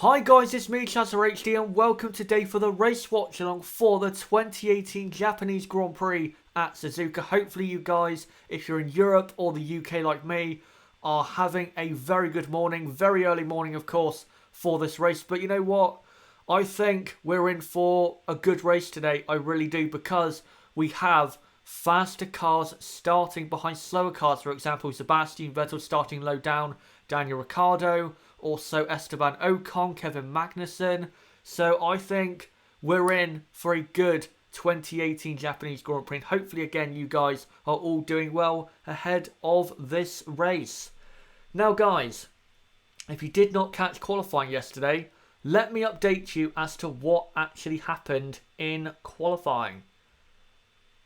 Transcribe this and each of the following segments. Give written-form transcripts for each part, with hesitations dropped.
Hi guys, it's me, Chatter HD, and welcome today for the race watch along for the 2018 Japanese Grand Prix at Suzuka. Hopefully you guys, if you're in Europe or the UK like me, are having a very good morning, very early morning of course, for this race. But you know what? I think we're in for a good race today, I really do, because we have faster cars starting behind slower cars. For example, Sebastian Vettel starting low down, Daniel Ricciardo, also Esteban Ocon, Kevin Magnussen. So I think we're in for a good 2018 Japanese Grand Prix. And hopefully again you guys are all doing well ahead of this race. Now guys, if you did not catch qualifying yesterday, let me update you as to what actually happened in qualifying.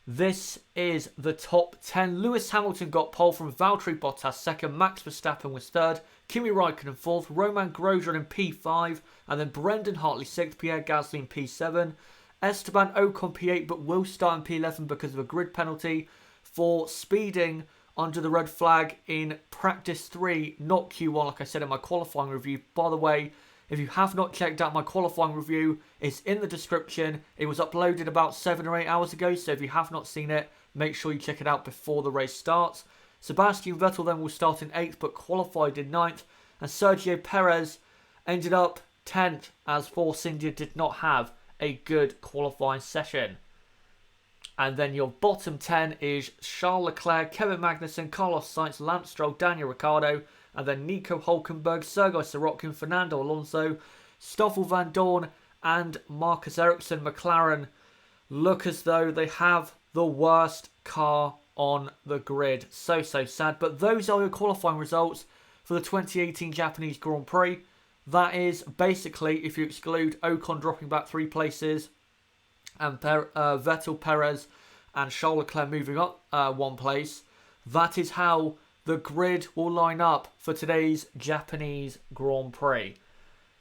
This is the top 10. Lewis Hamilton got pole from Valtteri Bottas second, Max Verstappen was third, Kimi Raikkonen fourth, Romain Grosjean in P5, and then Brendan Hartley sixth, Pierre Gasly in P7, Esteban Ocon P8 but will start in P11 because of a grid penalty for speeding under the red flag in practice 3, not Q1 like I said in my qualifying review. By the way, if you have not checked out my qualifying review, it's in the description. It was uploaded about 7 or 8 hours ago, so if you have not seen it, make sure you check it out before the race starts. Sebastian Vettel then will start in 8th, but qualified in 9th. And Sergio Perez ended up 10th, as Force India did not have a good qualifying session. And then your bottom 10 is Charles Leclerc, Kevin Magnussen, Carlos Sainz, Lance Stroll, Daniel Ricciardo, and then Nico Hülkenberg, Sergei Sorokin, Fernando Alonso, Stoffel Van Dorn, and Marcus Ericsson. McLaren look as though they have the worst car on the grid. So sad. But those are your qualifying results for the 2018 Japanese Grand Prix. That is basically, if you exclude Ocon dropping back 3 places, and Vettel, Perez, and Charles Leclerc moving up 1 place, that is how the grid will line up for today's Japanese Grand Prix.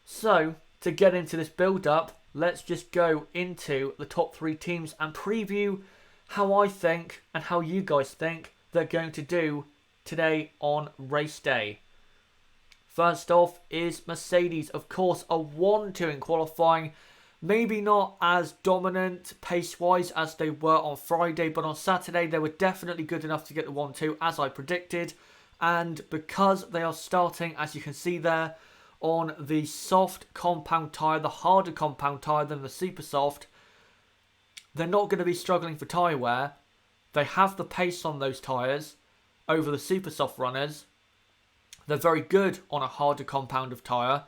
So, to get into this build-up, let's just go into the top 3 teams and preview how I think and how you guys think they're going to do today on race day. First off is Mercedes. Of course, a 1-2 in qualifying. Maybe not as dominant pace-wise as they were on Friday, but on Saturday they were definitely good enough to get the 1-2 as I predicted. And because they are starting, as you can see there, on the soft compound tyre, the harder compound tyre than the super soft, they're not going to be struggling for tyre wear. They have the pace on those tyres over the super soft runners. They're very good on a harder compound of tyre.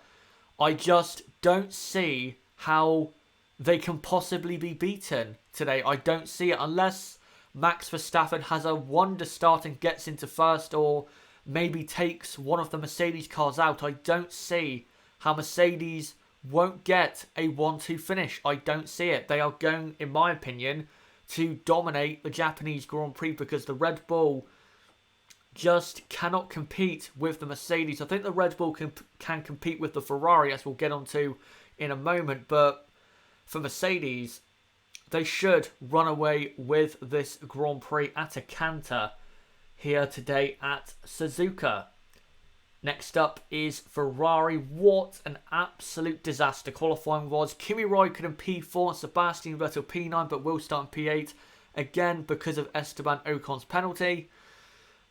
I just don't see how they can possibly be beaten today. I don't see it unless Max Verstappen has a wonder start and gets into first, or maybe takes one of the Mercedes cars out. I don't see how Mercedes won't get a 1-2 finish. I don't see it. They are going, in my opinion, to dominate the Japanese Grand Prix because the Red Bull just cannot compete with the Mercedes. I think the Red Bull can compete with the Ferrari, as we'll get onto in a moment, but for Mercedes, they should run away with this Grand Prix at a canter here today at Suzuka. Next up is Ferrari. What an absolute disaster qualifying was. Kimi Raikkonen P4 and Sebastian Vettel P9, but will start in P8 again because of Esteban Ocon's penalty.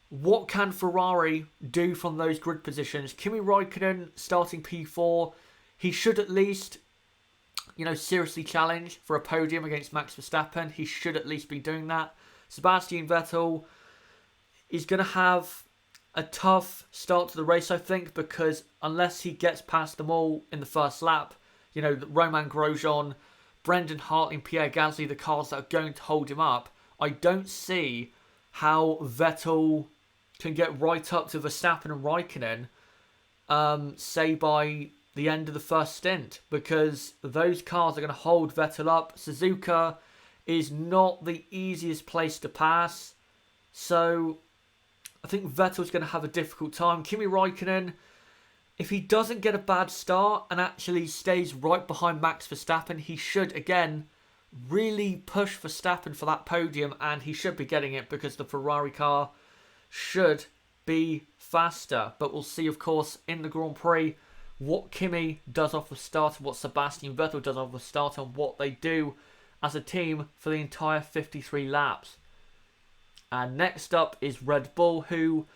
What can Ferrari do from those grid positions? Kimi Raikkonen starting P4. He should at least, seriously challenge for a podium against Max Verstappen. He should at least be doing that. Sebastian Vettel is going to have a tough start to the race, I think, because unless he gets past them all in the first lap, Romain Grosjean, Brendan Hartley and Pierre Gasly, the cars that are going to hold him up, I don't see how Vettel can get right up to Verstappen and Raikkonen, say by the end of the first stint, because those cars are going to hold Vettel up. Suzuka is not the easiest place to pass, so I think Vettel's going to have a difficult time. Kimi Raikkonen, if he doesn't get a bad start and actually stays right behind Max Verstappen, he should, again, really push Verstappen for that podium, and he should be getting it because the Ferrari car should be faster. But we'll see, of course, in the Grand Prix what Kimi does off the start, what Sebastian Vettel does off the start, and what they do as a team for the entire 53 laps. And next up is Red Bull, who,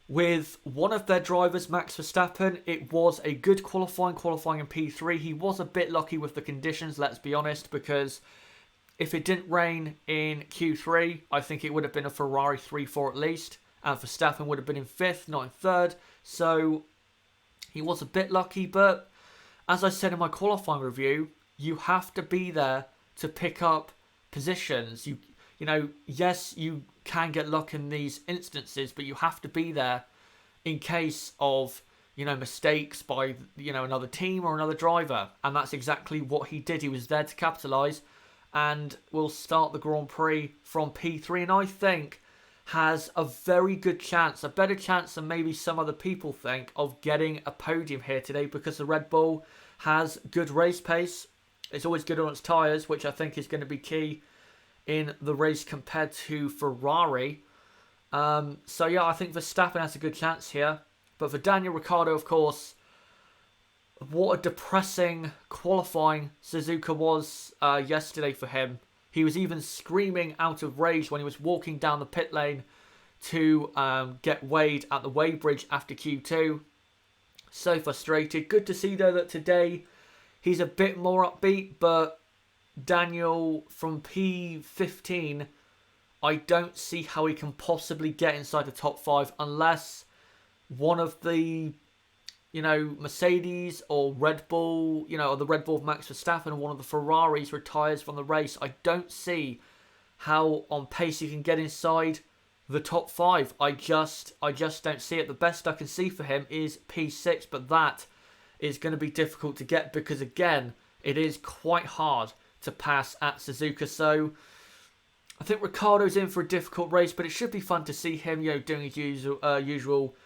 with one of their drivers, Max Verstappen, it was a good qualifying in P3. He was a bit lucky with the conditions, let's be honest, because if it didn't rain in Q3, I think it would have been a Ferrari 3-4 at least, and Verstappen would have been in 5th, not in 3rd. So he was a bit lucky, but as I said in my qualifying review, you have to be there to pick up positions. You know, yes, you can get luck in these instances, but you have to be there in case of, you know, mistakes by, you know, another team or another driver. And that's exactly what he did. He was there to capitalise, and will start the Grand Prix from P3. And I think has a very good chance, a better chance than maybe some other people think, of getting a podium here today, because the Red Bull has good race pace. It's always good on its tyres, which I think is going to be key in the race compared to Ferrari. So yeah, I think Verstappen has a good chance here. But for Daniel Ricciardo, of course, what a depressing qualifying Suzuka was yesterday for him. He was even screaming out of rage when he was walking down the pit lane to get weighed at the weigh bridge after Q2. So frustrated. Good to see, though, that today he's a bit more upbeat, but Daniel from P15, I don't see how he can possibly get inside the top 5 unless one of the, you know, Mercedes or Red Bull, you know, or the Red Bull of Max Verstappen, or one of the Ferraris retires from the race. I don't see how on pace he can get inside the top 5. I just don't see it. The best I can see for him is P6, but that is going to be difficult to get because, again, it is quite hard to pass at Suzuka. So I think Ricciardo's in for a difficult race, but it should be fun to see him, you know, doing his usual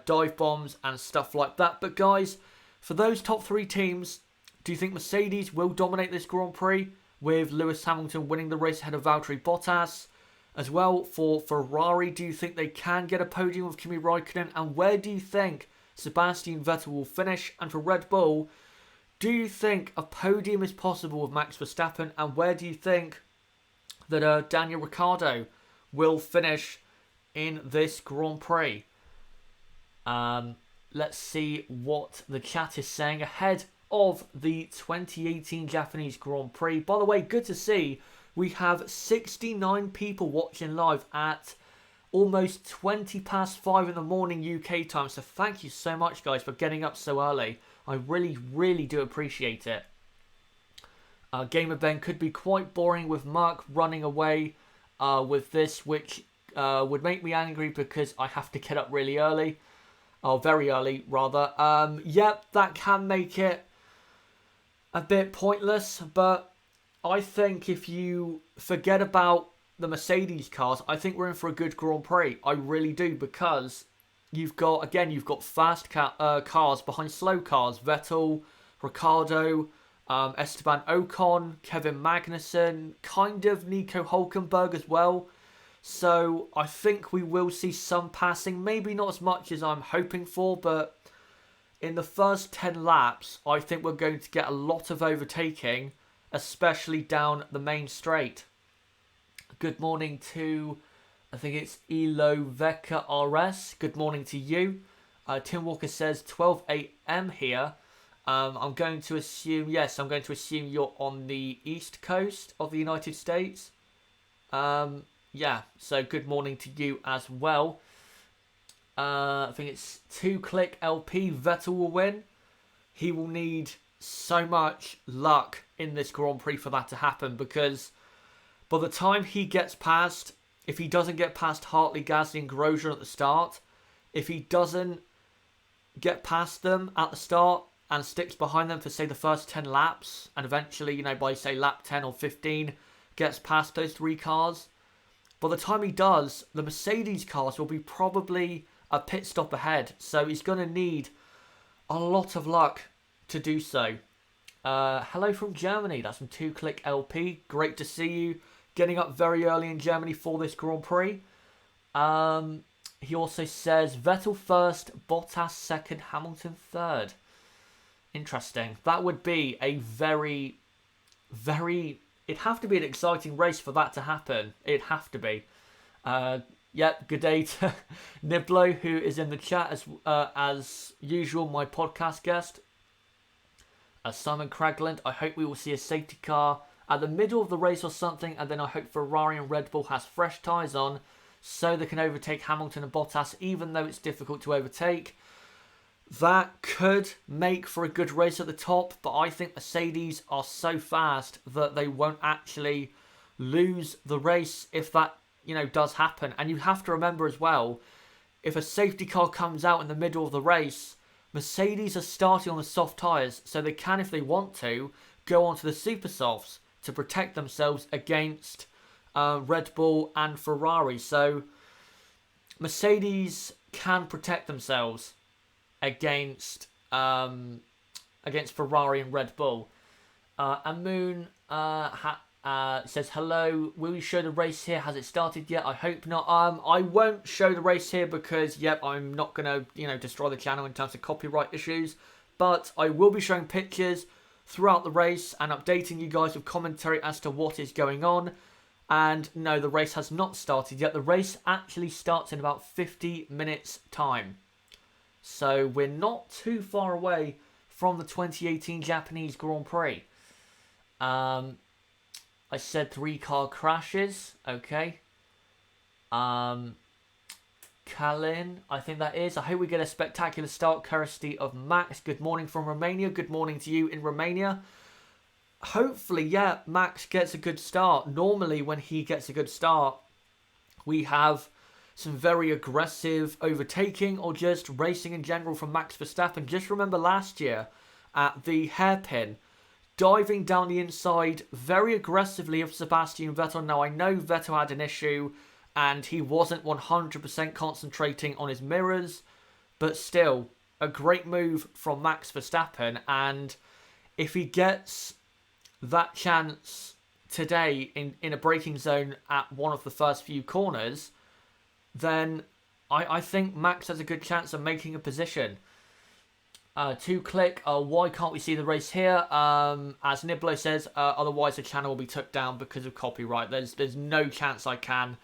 dive bombs and stuff like that. But guys, for those top 3 teams, do you think Mercedes will dominate this Grand Prix with Lewis Hamilton winning the race ahead of Valtteri Bottas? As well, for Ferrari, do you think they can get a podium with Kimi Raikkonen? And where do you think Sebastian Vettel will finish? And for Red Bull, do you think a podium is possible with Max Verstappen? And where do you think that Daniel Ricciardo will finish in this Grand Prix? Let's see what the chat is saying ahead of the 2018 Japanese Grand Prix. By the way, good to see we have 69 people watching live at almost 20 past 5 in the morning UK time. So thank you so much, guys, for getting up so early. I really, really do appreciate it. Gamer Ben could be quite boring with Mark running away with this, which would make me angry because I have to get up really early. Oh, very early, rather. Yep, that can make it a bit pointless, but I think if you forget about the Mercedes cars, I think we're in for a good Grand Prix. I really do, because you've got fast cars behind slow cars. Vettel, Ricciardo, Esteban Ocon, Kevin Magnussen, kind of Nico Hulkenberg as well. So I think we will see some passing, maybe not as much as I'm hoping for, but in the first 10 laps, I think we're going to get a lot of overtaking, especially down the main straight. Good morning to, I think it's Elo Veka RS. Good morning to you. Tim Walker says 12 a.m. here. I'm going to assume you're on the east coast of the United States. Yeah, so good morning to you as well. I think it's 2-click LP. Vettel will win. He will need so much luck in this Grand Prix for that to happen, because by the time he gets past, if he doesn't get past Hartley, Gasly and Grosjean at the start, if he doesn't get past them at the start and sticks behind them for, say, the first 10 laps, and eventually, you know, by, say, lap 10 or 15, gets past those 3 cars, by the time he does, the Mercedes cars will be probably a pit stop ahead. So he's going to need a lot of luck to do so. Hello from Germany. That's from 2-click LP. Great to see you getting up very early in Germany for this Grand Prix. He also says Vettel first, Bottas second, Hamilton third. Interesting. That would be a very, very... It'd have to be an exciting race for that to happen. It'd have to be. Yep, good day to Niblo, who is in the chat as usual, my podcast guest. Simon Cragland, I hope we will see a safety car at the middle of the race or something, and then I hope Ferrari and Red Bull has fresh tyres on so they can overtake Hamilton and Bottas, even though it's difficult to overtake. That could make for a good race at the top, but I think Mercedes are so fast that they won't actually lose the race if that, does happen. And you have to remember as well, if a safety car comes out in the middle of the race, Mercedes are starting on the soft tyres, so they can, if they want to, go onto the super softs to protect themselves against Red Bull and Ferrari. So Mercedes can protect themselves against Ferrari and Red Bull. And Moon says, hello, will you show the race here? Has it started yet? I hope not. I won't show the race here because, I'm not going to, destroy the channel in terms of copyright issues. But I will be showing pictures throughout the race and updating you guys with commentary as to what is going on. And no, the race has not started yet. The race actually starts in about 50 minutes time. So we're not too far away from the 2018 Japanese Grand Prix. I said 3 car crashes. Okay. Kalin, I think that is. I hope we get a spectacular start courtesy of Max. Good morning from Romania. Good morning to you in Romania. Hopefully, Max gets a good start. Normally, when he gets a good start, we have some very aggressive overtaking or just racing in general from Max Verstappen. Just remember last year at the hairpin, diving down the inside very aggressively of Sebastian Vettel. Now, I know Vettel had an issue and he wasn't 100% concentrating on his mirrors, but still, a great move from Max Verstappen. And if he gets that chance today in a braking zone at one of the first few corners, then I think Max has a good chance of making a position. 2Click, why can't we see the race here? As Niblo says, otherwise the channel will be took down because of copyright. There's no chance I can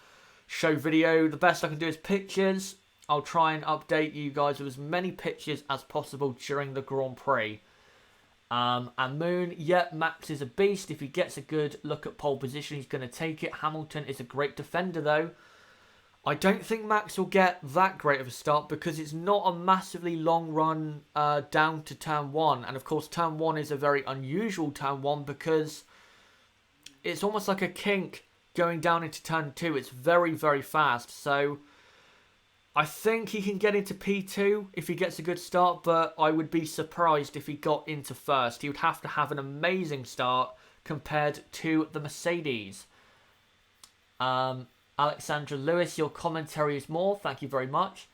show video. The best I can do is pictures. I'll try and update you guys with as many pictures as possible during the Grand Prix. And Moon, Max is a beast. If he gets a good look at pole position, he's going to take it. Hamilton is a great defender, though. I don't think Max will get that great of a start because it's not a massively long run down to turn 1. And, of course, turn 1 is a very unusual turn 1 because it's almost like a kink going down into turn 2. It's very, very fast. So I think he can get into P2 if he gets a good start, but I would be surprised if he got into first. He would have to have an amazing start compared to the Mercedes. Alexandra Lewis, your commentary is more. Thank you very much.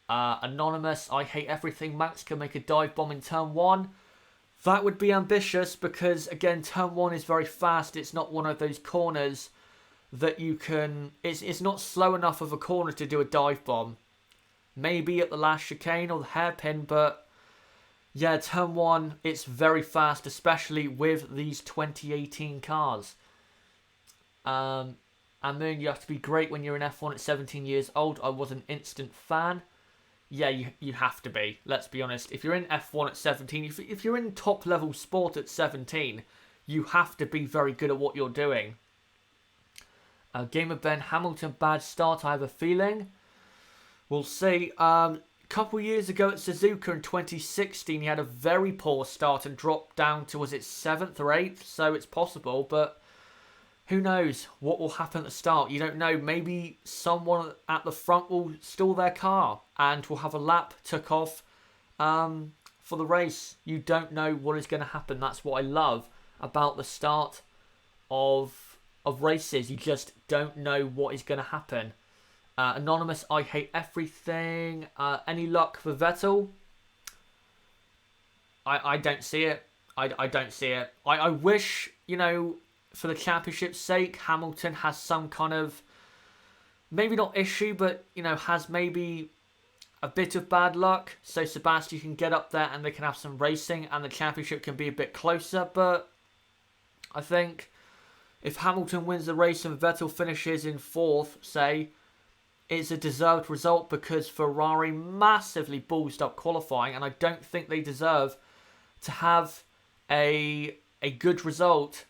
Anonymous, I hate everything. Max can make a dive bomb in turn 1. That would be ambitious because, again, turn 1 is very fast. It's not one of those corners that you can... It's not slow enough of a corner to do a dive bomb. Maybe at the last chicane or the hairpin, but turn 1, it's very fast, especially with these 2018 cars. And then you have to be great when you're in F1 at 17 years old. I was an instant fan. Yeah, you have to be. Let's be honest. If you're in F1 at 17, if you're in top level sport at 17, you have to be very good at what you're doing. Gamer Ben, Hamilton, bad start, I have a feeling. We'll see. A couple years ago at Suzuka in 2016, he had a very poor start and dropped down to, was it 7th or 8th? So it's possible, but who knows what will happen at the start? You don't know. Maybe someone at the front will stall their car and will have a lap took off for the race. You don't know what is going to happen. That's what I love about the start of races. You just don't know what is going to happen. Anonymous, I hate everything. Any luck for Vettel? I don't see it. I don't see it. I wish, for the championship's sake, Hamilton has some kind of, maybe not issue, but, has maybe a bit of bad luck, so Sebastian can get up there and they can have some racing and the championship can be a bit closer. But I think if Hamilton wins the race and Vettel finishes in 4th, say, it's a deserved result because Ferrari massively ballsed up qualifying, and I don't think they deserve to have a good result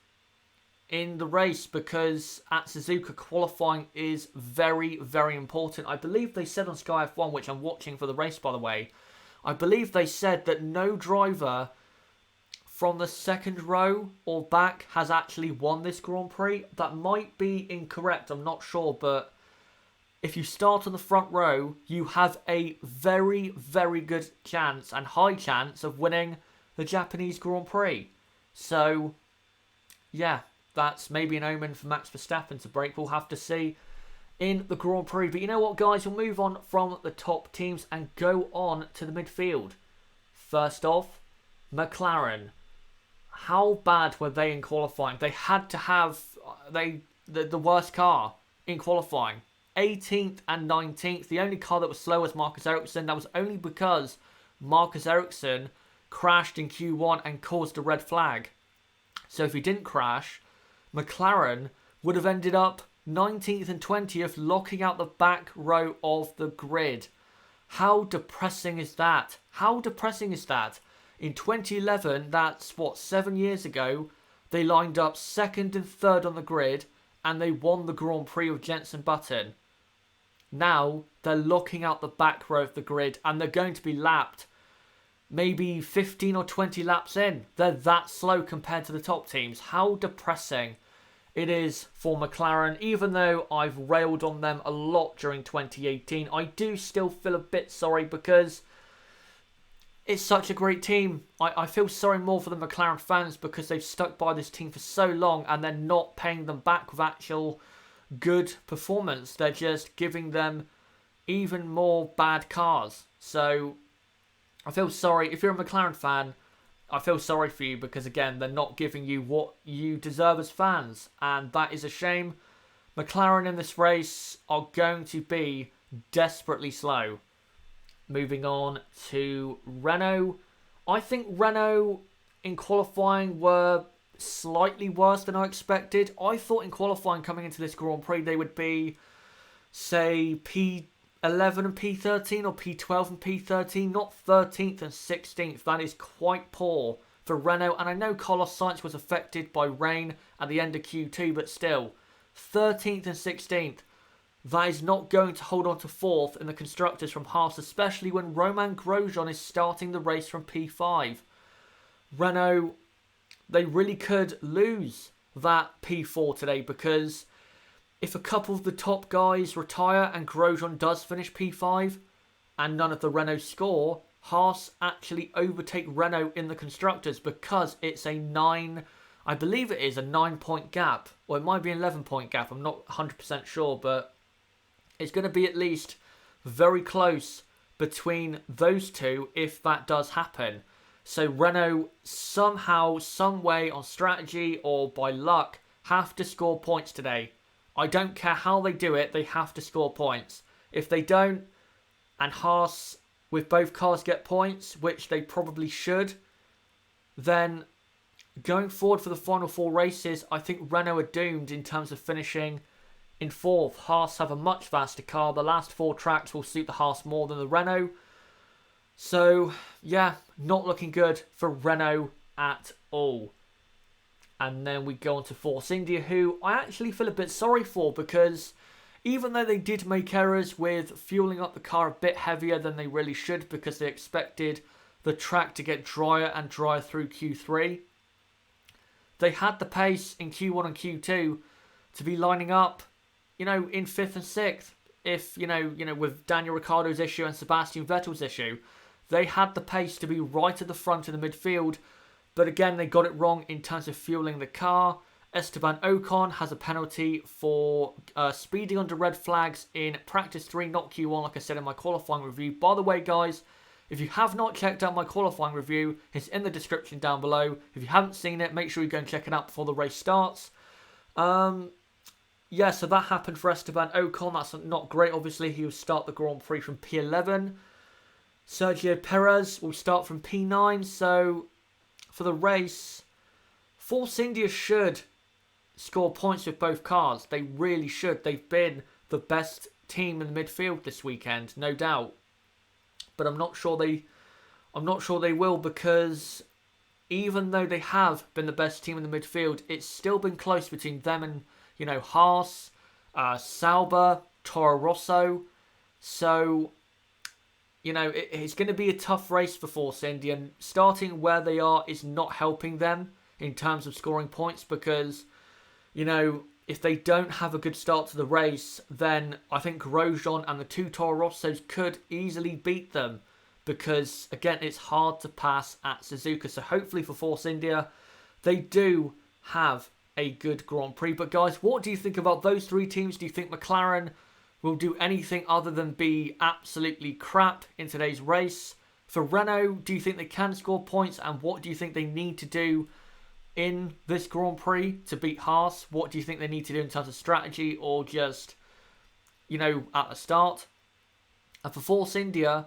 in the race, because at Suzuka, qualifying is very, very important. I believe they said on Sky F1, which I'm watching for the race by the way, I believe they said that no driver from the 2nd row or back has actually won this Grand Prix. That might be incorrect, I'm not sure, but if you start on the front row, you have a very, very good chance and high chance of winning the Japanese Grand Prix. So, yeah, that's maybe an omen for Max Verstappen to break. We'll have to see in the Grand Prix. But you know what, guys? We'll move on from the top teams and go on to the midfield. First off, McLaren. How bad were they in qualifying? They had to have the worst car in qualifying. 18th and 19th. The only car that was slow was Marcus Ericsson. That was only because Marcus Ericsson crashed in Q1 and caused a red flag. So if he didn't crash, McLaren would have ended up 19th and 20th, locking out the back row of the grid. How depressing is that? How depressing is that? In 2011, that's what, 7 years ago, they lined up 2nd and 3rd on the grid and they won the Grand Prix with Jenson Button. Now they're locking out the back row of the grid and they're going to be lapped maybe 15 or 20 laps in. They're that slow compared to the top teams. How depressing it is for McLaren. Even though I've railed on them a lot during 2018, I do still feel a bit sorry because it's such a great team. I feel sorry more for the McLaren fans because they've stuck by this team for so long and they're not paying them back with actual good performance. They're just giving them even more bad cars. So I feel sorry. If you're a McLaren fan, I feel sorry for you because, again, they're not giving you what you deserve as fans. And that is a shame. McLaren in this race are going to be desperately slow. Moving on to Renault. I think Renault in qualifying were slightly worse than I expected. I thought in qualifying coming into this Grand Prix they would be, say, P11 and P13 or P12 and P13, not 13th and 16th. That is quite poor for Renault. And I know Carlos Sainz was affected by rain at the end of Q2, but still, 13th and 16th. That is not going to hold on to 4th in the Constructors from Haas, especially when Romain Grosjean is starting the race from P5. Renault, they really could lose that P4 today because if a couple of the top guys retire and Grosjean does finish P5 and none of the Renault score, Haas actually overtake Renault in the Constructors because it's a 9-point gap. Or it might be an 11-point gap, I'm not 100% sure, but it's going to be at least very close between those two if that does happen. So Renault somehow, some way on strategy or by luck have to score points today. I don't care how they do it, they have to score points. If they don't, and Haas with both cars get points, which they probably should, then going forward for the final 4 races, I think Renault are doomed in terms of finishing in 4th. Haas have a much faster car. The last 4 tracks will suit the Haas more than the Renault. So, yeah, not looking good for Renault at all. And then we go on to Force India, who I actually feel a bit sorry for because even though they did make errors with fueling up the car a bit heavier than they really should because they expected the track to get drier and drier through Q3, they had the pace in Q1 and Q2 to be lining up, in 5th and 6th. If, with Daniel Ricciardo's issue and Sebastian Vettel's issue, they had the pace to be right at the front of the midfield. But again, they got it wrong in terms of fueling the car. Esteban Ocon has a penalty for speeding under red flags in practice 3, not Q1, like I said in my qualifying review. By the way, guys, if you have not checked out my qualifying review, it's in the description down below. If you haven't seen it, make sure you go and check it out before the race starts. Yeah, so that happened for Esteban Ocon. That's not great, obviously. He will start the Grand Prix from P11. Sergio Perez will start from P9. So for the race, Force India should score points with both cars. They really should. They've been the best team in the midfield this weekend, no doubt. But I'm not sure they will, because even though they have been the best team in the midfield, it's still been close between them and, Haas, Sauber, Toro Rosso. So, it's going to be a tough race for Force India. And starting where they are is not helping them in terms of scoring points, because, if they don't have a good start to the race, then I think Grosjean and the two Toro Rossos could easily beat them, because, again, it's hard to pass at Suzuka. So hopefully for Force India, they do have a good Grand Prix. But guys, what do you think about those three teams? Do you think McLaren will do anything other than be absolutely crap in today's race? For Renault, do you think they can score points? And what do you think they need to do in this Grand Prix to beat Haas? What do you think they need to do in terms of strategy, or just, at the start? And for Force India,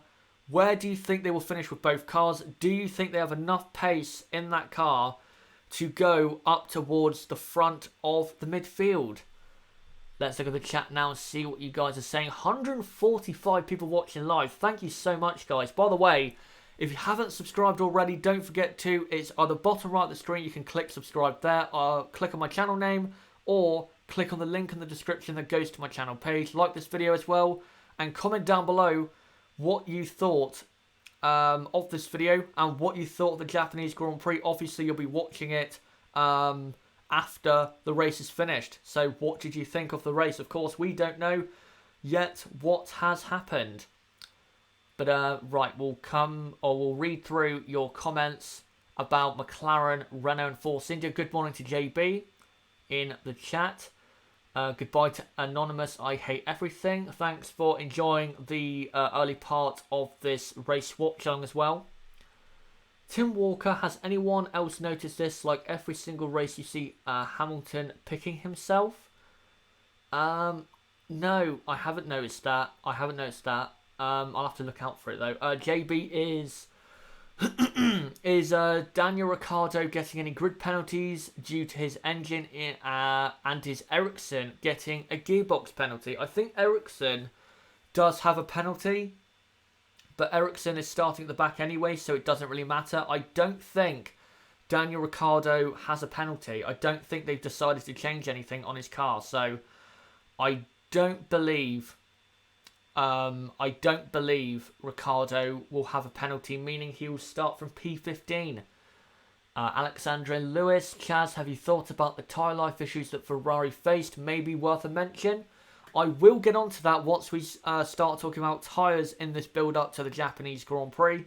where do you think they will finish with both cars? Do you think they have enough pace in that car to go up towards the front of the midfield? Let's look at the chat now and see what you guys are saying. 145 people watching live. Thank you so much, guys. By the way, if you haven't subscribed already, don't forget to. It's at the bottom right of the screen. You can click subscribe there. Click on my channel name, or click on the link in the description that goes to my channel page. Like this video as well, and comment down below what you thought of this video and what you thought of the Japanese Grand Prix. Obviously, you'll be watching it after the race is finished. So what did you think of the race? Of course, we don't know yet what has happened. But right, we'll read through your comments about McLaren, Renault and Force India. Good morning to JB in the chat. Goodbye to Anonymous, I hate everything. Thanks for enjoying the early part of this race watch-along as well. Tim Walker, has anyone else noticed this? Like every single race you see Hamilton picking himself? No, I haven't noticed that. I'll have to look out for it though. JB is Daniel Ricciardo getting any grid penalties due to his engine and is Ericsson getting a gearbox penalty? I think Ericsson does have a penalty, but Ericsson is starting at the back anyway, so it doesn't really matter. I don't think Daniel Ricciardo has a penalty. I don't think they've decided to change anything on his car, so I don't believe Ricciardo will have a penalty, meaning he will start from P15. Alexandra Lewis, Chaz, have you thought about the tyre life issues that Ferrari faced? Maybe worth a mention. I will get onto that once we start talking about tyres in this build-up to the Japanese Grand Prix.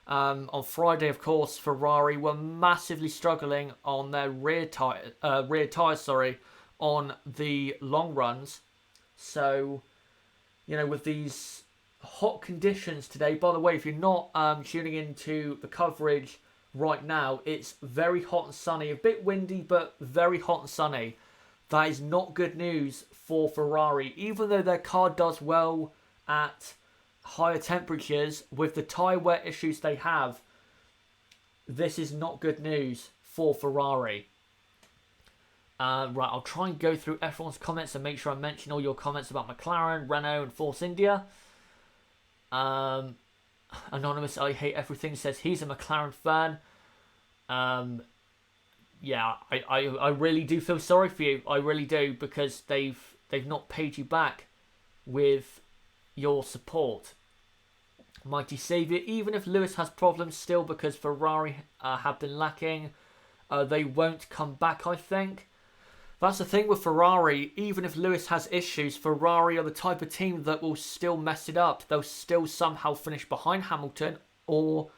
On Friday, of course, Ferrari were massively struggling on their rear tyres on the long runs. So, with these hot conditions today, by the way, if you're not tuning into the coverage right now, it's very hot and sunny, a bit windy, but very hot and sunny. That is not good news for Ferrari, even though their car does well at higher temperatures. With the tyre wear issues they have, this is not good news for Ferrari. Right, I'll try and go through everyone's comments and make sure I mention all your comments about McLaren, Renault and Force India. Anonymous, I hate everything, says he's a McLaren fan. Yeah, I really do feel sorry for you. I really do, because they've not paid you back with your support. Mighty Saviour, even if Lewis has problems still because Ferrari have been lacking, they won't come back, I think. That's the thing with Ferrari. Even if Lewis has issues, Ferrari are the type of team that will still mess it up. They'll still somehow finish behind Hamilton, or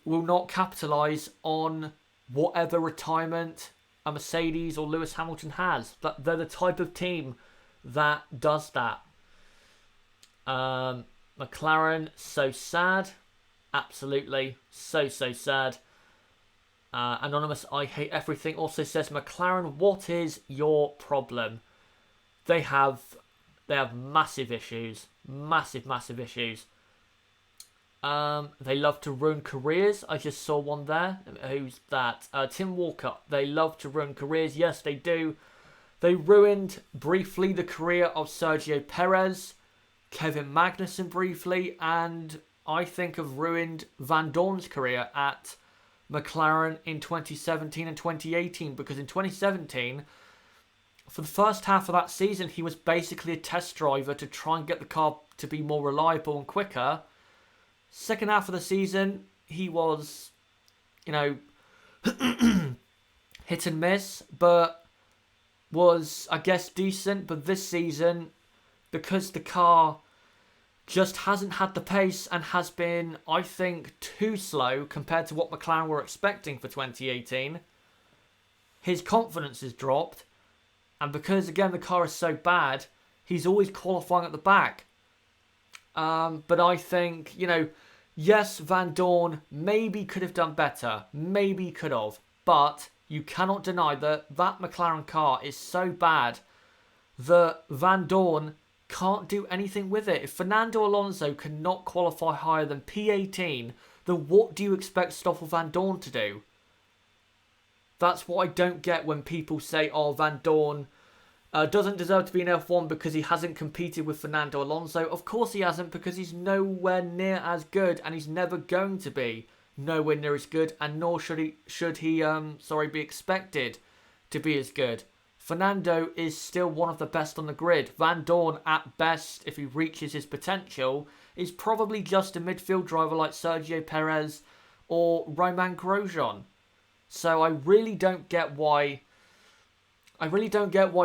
will not capitalise on whatever retirement a Mercedes or Lewis Hamilton has. They're the type of team that does that. McLaren, so sad. Absolutely, so sad. Anonymous, I hate everything, also says, McLaren, what is your problem? They have massive issues. Massive issues. They love to ruin careers. I just saw one there. Who's that? Tim Walker. They love to ruin careers. Yes, they do. They ruined briefly the career of Sergio Perez, Kevin Magnussen briefly, and I think have ruined Van Dorn's career at McLaren in 2017 and 2018, because in 2017, for the first half of that season, he was basically a test driver to try and get the car to be more reliable and quicker. Second half of the season, he was, hit and miss, but was, I guess, decent. But this season, because the car just hasn't had the pace and has been, I think, too slow compared to what McLaren were expecting for 2018, his confidence has dropped. And because, again, the car is so bad, he's always qualifying at the back. But I think, yes, Van Dorn maybe could have done better. Maybe could have. But you cannot deny that that McLaren car is so bad that Van Dorn can't do anything with it. If Fernando Alonso cannot qualify higher than P18, then what do you expect Stoffel Van Dorn to do? That's what I don't get when people say, oh, Van Dorn doesn't deserve to be in F1 because he hasn't competed with Fernando Alonso. Of course he hasn't, because he's nowhere near as good, and he's never going to be nowhere near as good, and nor should he be expected to be as good. Fernando is still one of the best on the grid. Van Dorn, at best, if he reaches his potential, is probably just a midfield driver like Sergio Perez or Romain Grosjean. So I really don't get why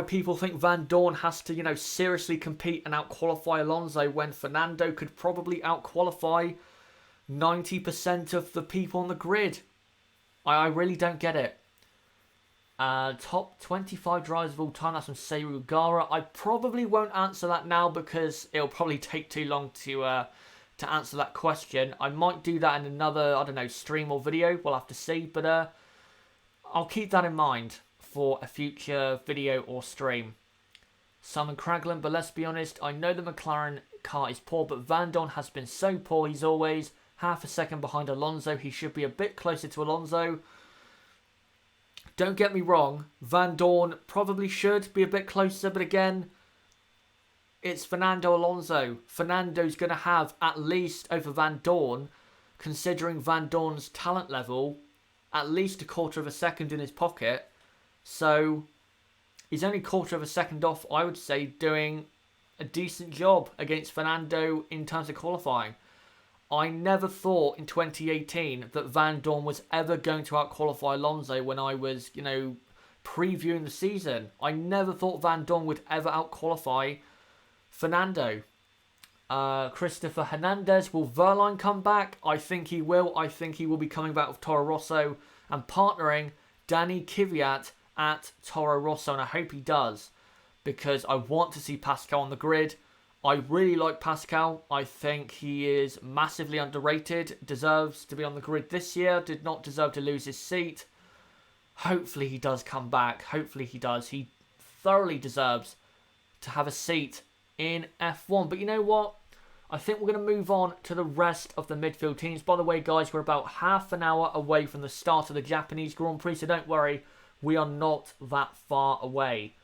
people think Van Dorn has to, seriously compete and out-qualify Alonso when Fernando could probably out-qualify 90% of the people on the grid. I really don't get it. Top 25 drivers of all time, that's from Seru Gara. I probably won't answer that now because it'll probably take too long to answer that question. I might do that in another, stream or video. We'll have to see. But I'll keep that in mind for a future video or stream. Simon Craglan, but let's be honest, I know the McLaren car is poor, but Van Dorn has been so poor. He's always half a second behind Alonso. He should be a bit closer to Alonso. Don't get me wrong, Van Dorn probably should be a bit closer, but again, it's Fernando Alonso. Fernando's going to have at least over Van Dorn, considering Van Dorn's talent level, at least a quarter of a second in his pocket. So he's only a quarter of a second off, I would say, doing a decent job against Fernando in terms of qualifying. I never thought in 2018 that Van Dorn was ever going to out-qualify Alonso when I was, previewing the season. I never thought Van Dorn would ever out-qualify Fernando. Christopher Hernandez, will Verline come back? I think he will. I think he will be coming back with Toro Rosso and partnering Danny Kvyat at Toro Rosso, and I hope he does, because I want to see Pascal on the grid. I really like Pascal. I think he is massively underrated. Deserves to be on the grid this year. Did not deserve to lose his seat. Hopefully he does come back. Hopefully he does. He thoroughly deserves to have a seat in F1. But you know what? I think we're going to move on to the rest of the midfield teams. By the way, guys, we're about half an hour away from the start of the Japanese Grand Prix, so don't worry. We are not that far away.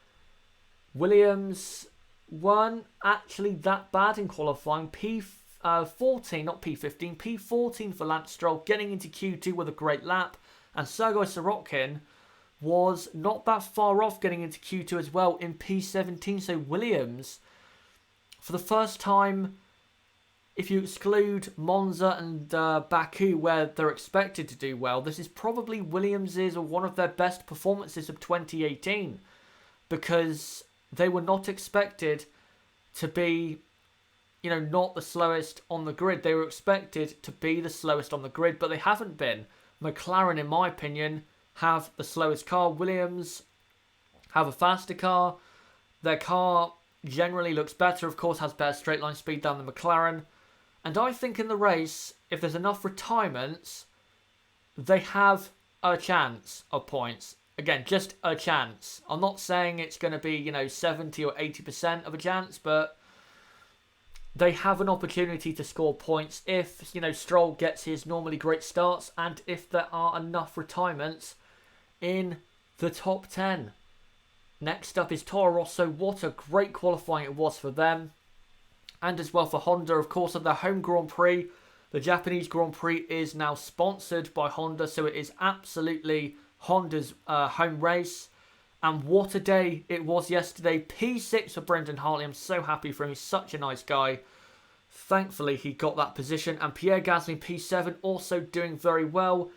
Williams weren't actually that bad in qualifying. P14, not P15, P14 for Lance Stroll, getting into Q2 with a great lap. And Sergei Sorokin was not that far off getting into Q2 as well in P17. So Williams, for the first time, if you exclude Monza and Baku, where they're expected to do well, this is probably Williams's or one of their best performances of 2018, because they were not expected to be, not the slowest on the grid. They were expected to be the slowest on the grid, but they haven't been. McLaren, in my opinion, have the slowest car. Williams have a faster car. Their car generally looks better, of course, has better straight line speed than the McLaren. And I think in the race, if there's enough retirements, they have a chance of points. Again, just a chance. I'm not saying it's going to be, 70 or 80% of a chance, but they have an opportunity to score points if, Stroll gets his normally great starts and if there are enough retirements in the top 10. Next up is Toro Rosso. What a great qualifying it was for them. And as well for Honda, of course, at their home Grand Prix. The Japanese Grand Prix is now sponsored by Honda, so it is absolutely Honda's home race. And what a day it was yesterday. P6 for Brendan Hartley. I'm so happy for him. He's such a nice guy. Thankfully, he got that position. And Pierre Gasly, P7, also doing very well.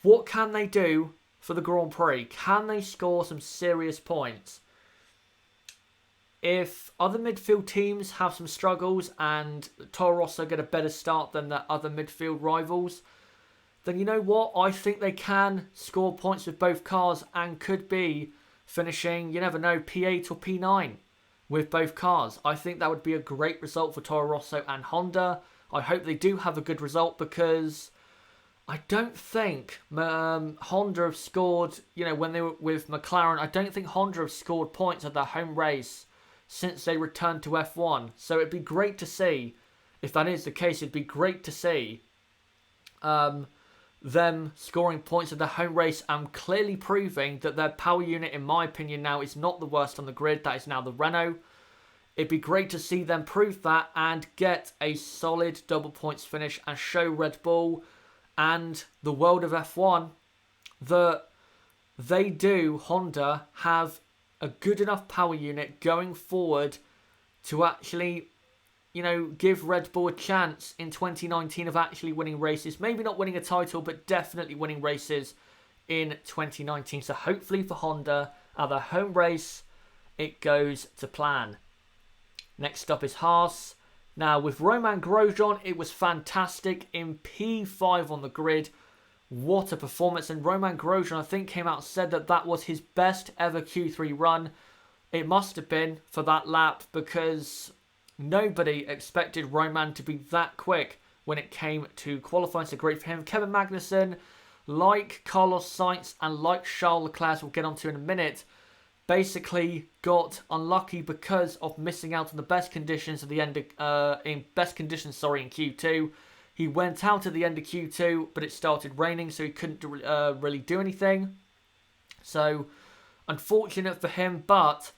What can they do for the Grand Prix? Can they score some serious points? If other midfield teams have some struggles and Toro Rosso get a better start than their other midfield rivals, then you know what? I think they can score points with both cars and could be finishing, you never know, P8 or P9 with both cars. I think that would be a great result for Toro Rosso and Honda. I hope they do have a good result because I don't think Honda have scored, when they were with McLaren, I don't think Honda have scored points at their home race since they returned to F1. So it'd be great to see, if that is the case, it'd be great to see them scoring points at their home race and clearly proving that their power unit, in my opinion now, is not the worst on the grid. That is now the Renault. It'd be great to see them prove that and get a solid double points finish and show Red Bull and the world of F1 that they do, Honda, have a good enough power unit going forward to actually, give Red Bull a chance in 2019 of actually winning races. Maybe not winning a title, but definitely winning races in 2019. So hopefully for Honda, at their home race, it goes to plan. Next up is Haas. Now, with Romain Grosjean, it was fantastic in P5 on the grid. What a performance. And Romain Grosjean, I think, came out and said that that was his best ever Q3 run. It must have been for that lap because nobody expected Romain to be that quick when it came to qualifying. So great for him. Kevin Magnussen, like Carlos Sainz and like Charles Leclerc, we'll get onto in a minute, basically got unlucky because of missing out on the best conditions at the end of, in Q2. He went out at the end of Q2, but it started raining, so he couldn't really do anything. So, unfortunate for him, but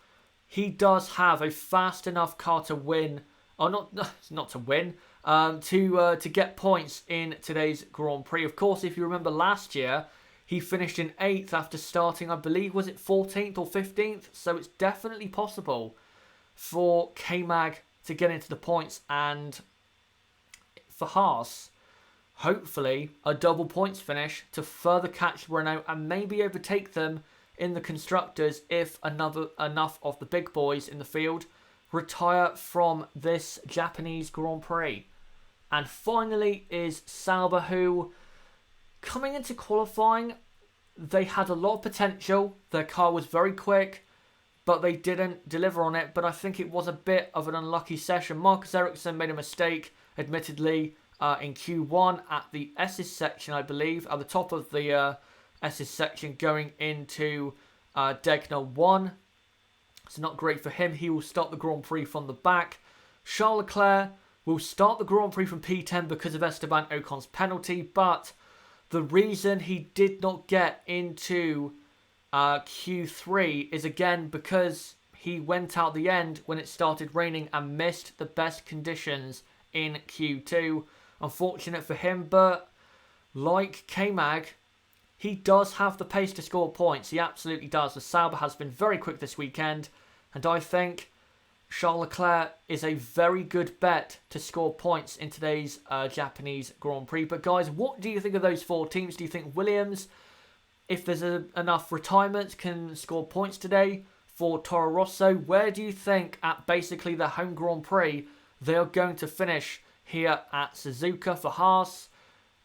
he does have a fast enough car to win, or not to win, to get points in today's Grand Prix. Of course, if you remember last year, he finished in 8th after starting, I believe, was it 14th or 15th? So it's definitely possible for K-Mag to get into the points. And for Haas, hopefully a double points finish to further catch Renault and maybe overtake them in the Constructors if enough of the big boys in the field retire from this Japanese Grand Prix. And finally is Sauber, who, coming into qualifying, they had a lot of potential. Their car was very quick, but they didn't deliver on it. But I think it was a bit of an unlucky session. Marcus Ericsson made a mistake, admittedly, in Q1 at the S's section, I believe, at the top of the S's section going into Degner 1. It's not great for him. He will start the Grand Prix from the back. Charles Leclerc will start the Grand Prix from P10 because of Esteban Ocon's penalty, but the reason he did not get into Q3 is again because he went out the end when it started raining and missed the best conditions in Q2. Unfortunate for him, but like K-Mag, he does have the pace to score points. He absolutely does. The Sauber has been very quick this weekend, and I think Charles Leclerc is a very good bet to score points in today's Japanese Grand Prix. But guys, what do you think of those four teams? Do you think Williams, if there's enough retirements, can score points today for Toro Rosso? Where do you think at basically the home Grand Prix they are going to finish here at Suzuka? For Haas,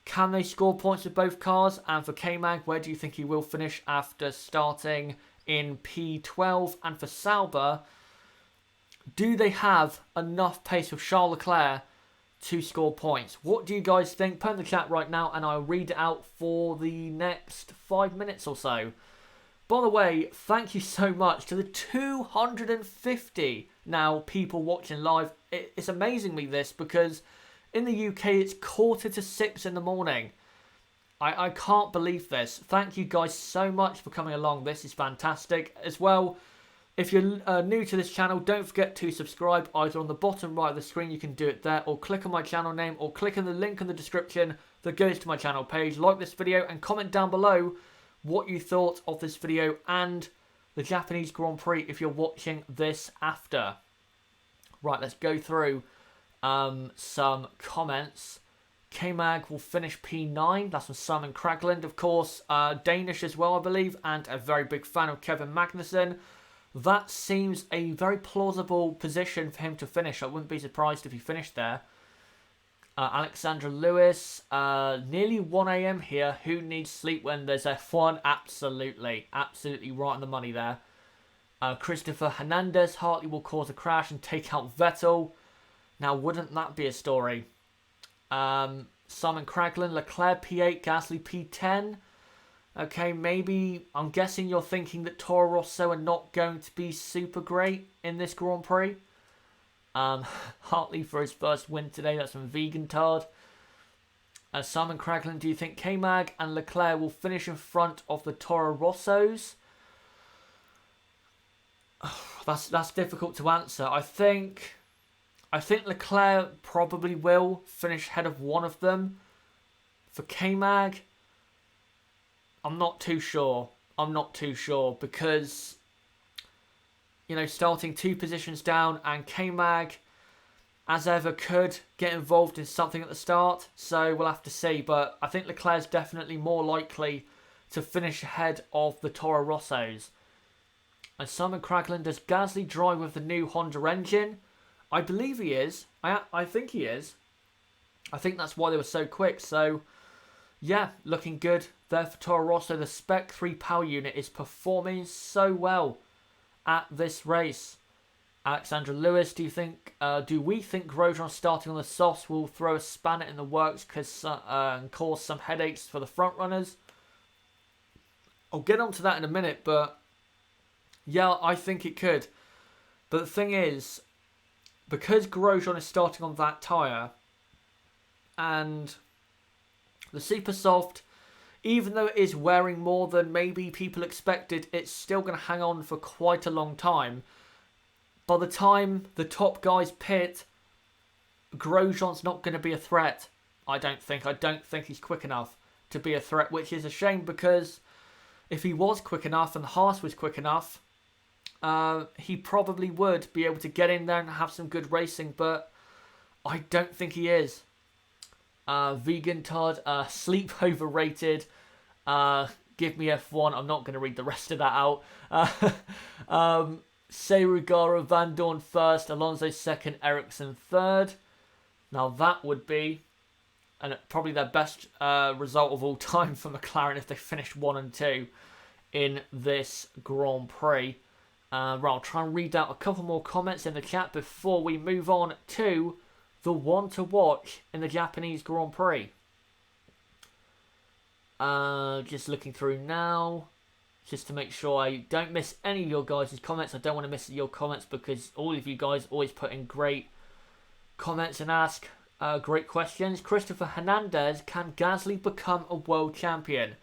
can they score points with both cars? And for K-Mag, where do you think he will finish after starting in P12? And for Sauber, do they have enough pace with Charles Leclerc to score points? What do you guys think? Put in the chat right now and I'll read it out for the next 5 minutes or so. By the way, thank you so much to the 250 now people watching live, it's amazing me this, because in the UK it's 5:45 in the morning. I can't believe this. Thank you guys so much for coming along. This is fantastic. As well, if you're new to this channel, don't forget to subscribe either on the bottom right of the screen. You can do it there, or click on my channel name, or click on the link in the description that goes to my channel page. Like this video and comment down below what you thought of this video and the Japanese Grand Prix if you're watching this after. Right, let's go through some comments. K-Mag will finish P9. That's from Simon Kragland, of course. Danish as well, I believe, and a very big fan of Kevin Magnussen. That seems a very plausible position for him to finish. I wouldn't be surprised if he finished there. Alexandra Lewis, nearly 1 a.m. here. Who needs sleep when there's F1? Absolutely. Absolutely right on the money there. Christopher Hernandez, Hartley will cause a crash and take out Vettel. Now, wouldn't that be a story? Simon Kragland, Leclerc P8, Gasly P10. Okay, maybe, I'm guessing you're thinking that Toro Rosso are not going to be super great in this Grand Prix. Hartley for his first win today, that's from Vegan Tard. Simon Kragland, do you think K-Mag and Leclerc will finish in front of the Toro Rossos? That's difficult to answer. I think Leclerc probably will finish ahead of one of them. For K-Mag, I'm not too sure. Because, you know, starting 2 positions down, and K-Mag, as ever, could get involved in something at the start. So we'll have to see. But I think Leclerc's definitely more likely to finish ahead of the Toro Rossos. And Simon Kragland, does Gasly drive with the new Honda engine? I believe he is. I think he is. I think that's why they were so quick. So, yeah, looking good there for Toro Rosso. The Spec 3 power unit is performing so well at this race. Alexandra Lewis, do we think Grosjean starting on the softs will throw a spanner in the works and cause some headaches for the front runners? I'll get onto that in a minute, but yeah, I think it could. But the thing is, because Grosjean is starting on that tyre, and the Super Soft, even though it is wearing more than maybe people expected, it's still going to hang on for quite a long time. By the time the top guys pit, Grosjean's not going to be a threat, I don't think. I don't think he's quick enough to be a threat, which is a shame, because if he was quick enough and Haas was quick enough, he probably would be able to get in there and have some good racing, but I don't think he is. Vegan Todd, sleep overrated. Give me F1. I'm not going to read the rest of that out. Seirugara, Van Dorn first, Alonso second, Ericsson third. Now that would be probably their best result of all time for McLaren if they finished 1 and 2 in this Grand Prix. Right, I'll try and read out a couple more comments in the chat before we move on to the one to watch in the Japanese Grand Prix. Just looking through now, just to make sure I don't miss any of your guys' comments. I don't want to miss your comments because all of you guys always put in great comments and ask great questions. Christopher Hernandez, can Gasly become a world champion?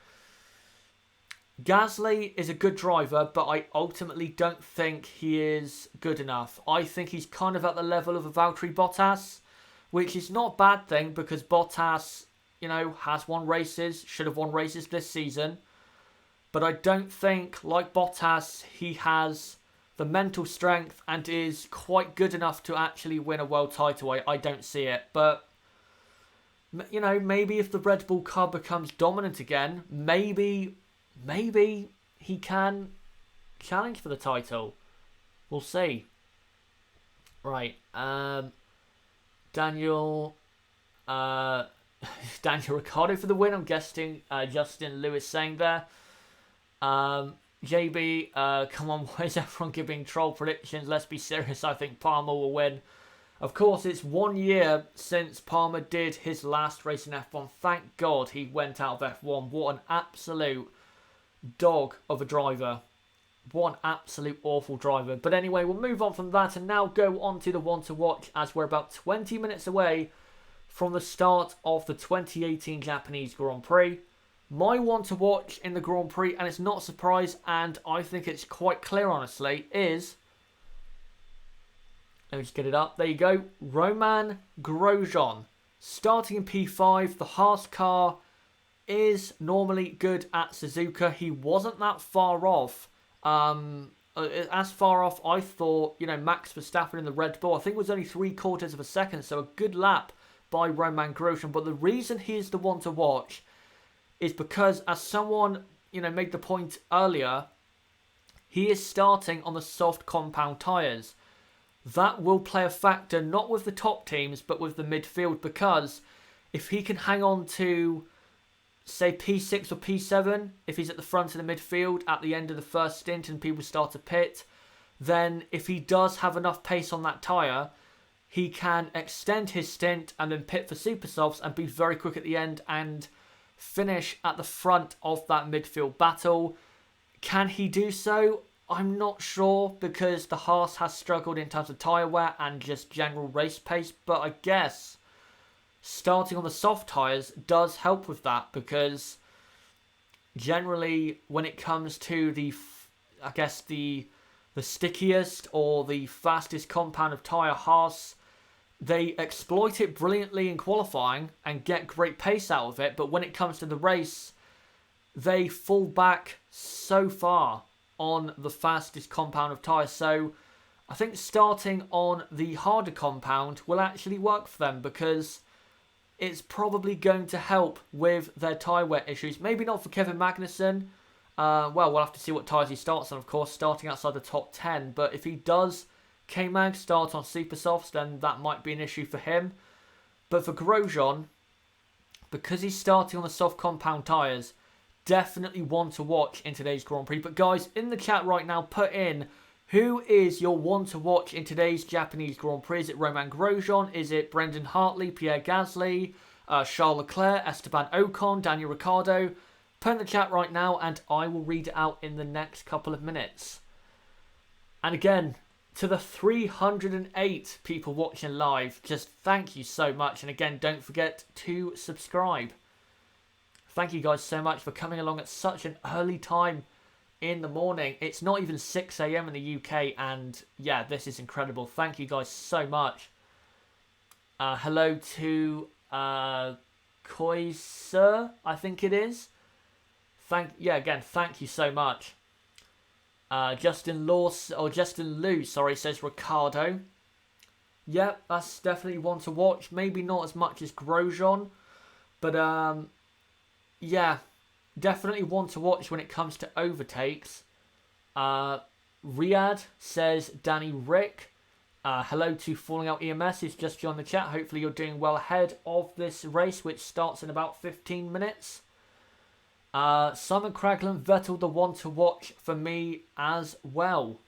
Gasly is a good driver, but I ultimately don't think he is good enough. I think he's kind of at the level of a Valtteri Bottas, which is not a bad thing because Bottas, you know, has won races, should have won races this season. But I don't think, like Bottas, he has the mental strength and is quite good enough to actually win a world title. I don't see it. But, you know, maybe if the Red Bull car becomes dominant again, maybe he can challenge for the title. We'll see. Right. Daniel Ricciardo for the win. I'm guessing Justin Lewis saying there. JB, come on, why is everyone giving troll predictions? Let's be serious. I think Palmer will win. Of course, it's 1 year since Palmer did his last race in F1. Thank God he went out of F1. What an absolute dog of a driver. One absolute awful driver. But anyway, we'll move on from that and now go on to the one to watch, as we're about 20 minutes away from the start of the 2018 Japanese Grand Prix. My one to watch in the Grand Prix, and it's not a surprise, and I think it's quite clear, honestly, is... Let me just get it up. There you go. Romain Grosjean. Starting in P5, the Haas car is normally good at Suzuka. He wasn't that far off. As far off, I thought, Max Verstappen in the Red Bull. I think it was only 3/4 of a second, so a good lap by Romain Grosjean. But the reason he's the one to watch is because, as someone, made the point earlier, he is starting on the soft compound tyres. That will play a factor, not with the top teams, but with the midfield, because if he can hang on to, say, P6 or P7, if he's at the front of the midfield at the end of the first stint and people start to pit, then if he does have enough pace on that tyre, he can extend his stint and then pit for super softs and be very quick at the end and finish at the front of that midfield battle. Can he do so? I'm not sure, because the Haas has struggled in terms of tyre wear and just general race pace, but I guess starting on the soft tyres does help with that, because generally when it comes to the stickiest or the fastest compound of tyre, Haas, they exploit it brilliantly in qualifying and get great pace out of it, but when it comes to the race, they fall back so far on the fastest compound of tyres. So I think starting on the harder compound will actually work for them, because it's probably going to help with their tyre wear issues. Maybe not for Kevin Magnussen. Well, we'll have to see what tyres he starts on, of course, starting outside the top 10. But if he does, K-Mag, start on super softs, then that might be an issue for him. But for Grosjean, because he's starting on the soft compound tyres, definitely one to watch in today's Grand Prix. But guys, in the chat right now, put in, who is your one to watch in today's Japanese Grand Prix? Is it Romain Grosjean? Is it Brendan Hartley, Pierre Gasly, Charles Leclerc, Esteban Ocon, Daniel Ricciardo? Put in the chat right now and I will read it out in the next couple of minutes. And again, to the 308 people watching live, just thank you so much. And again, don't forget to subscribe. Thank you guys so much for coming along at such an early time in the morning. It's not even 6 a.m. in the UK, and yeah, this is incredible. Thank you guys so much. Hello to Koiser, I think it is. Again, thank you so much. Justin Liu, says Ricciardo. Yep, that's definitely one to watch. Maybe not as much as Grosjean, but yeah, definitely one to watch when it comes to overtakes. Riyadh says Danny Rick. Hello to Falling Out EMS, who's just joined the chat. Hopefully you're doing well ahead of this race, which starts in about 15 minutes. Simon Craglan, Vettel, the one to watch for me as well.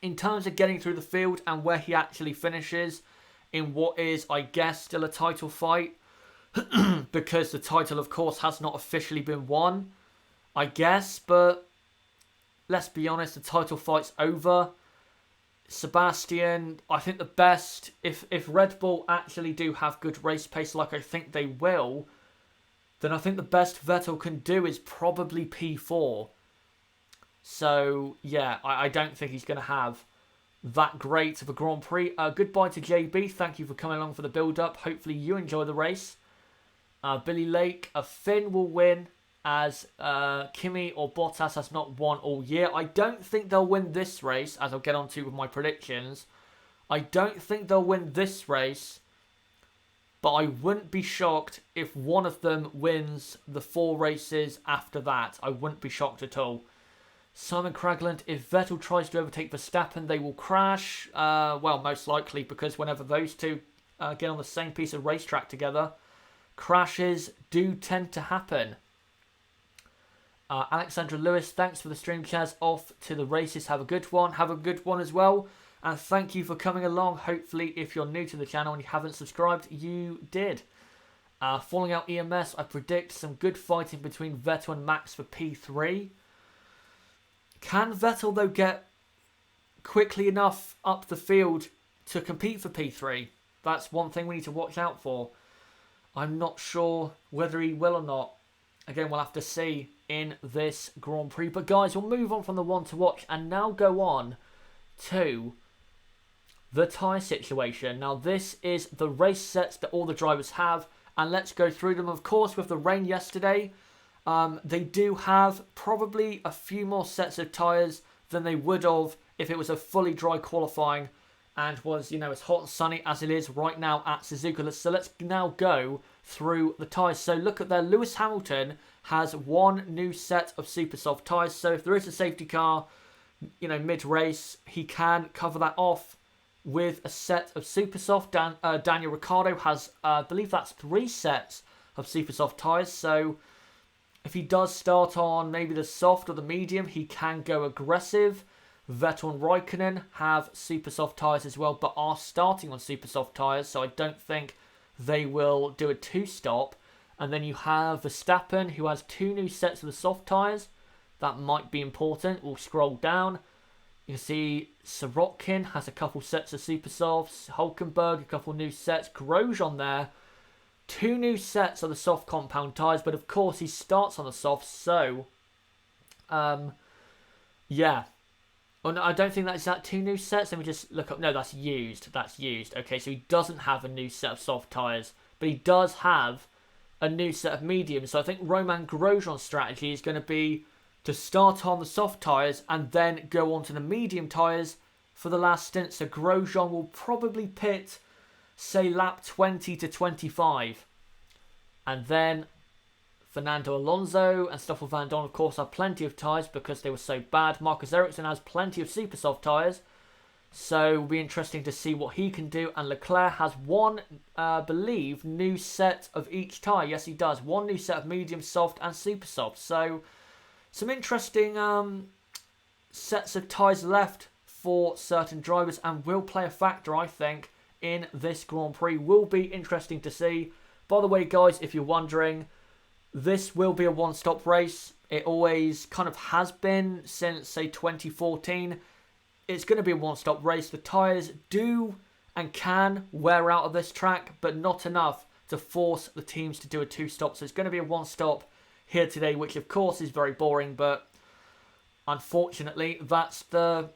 In terms of getting through the field and where he actually finishes in what is, I guess, still a title fight, because the title, of course, has not officially been won, I guess, but let's be honest, the title fight's over. Sebastian, I think the best, if Red Bull actually do have good race pace like I think they will, then I think the best Vettel can do is probably P4. So, yeah, I don't think he's going to have that great of a Grand Prix. Goodbye to JB. Thank you for coming along for the build-up. Hopefully you enjoy the race. Billy Lake, Finn will win, as Kimi or Bottas has not won all year. I don't think they'll win this race, as I'll get on to with my predictions. I don't think they'll win this race, but I wouldn't be shocked if one of them wins the 4 races after that. I wouldn't be shocked at all. Simon Cragland, if Vettel tries to overtake Verstappen, they will crash. Well, most likely, because whenever those two get on the same piece of racetrack together, crashes do tend to happen. Alexandra Lewis, thanks for the stream, Chaz. Off to the races. Have a good one. Have a good one as well. And thank you for coming along. Hopefully, if you're new to the channel and you haven't subscribed, you did. Falling Out EMS, I predict some good fighting between Vettel and Max for P3. Can Vettel, though, get quickly enough up the field to compete for P3? That's one thing we need to watch out for. I'm not sure whether he will or not. Again, we'll have to see in this Grand Prix. But guys, we'll move on from the one to watch and now go on to the tyre situation. Now, this is the race sets that all the drivers have, and let's go through them. Of course, with the rain yesterday, they do have probably a few more sets of tyres than they would have if it was a fully dry qualifying and was, as hot and sunny as it is right now at Suzuka. So let's now go through the tyres. So look at there, Lewis Hamilton has one new set of super soft tyres. So if there is a safety car, mid-race, he can cover that off with a set of super soft. Daniel Ricciardo has, I believe that's 3 sets of super soft tyres. So if he does start on maybe the soft or the medium, he can go aggressive. Vettel and Raikkonen have super soft tyres as well, but are starting on super soft tyres, so I don't think they will do a 2-stop. And then you have Verstappen, who has 2 new sets of the soft tyres. That might be important. We'll scroll down. You can see Sirotkin has a couple sets of super softs. Hulkenberg, a couple new sets. Grosjean there, 2 new sets of the soft compound tyres, but of course he starts on the soft, so yeah. Oh, no, I don't think that's 2 new sets. Let me just look up. No, that's used. That's used. Okay, so he doesn't have a new set of soft tyres, but he does have a new set of mediums. So I think Romain Grosjean's strategy is going to be to start on the soft tyres and then go on to the medium tyres for the last stint. So Grosjean will probably pit, say, lap 20 to 25. And then Fernando Alonso and Stoffel Van Dorn, of course, have plenty of tyres because they were so bad. Marcus Ericsson has plenty of super soft tyres, so it'll be interesting to see what he can do. And Leclerc has one, I believe, new set of each tyre. Yes, he does. One new set of medium, soft, and super soft. So some interesting sets of tyres left for certain drivers, and will play a factor, I think, in this Grand Prix. Will be interesting to see. By the way, guys, if you're wondering, this will be a one-stop race. It always kind of has been since, say, 2014. It's going to be a one-stop race. The tyres do and can wear out of this track, but not enough to force the teams to do a 2-stop. So it's going to be a one-stop here today, which of course is very boring, but unfortunately that's the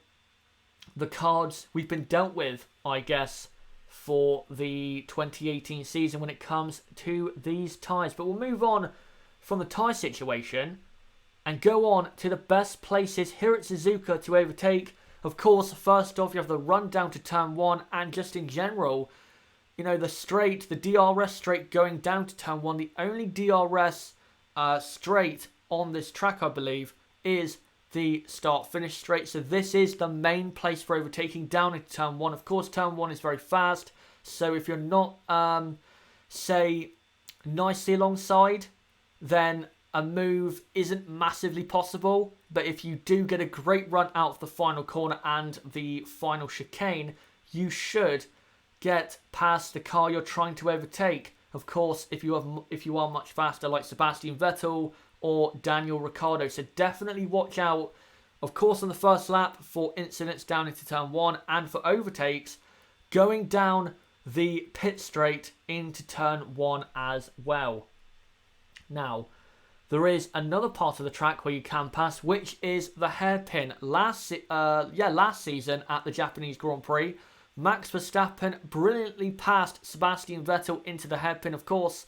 cards we've been dealt with, I guess, for the 2018 season when it comes to these tyres. But we'll move on from the tyre situation and go on to the best places here at Suzuka to overtake. Of course, first off, you have the run down to turn 1, and just in general, the straight, the DRS straight going down to turn 1, the only DRS straight on this track, I believe, is the start-finish straight. So this is the main place for overtaking down into turn 1. Of course, turn 1 is very fast, so if you're not, say, nicely alongside, then a move isn't massively possible. But if you do get a great run out of the final corner and the final chicane, you should get past the car you're trying to overtake. Of course, if you are much faster, like Sebastian Vettel or Daniel Ricciardo. So definitely watch out, of course, on the first lap for incidents down into turn 1, and for overtakes going down the pit straight into turn 1 as well. Now, there is another part of the track where you can pass, which is the hairpin. Last season at the Japanese Grand Prix, Max Verstappen brilliantly passed Sebastian Vettel into the hairpin. Of course,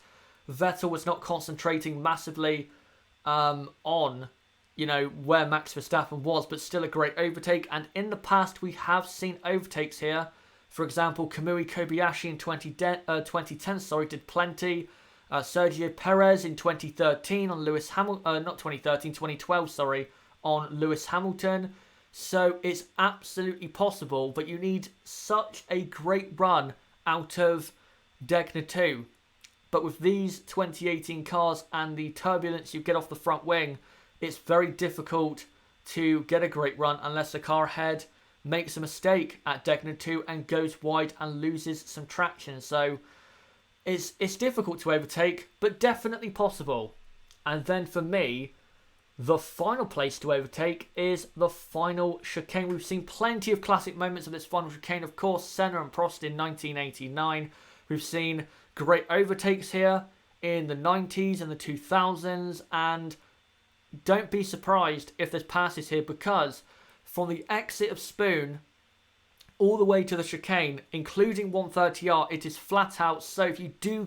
Vettel was not concentrating massively on, where Max Verstappen was, but still a great overtake. And in the past, we have seen overtakes here. For example, Kamui Kobayashi in 2010, did plenty. Sergio Perez in 2013 on 2012, on Lewis Hamilton. So it's absolutely possible, but you need such a great run out of Degner 2. But with these 2018 cars and the turbulence you get off the front wing, it's very difficult to get a great run unless the car ahead makes a mistake at Degner 2 and goes wide and loses some traction. So it's difficult to overtake, but definitely possible. And then for me, the final place to overtake is the final chicane. We've seen plenty of classic moments of this final chicane. Of course, Senna and Prost in 1989. We've seen great overtakes here in the 90s and the 2000s. And don't be surprised if there's passes here, because from the exit of Spoon all the way to the chicane, including 130R, it is flat out. So if you do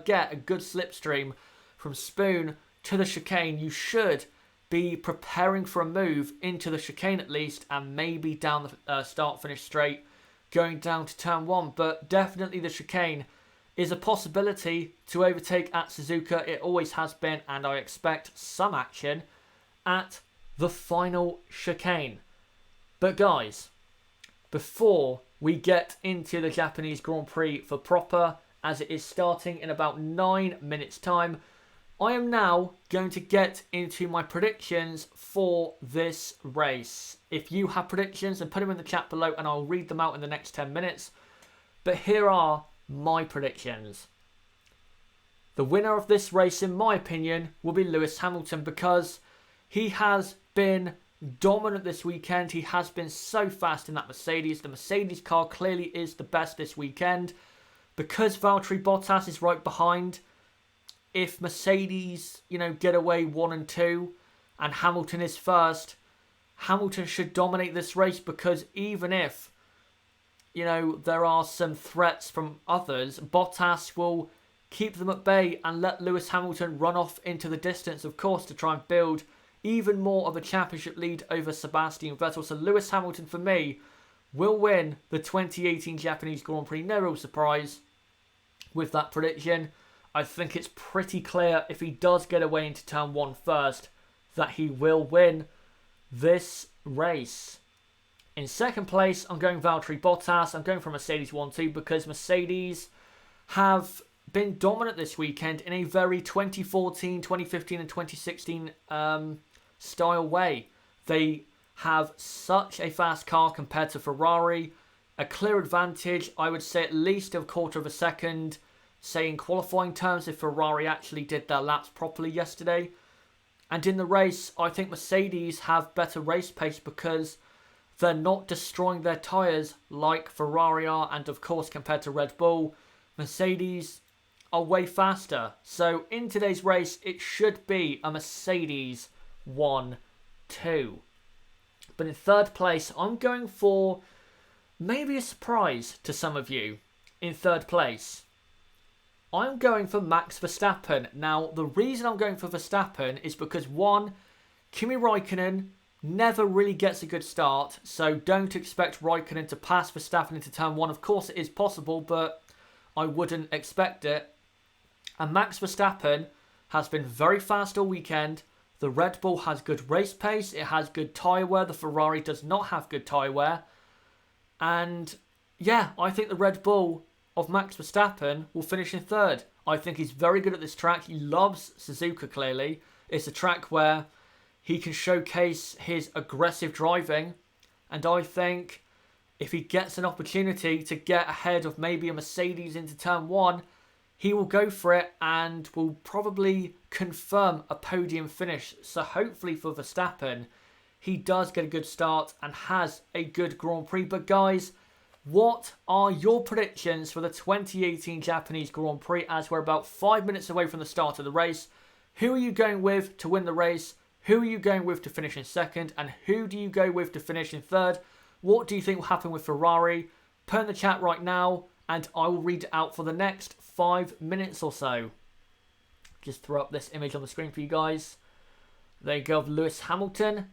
get a good slipstream from Spoon to the chicane, you should be preparing for a move into the chicane at least, and maybe down the start-finish straight, going down to turn 1. But definitely the chicane is a possibility to overtake at Suzuka. It always has been, and I expect some action at the final chicane. But guys, before we get into the Japanese Grand Prix for proper, as it is starting in about 9 minutes time, I am now going to get into my predictions for this race. If you have predictions, then put them in the chat below and I'll read them out in the next 10 minutes. But here are my predictions. The winner of this race, in my opinion, will be Lewis Hamilton, because he has been dominant this weekend. He has been so fast in that Mercedes. The Mercedes car clearly is the best this weekend. Because Valtteri Bottas is right behind, if Mercedes, get away 1 and 2 and Hamilton is first, Hamilton should dominate this race, because even if, there are some threats from others, Bottas will keep them at bay and let Lewis Hamilton run off into the distance, of course, to try and build even more of a championship lead over Sebastian Vettel. So Lewis Hamilton, for me, will win the 2018 Japanese Grand Prix. No real surprise with that prediction. I think it's pretty clear, if he does get away into turn 1 first, that he will win this race. In second place, I'm going Valtteri Bottas. I'm going for Mercedes 1-2, because Mercedes have been dominant this weekend in a very 2014, 2015 and 2016 style way. They have such a fast car compared to Ferrari. A clear advantage, I would say at least a quarter of a second, say in qualifying terms, if Ferrari actually did their laps properly yesterday. And in the race, I think Mercedes have better race pace, because they're not destroying their tyres like Ferrari are. And of course, compared to Red Bull, Mercedes are way faster. So in today's race, it should be a Mercedes 1-2. But in third place, I'm going for maybe a surprise to some of you. In third place, I'm going for Max Verstappen. Now, the reason I'm going for Verstappen is because, one, Kimi Raikkonen never really gets a good start, so don't expect Raikkonen to pass Verstappen into turn 1. Of course, it is possible, but I wouldn't expect it. And Max Verstappen has been very fast all weekend. The Red Bull has good race pace. It has good tyre wear. The Ferrari does not have good tyre wear. And yeah, I think the Red Bull of Max Verstappen will finish in third. I think he's very good at this track. He loves Suzuka, clearly. It's a track where he can showcase his aggressive driving. And I think if he gets an opportunity to get ahead of maybe a Mercedes into turn 1, he will go for it and will probably confirm a podium finish. So hopefully for Verstappen, he does get a good start and has a good Grand Prix. But guys, what are your predictions for the 2018 Japanese Grand Prix, as we're about 5 minutes away from the start of the race? Who are you going with to win the race? Who are you going with to finish in second? And who do you go with to finish in third? What do you think will happen with Ferrari? Put in the chat right now, and I will read it out for the next 5 minutes or so. Just throw up this image on the screen for you guys. There you go, of Lewis Hamilton.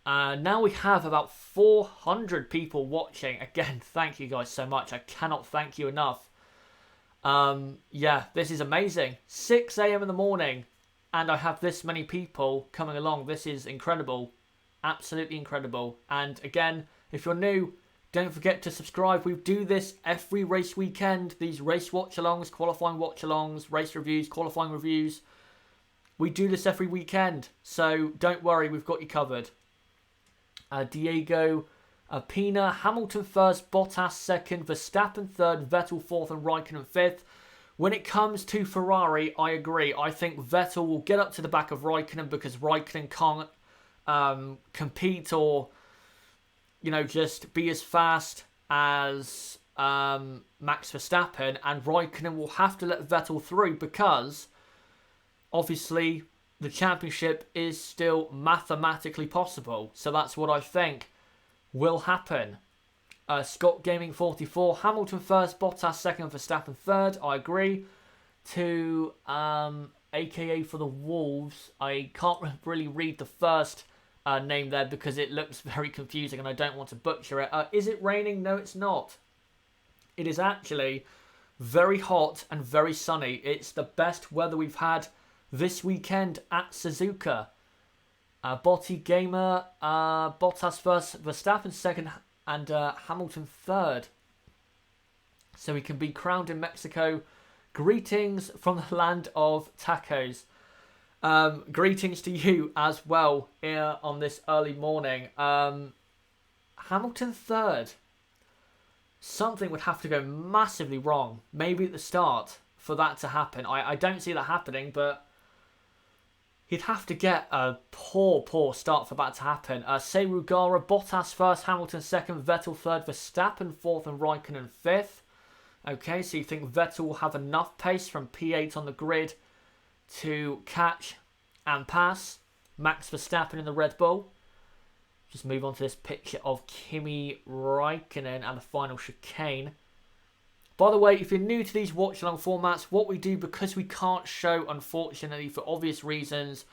Now we have about 400 people watching. Again, thank you guys so much. I cannot thank you enough. Yeah, this is amazing. 6 a.m. in the morning, and I have this many people coming along. This is incredible. Absolutely incredible. And again, if you're new, don't forget to subscribe. We do this every race weekend. These race watch-alongs, qualifying watch-alongs, race reviews, qualifying reviews. We do this every weekend. So don't worry, we've got you covered. Diego Pina, Hamilton first, Bottas second, Verstappen third, Vettel fourth and Raikkonen fifth. When it comes to Ferrari, I agree. I think Vettel will get up to the back of Raikkonen because Raikkonen can't compete or, just be as fast as Max Verstappen, and Raikkonen will have to let Vettel through because obviously the championship is still mathematically possible. So that's what I think will happen. Scott Gaming 44, Hamilton first, Bottas second, Verstappen third. I agree. To AKA for the Wolves, I can't really read the first name there because it looks very confusing and I don't want to butcher it. Is it raining? No, it's not. It is actually very hot and very sunny. It's the best weather we've had this weekend at Suzuka. Botti Gamer, Bottas first, Verstappen second, and Hamilton third. So he can be crowned in Mexico. Greetings from the land of tacos. Greetings to you as well here on this early morning. Hamilton third. Something would have to go massively wrong, maybe at the start, for that to happen. I don't see that happening, but he'd have to get a poor start for that to happen. Serugara, Bottas first, Hamilton second, Vettel third, Verstappen fourth, and Raikkonen fifth. Okay, so you think Vettel will have enough pace from P8 on the grid to catch and pass Max Verstappen in the Red Bull? Just move on to this picture of Kimi Raikkonen and the final chicane. By the way, if you're new to these watch-along formats, what we do, because we can't show, unfortunately, for obvious reasons,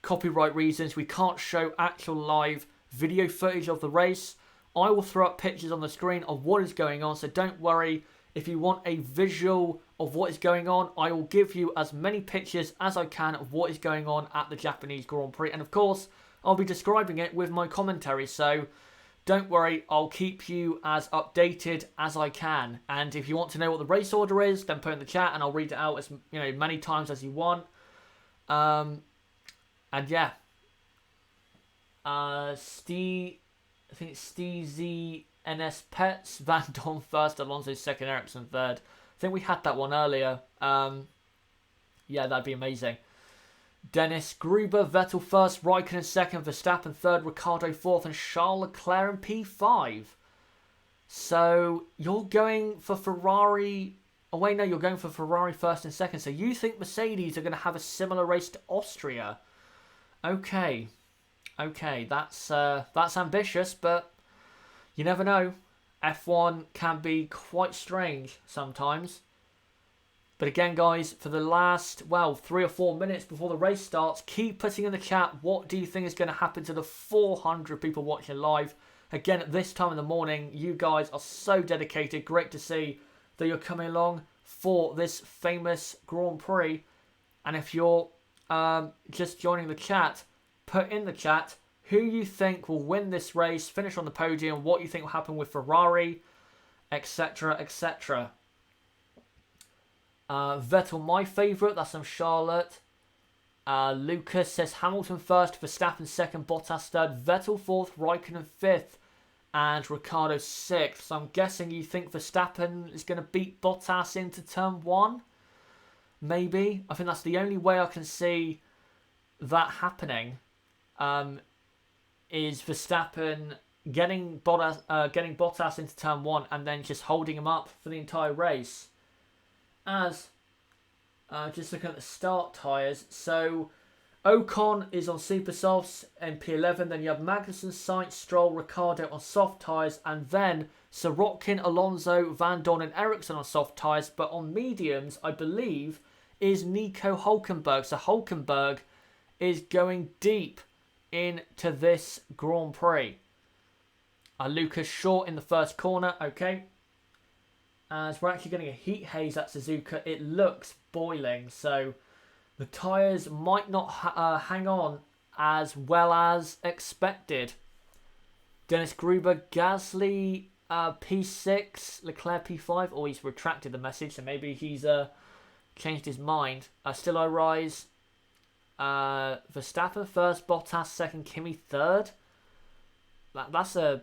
copyright reasons, we can't show actual live video footage of the race. I will throw up pictures on the screen of what is going on, so don't worry. If you want a visual of what is going on, I will give you as many pictures as I can of what is going on at the Japanese Grand Prix. And of course, I'll be describing it with my commentary, so don't worry, I'll keep you as updated as I can. And if you want to know what the race order is, then put it in the chat and I'll read it out as many times as you want. And yeah. I think it's Steezy NS Pets, Van Dorn first, Alonso second, Ericsson third. I think we had that one earlier. Yeah, that'd be amazing. Dennis Gruber, Vettel first, Raikkonen second, Verstappen third, Ricciardo fourth, and Charles Leclerc in P5. So you're going for Ferrari. Oh wait, no, you're going for Ferrari first and second. So you think Mercedes are going to have a similar race to Austria? Okay, that's ambitious, but you never know. F1 can be quite strange sometimes. But again, guys, for the last, 3 or 4 minutes before the race starts, keep putting in the chat, what do you think is going to happen to the 400 people watching live? Again, at this time in the morning, you guys are so dedicated. Great to see that you're coming along for this famous Grand Prix. And if you're just joining the chat, put in the chat who you think will win this race, finish on the podium, what you think will happen with Ferrari, etc., etc. Vettel, my favourite. That's from Charlotte. Lucas says Hamilton first, Verstappen second, Bottas third, Vettel fourth, Raikkonen fifth, and Ricciardo sixth. So I'm guessing you think Verstappen is going to beat Bottas into turn one? Maybe. I think that's the only way I can see that happening. Is Verstappen getting Bottas into turn one and then just holding him up for the entire race. As just looking at the start tyres, so Ocon is on super softs in P11, then you have Magnussen, Sainz, Stroll, Ricciardo on soft tyres, and then Sirotkin, Alonso, Van Dorn and Ericsson on soft tyres, but on mediums, I believe, is Nico Hülkenberg. So Hülkenberg is going deep into this Grand Prix. Lucas short in the first corner, okay. As we're actually getting a heat haze at Suzuka, it looks boiling, so the tyres might not hang on as well as expected. Dennis Gruber, Gasly P6, Leclerc P5. Oh, he's retracted the message, so maybe he's changed his mind. Still I rise. Verstappen first, Bottas second, Kimi third. That's an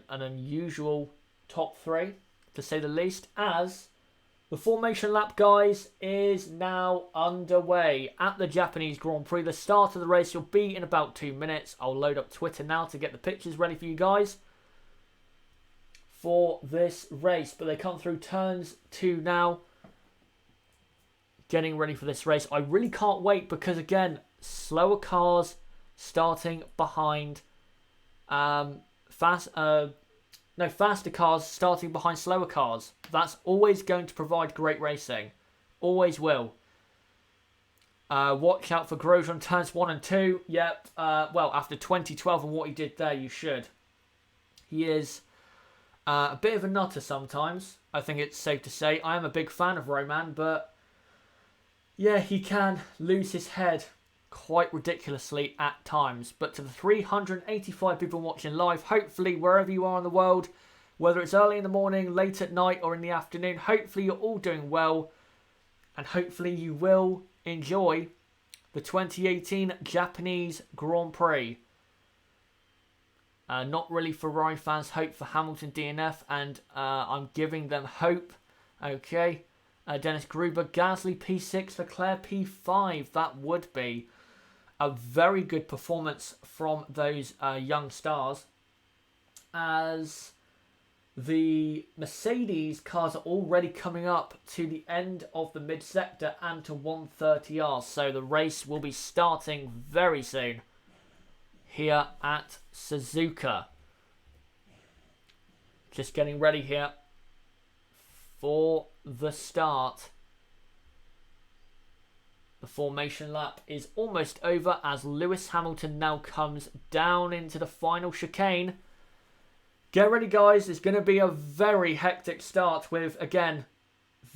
unusual top three, to say the least, as The formation lap, guys, is now underway at the Japanese Grand Prix. The start of the race will be in about 2 minutes. I'll load up Twitter now to get the pictures ready for you guys for this race. But they come through turns 2 now, getting ready for this race. I really can't wait because, again, slower cars starting behind faster cars starting behind slower cars. That's always going to provide great racing. Always will. Watch out for Grosjean on turns 1 and 2. Yep. Well, after 2012 and what he did there, you should. He is a bit of a nutter sometimes. I think it's safe to say. I am a big fan of Roman, but yeah, he can lose his head quite ridiculously at times. But to the 385 people watching live, hopefully wherever you are in the world, whether it's early in the morning, late at night or in the afternoon, hopefully you're all doing well and hopefully you will enjoy the 2018 Japanese Grand Prix. Not really Ferrari fans hope for Hamilton DNF, and I'm giving them hope. Okay. Dennis Gruber, Gasly P6, Leclerc P5. That would be a very good performance from those young stars, as the Mercedes cars are already coming up to the end of the mid-sector and to 130R. So the race will be starting very soon here at Suzuka. Just getting ready here for the start. The formation lap is almost over as Lewis Hamilton now comes down into the final chicane. Get ready, guys. It's going to be a very hectic start with, again,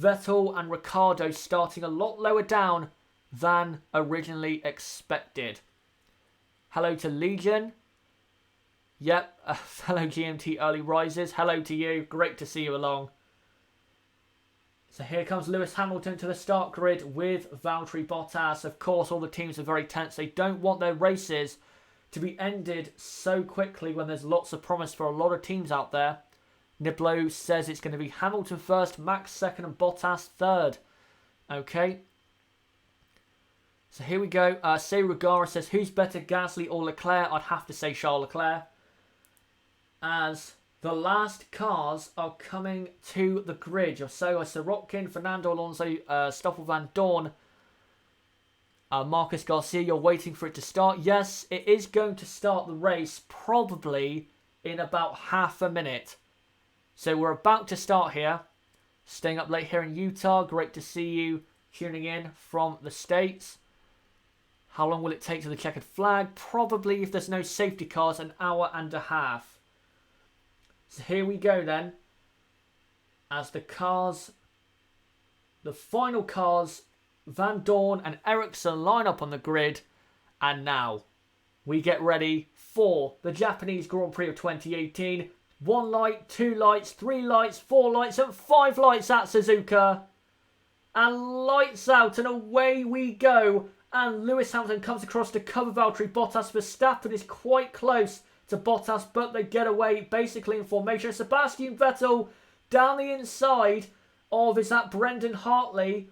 Vettel and Ricciardo starting a lot lower down than originally expected. Hello to Legion. Yep, fellow GMT early risers. Hello to you. Great to see you along. So here comes Lewis Hamilton to the start grid with Valtteri Bottas. Of course, all the teams are very tense. They don't want their races to be ended so quickly when there's lots of promise for a lot of teams out there. Niblo says it's going to be Hamilton first, Max second and Bottas third. Okay. So here we go. Seirugara says, who's better, Gasly or Leclerc? I'd have to say Charles Leclerc, as the last cars are coming to the grid. So Sirotkin, Fernando Alonso, Stoffel Van Dorn, Marcus Garcia, you're waiting for it to start. Yes, it is going to start the race probably in about half a minute. So we're about to start here. Staying up late here in Utah. Great to see you tuning in from the States. How long will it take to the checkered flag? Probably, if there's no safety cars, an hour and a half. So here we go then. As the final cars, Van Dorn and Ericsson line up on the grid. And now we get ready for the Japanese Grand Prix of 2018. 1 light, 2 lights, 3 lights, 4 lights and 5 lights at Suzuka. And lights out and away we go. And Lewis Hamilton comes across to cover Valtteri Bottas. Verstappen is quite close to Bottas, but they get away basically in formation. Sebastian Vettel down the inside of, is that Brendan Hartley?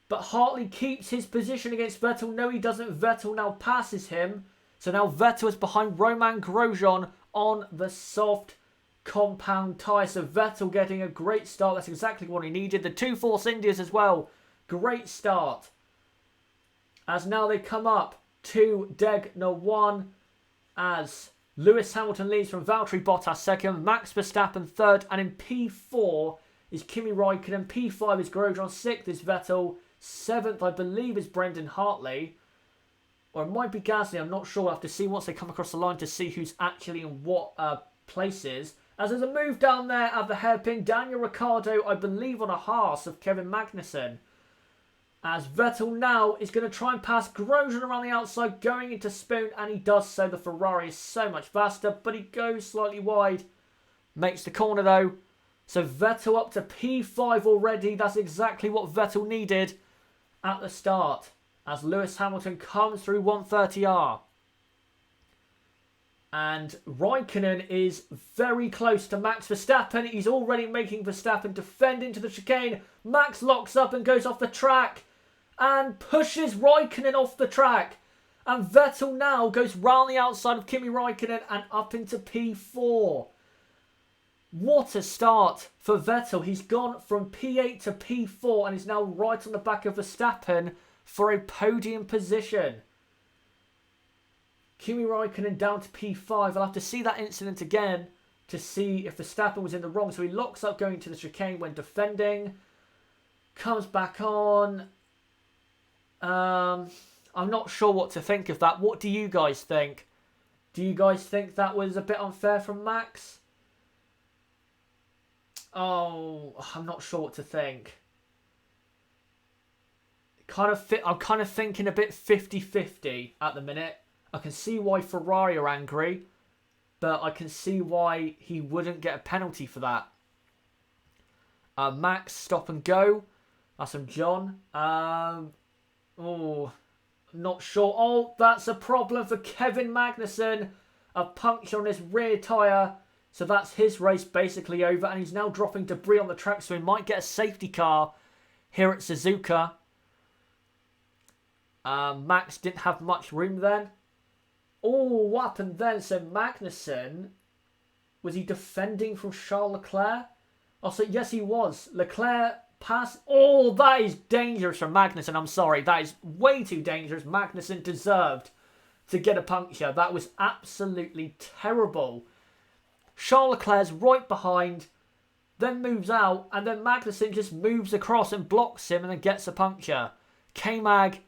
But Hartley keeps his position against Vettel. No, he doesn't. Vettel now passes him. So now Vettel is behind Roman Grosjean on the soft compound tyre. So Vettel getting a great start. That's exactly what he needed. The 2 Force Indias as well. Great start. As now they come up to Degna 1 as Lewis Hamilton leads from Valtteri Bottas second, Max Verstappen third, and in P4 is Kimi Raikkonen, P5 is Grosjean, 6th is Vettel, 7th I believe is Brendan Hartley, or it might be Gasly, I'm not sure. I'll have to see once they come across the line to see who's actually in what places. As there's a move down there at the hairpin, Daniel Ricciardo, I believe on a Haas of Kevin Magnussen. As Vettel now is going to try and pass Grosjean around the outside, going into Spoon, and he does so. The Ferrari is so much faster, but he goes slightly wide. Makes the corner though. So Vettel up to P5 already. That's exactly what Vettel needed at the start. As Lewis Hamilton comes through 130R. And Raikkonen is very close to Max Verstappen. He's already making Verstappen defend into the chicane. Max locks up and goes off the track and pushes Raikkonen off the track. And Vettel now goes round the outside of Kimi Raikkonen and up into P4. What a start for Vettel. He's gone from P8 to P4 and is now right on the back of Verstappen for a podium position. Kimi Raikkonen down to P5. I'll have to see that incident again to see if Verstappen was in the wrong. So he locks up going to the chicane when defending. Comes back on. I'm not sure what to think of that. What do you guys think? Do you guys think that was a bit unfair from Max? Oh, I'm not sure what to think. I'm kind of thinking a bit 50-50 at the minute. I can see why Ferrari are angry, but I can see why he wouldn't get a penalty for that. Max, stop and go. That's from John. Oh, not sure. Oh, that's a problem for Kevin Magnussen. A puncture on his rear tyre. So that's his race basically over. And he's now dropping debris on the track. So he might get a safety car here at Suzuka. Max didn't have much room then. Oh, what happened then? So Magnussen, was he defending from Charles Leclerc? Oh, so yes, he was. Leclerc passed. Oh, that is dangerous from Magnussen. I'm sorry. That is way too dangerous. Magnussen deserved to get a puncture. That was absolutely terrible. Charles Leclerc's right behind, then moves out, and then Magnussen just moves across and blocks him and then gets a puncture. K-Mag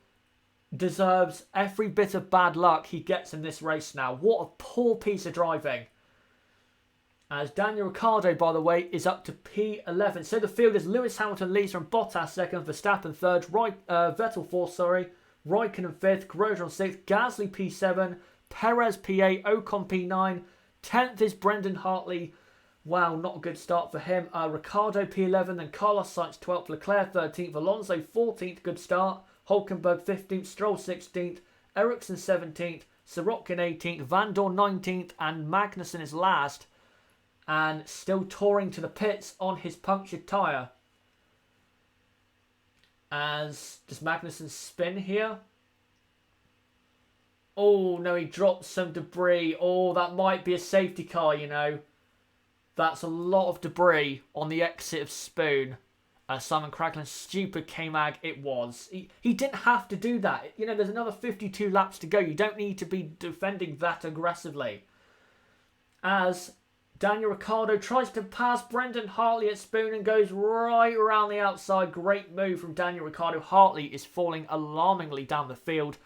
deserves every bit of bad luck he gets in this race now. What a poor piece of driving. As Daniel Ricciardo, by the way, is up to P11. So the field is Lewis Hamilton leads from Bottas second, Verstappen third, Vettel fourth, Raikkonen fifth, Grosjean sixth, Gasly P7, Perez P8, Ocon P9, 10th is Brendan Hartley. Wow, not a good start for him. Ricciardo P11, then Carlos Sainz 12th, Leclerc 13th, Alonso 14th, good start. Hulkenberg 15th, Stroll 16th, Ericsson 17th, Sirotkin 18th, Van Dorn 19th, and Magnussen is last. And still touring to the pits on his punctured tyre. As does Magnussen spin here? Oh no, he drops some debris. Oh, that might be a safety car, you know. That's a lot of debris on the exit of Spoon. Simon Craglan, stupid K-Mag, it was. He didn't have to do that. You know, there's another 52 laps to go. You don't need to be defending that aggressively. As Daniel Ricciardo tries to pass Brendan Hartley at Spoon and goes right around the outside. Great move from Daniel Ricciardo. Hartley is falling alarmingly down the field.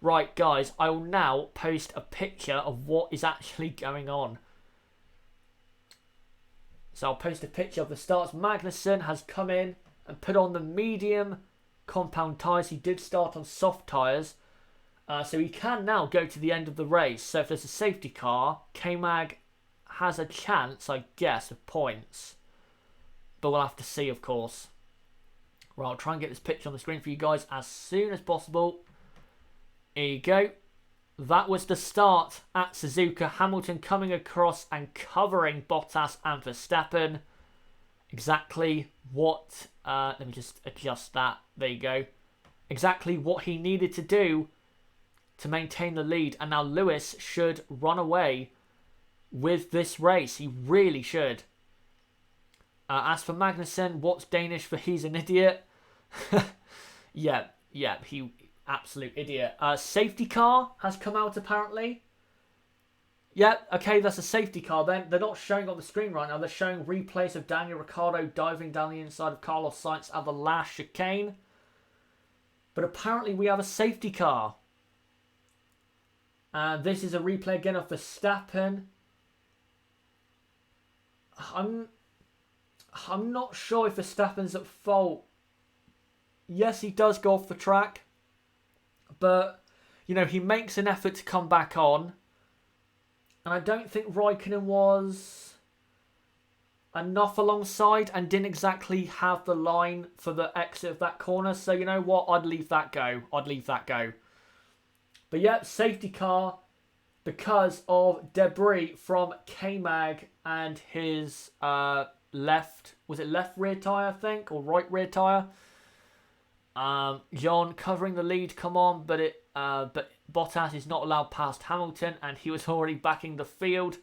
Right, guys, I will now post a picture of what is actually going on. So I'll post a picture of the starts. Magnussen has come in and put on the medium compound tyres. He did start on soft tyres. So he can now go to the end of the race. So if there's a safety car, K-Mag has a chance, I guess, of points. But we'll have to see, of course. Right, I'll try and get this picture on the screen for you guys as soon as possible. Here you go. That was the start at Suzuka. Hamilton coming across and covering Bottas and Verstappen. Exactly what... let me just adjust that. There you go. Exactly what he needed to do to maintain the lead. And now Lewis should run away with this race. He really should. As for Magnussen, what's Danish for he's an idiot? yeah, he... absolute idiot. Safety car has come out apparently. Yep, okay, that's a safety car then. They're not showing on the screen right now. They're showing replays of Daniel Ricciardo diving down the inside of Carlos Sainz at the last chicane. But apparently we have a safety car. And this is a replay again of Verstappen. I'm not sure if Verstappen's at fault. Yes, he does go off the track. But, you know, he makes an effort to come back on. And I don't think Raikkonen was enough alongside and didn't exactly have the line for the exit of that corner. So, you know what? I'd leave that go. But, yeah, safety car. because of debris from K-Mag and his left rear tyre, I think, or right rear tyre. John covering the lead, come on, but Bottas is not allowed past Hamilton, and he was already backing the field.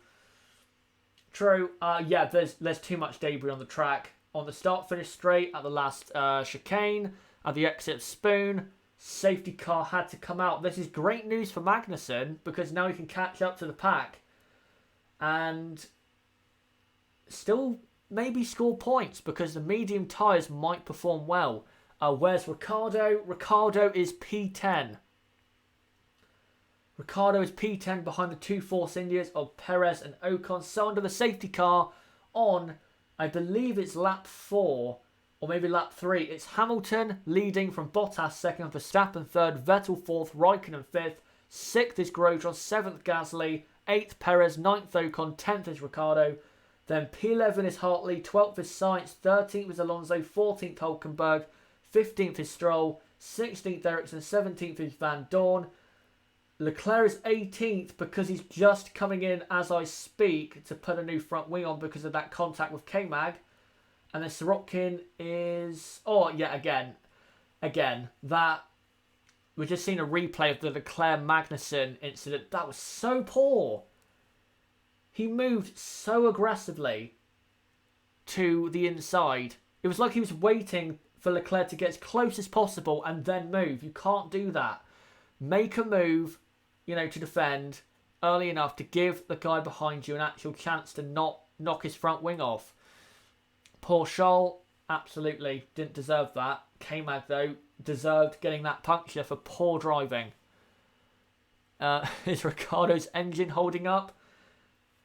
True. Yeah, there's too much debris on the track. On the start-finish straight, at the last chicane, at the exit Spoon, safety car had to come out. This is great news for Magnussen, because now he can catch up to the pack and still maybe score points, because the medium tyres might perform well. Where's Ricciardo? Ricciardo is P10. Ricciardo is P10 behind the two Force Indias of Perez and Ocon. So under the safety car on, I believe it's lap 4 or maybe lap 3. It's Hamilton leading from Bottas second, Verstappen third, Vettel fourth, Raikkonen fifth, sixth is Grosjean, seventh Gasly, eighth Perez, ninth Ocon, 10th is Ricciardo. Then P11 is Hartley, 12th is Sainz, 13th is Alonso, 14th Hulkenberg, 15th is Stroll, 16th Ericsson, 17th is Van Dorn. Leclerc is 18th because he's just coming in as I speak to put a new front wing on because of that contact with K-Mag. And then Sorokin is... Oh, yeah, again, that... We've just seen a replay of the Leclerc-Magnussen incident. That was so poor. He moved so aggressively to the inside. It was like he was waiting for Leclerc to get as close as possible and then move. You can't do that. Make a move, to defend early enough to give the guy behind you an actual chance to not knock his front wing off. Poor Charles, absolutely didn't deserve that. K-Mag, though, deserved getting that puncture for poor driving. Is Ricciardo's engine holding up?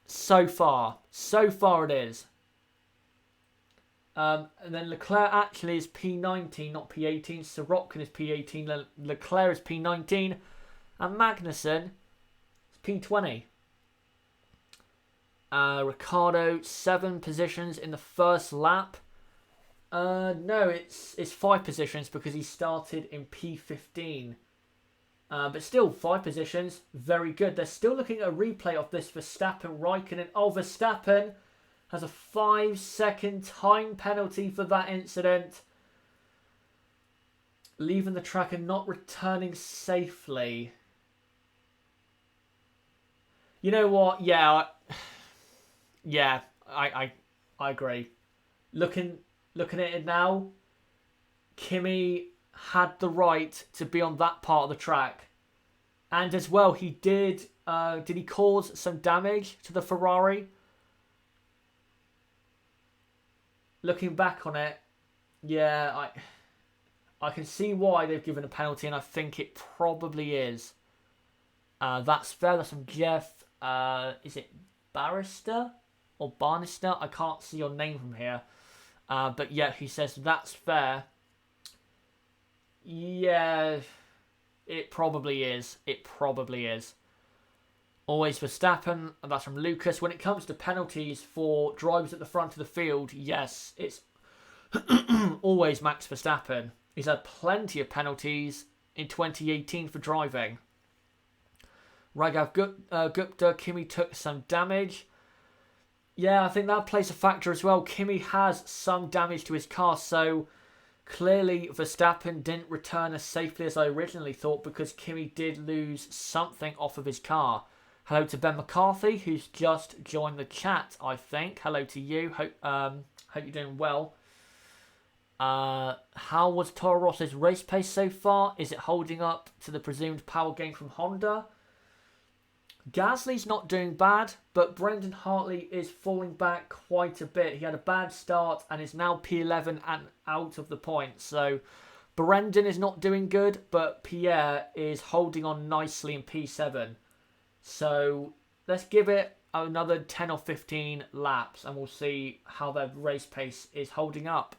So far it is. And then Leclerc actually is P19, not P18. Sorokin is P18. Leclerc is P19. And Magnussen is P20. Ricciardo, 7 positions in the first lap. No, it's 5 positions because he started in P15. But still, 5 positions. Very good. They're still looking at a replay of this Verstappen-Raikkonen. Oh, Verstappen has a 5-second time penalty for that incident. Leaving the track and not returning safely. You know what? Yeah, I agree. Looking at it now, Kimi had the right to be on that part of the track. And as well, he did he cause some damage to the Ferrari? Looking back on it, yeah, I can see why they've given a penalty, and I think it probably is. That's fair. That's from Jeff. Is it Barrister or Barnister? I can't see your name from here. But yeah, he says that's fair. Yeah, it probably is. It probably is. Always Verstappen, and that's from Lucas. When it comes to penalties for drivers at the front of the field, yes, it's always Max Verstappen. He's had plenty of penalties in 2018 for driving. Raghav Gupta, Kimi took some damage. Yeah, I think that plays a factor as well. Kimi has some damage to his car, so clearly Verstappen didn't return as safely as I originally thought because Kimi did lose something off of his car. Hello to Ben McCarthy, who's just joined the chat, I think. Hello to you. Hope you're doing well. How was Toro Rosso's race pace so far? Is it holding up to the presumed power gain from Honda? Gasly's not doing bad, but Brendan Hartley is falling back quite a bit. He had a bad start and is now P11 and out of the points. So Brendan is not doing good, but Pierre is holding on nicely in P7. So let's give it another 10 or 15 laps and we'll see how their race pace is holding up.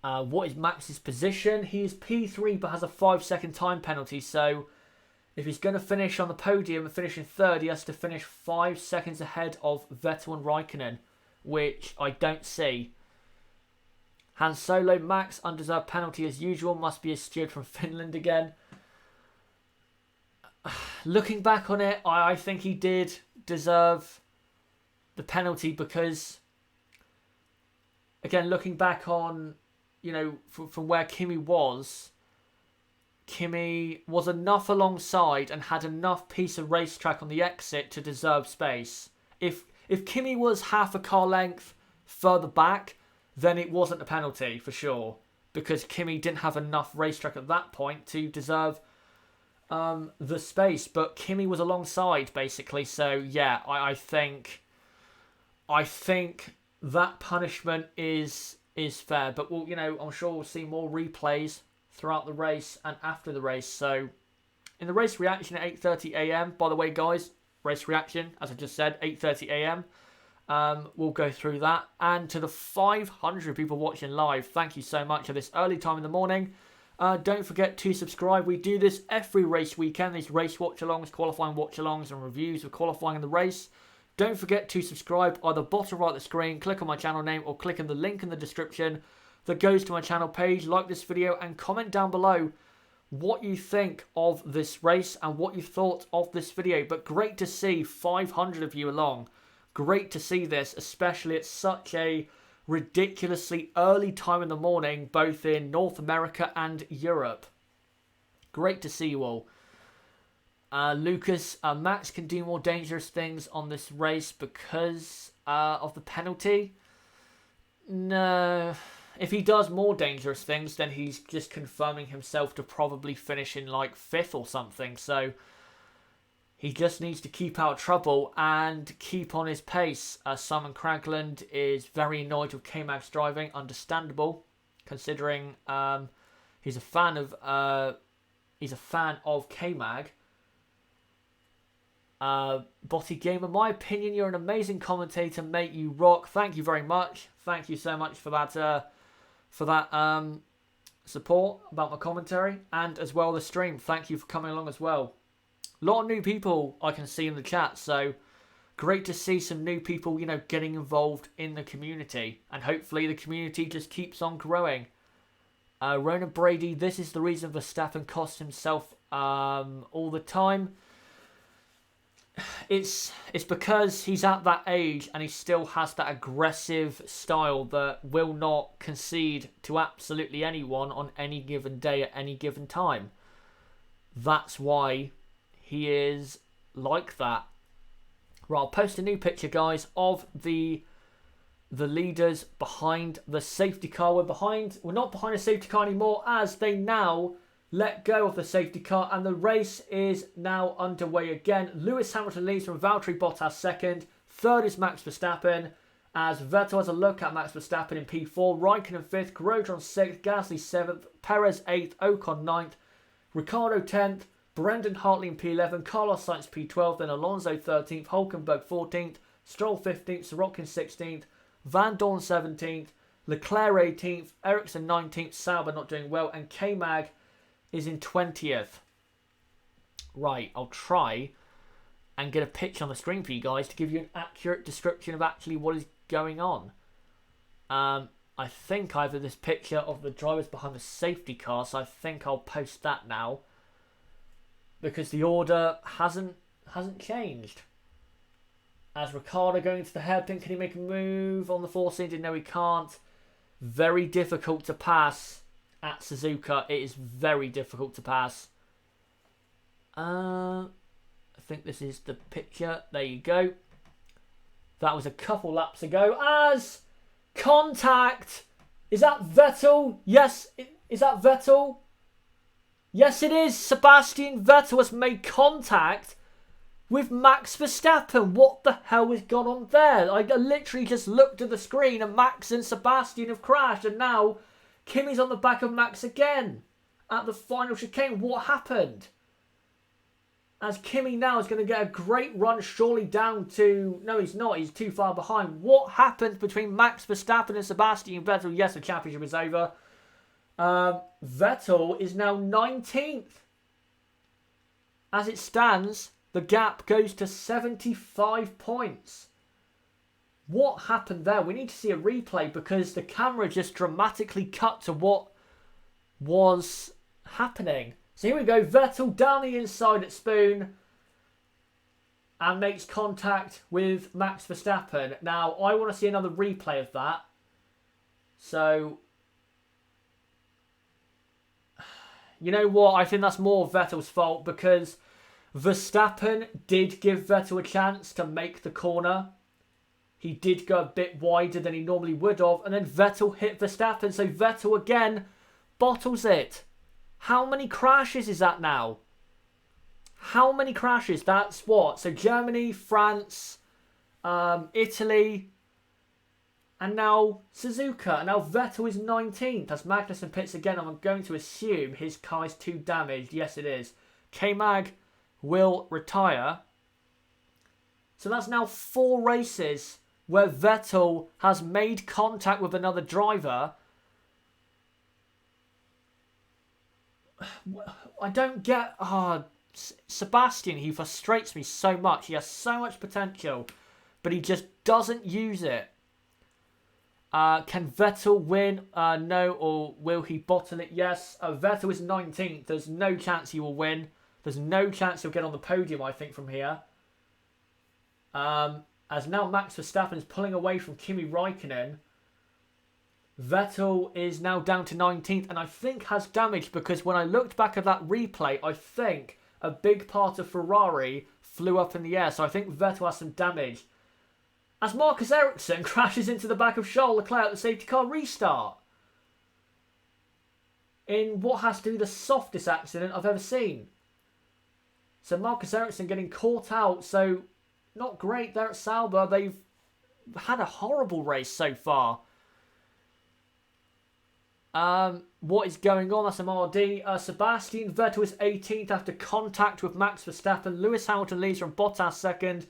What is Max's position? He is P3 but has a 5-second time penalty. So if he's going to finish on the podium and finish in third, he has to finish 5 seconds ahead of Vettel and Raikkonen, which I don't see. Han Solo, Max, undeserved penalty as usual. Must be a steward from Finland again. looking back on it, I think he did deserve the penalty because, again, looking back on, from where Kimi was enough alongside and had enough piece of racetrack on the exit to deserve space. If Kimi was half a car length further back, then it wasn't a penalty for sure, because Kimi didn't have enough racetrack at that point to deserve the space. But Kimi was alongside basically, so yeah, I think that punishment is fair. But I'm sure we'll see more replays throughout the race and after the race. So in the race reaction at 8:30 a.m, by the way guys, race reaction, as I just said, 8:30 a.m. We'll go through that. And to the 500 people watching live, thank you so much at this early time in the morning. Don't forget to subscribe. We do this every race weekend, these race watch-alongs, qualifying watch-alongs and reviews of qualifying in the race. Don't forget to subscribe either bottom right of the screen, click on my channel name, or click on the link in the description that goes to my channel page. Like this video and comment down below what you think of this race and what you thought of this video. But great to see 500 of you along. Great to see this, especially at such a ridiculously early time in the morning, both in North America and Europe. Great to see you all. Lucas, Max can do more dangerous things on this race because of the penalty. No. If he does more dangerous things, then he's just confirming himself to probably finish in like 5th or something. So he just needs to keep out of trouble and keep on his pace. Simon Cragland is very annoyed with K-Mag's driving. Understandable, considering he's a fan of K-Mag. Botty Gamer, my opinion, you're an amazing commentator, mate. You rock. Thank you very much. Thank you so much for that. Support about my commentary and as well the stream. Thank you for coming along as well. A lot of new people I can see in the chat, so great to see some new people, getting involved in the community, and hopefully the community just keeps on growing. Ronan Brady, this is the reason Verstappen cost himself all the time. It's because he's at that age and he still has that aggressive style that will not concede to absolutely anyone on any given day at any given time. That's why he is like that. Right, I'll post a new picture, guys, of the leaders behind the safety car. We're not behind a safety car anymore, as they now let go of the safety car, and the race is now underway again. Lewis Hamilton leads from Valtteri Bottas second. Third is Max Verstappen, as Vettel has a look at Max Verstappen in P4. Raikkonen 5th, Grosjean 6th, Gasly 7th, Perez 8th, Ocon 9th, Ricciardo 10th, Brendan Hartley in P11, Carlos Sainz P12, then Alonso 13th, Hulkenberg 14th, Stroll 15th, Sorokin 16th, Van Dorn 17th, Leclerc 18th, Ericsson 19th, Sauber not doing well, and K-Mag is in 20th. Right, I'll try and get a picture on the screen for you guys to give you an accurate description of actually what is going on. I think I have this picture of the drivers behind the safety car, so I think I'll post that now, because the order hasn't changed. As Ricciardo going into the hairpin, can he make a move on the four-cylinder? No, he can't. Very difficult to pass at Suzuka. It is very difficult to pass. I think this is the picture. There you go. That was a couple laps ago. As contact. Is that Vettel? Yes. Is that Vettel? Yes, it is. Sebastian Vettel has made contact with Max Verstappen. What the hell has gone on there? I literally just looked at the screen and Max and Sebastian have crashed, and now Kimi's on the back of Max again at the final chicane. What happened? As Kimi now is going to get a great run surely down to... No, he's not. He's too far behind. What happened between Max Verstappen and Sebastian Vettel? Yes, the championship is over. Vettel is now 19th. As it stands, the gap goes to 75 points. What happened there? We need to see a replay, because the camera just dramatically cut to what was happening. So here we go. Vettel down the inside at Spoon and makes contact with Max Verstappen. Now, I want to see another replay of that. So, you know what? I think that's more Vettel's fault because Verstappen did give Vettel a chance to make the corner. He did go a bit wider than he normally would have. And then Vettel hit Verstappen. So Vettel again bottles it. How many crashes is that now? How many crashes? That's what? So Germany, France, Italy, and now Suzuka. And now Vettel is 19th. As Magnussen pits again, I'm going to assume his car is too damaged. Yes, it is. K-Mag will retire. So that's now 4 races where Vettel has made contact with another driver. I don't get... Sebastian, he frustrates me so much. He has so much potential, but he just doesn't use it. Can Vettel win? No. Or will he bottle it? Yes. Vettel is 19th. There's no chance he will win. There's no chance he'll get on the podium, I think, from here. As now Max Verstappen is pulling away from Kimi Räikkönen. Vettel is now down to 19th and I think has damage because when I looked back at that replay, I think a big part of Ferrari flew up in the air. So I think Vettel has some damage. As Marcus Ericsson crashes into the back of Charles Leclerc at the safety car restart. In what has to be the softest accident I've ever seen. So Marcus Ericsson getting caught out. So not great there at Sauber. They've had a horrible race so far. What is going on? That's MRD. Sebastian Vettel is 18th after contact with Max Verstappen. Lewis Hamilton leads from Bottas 2nd.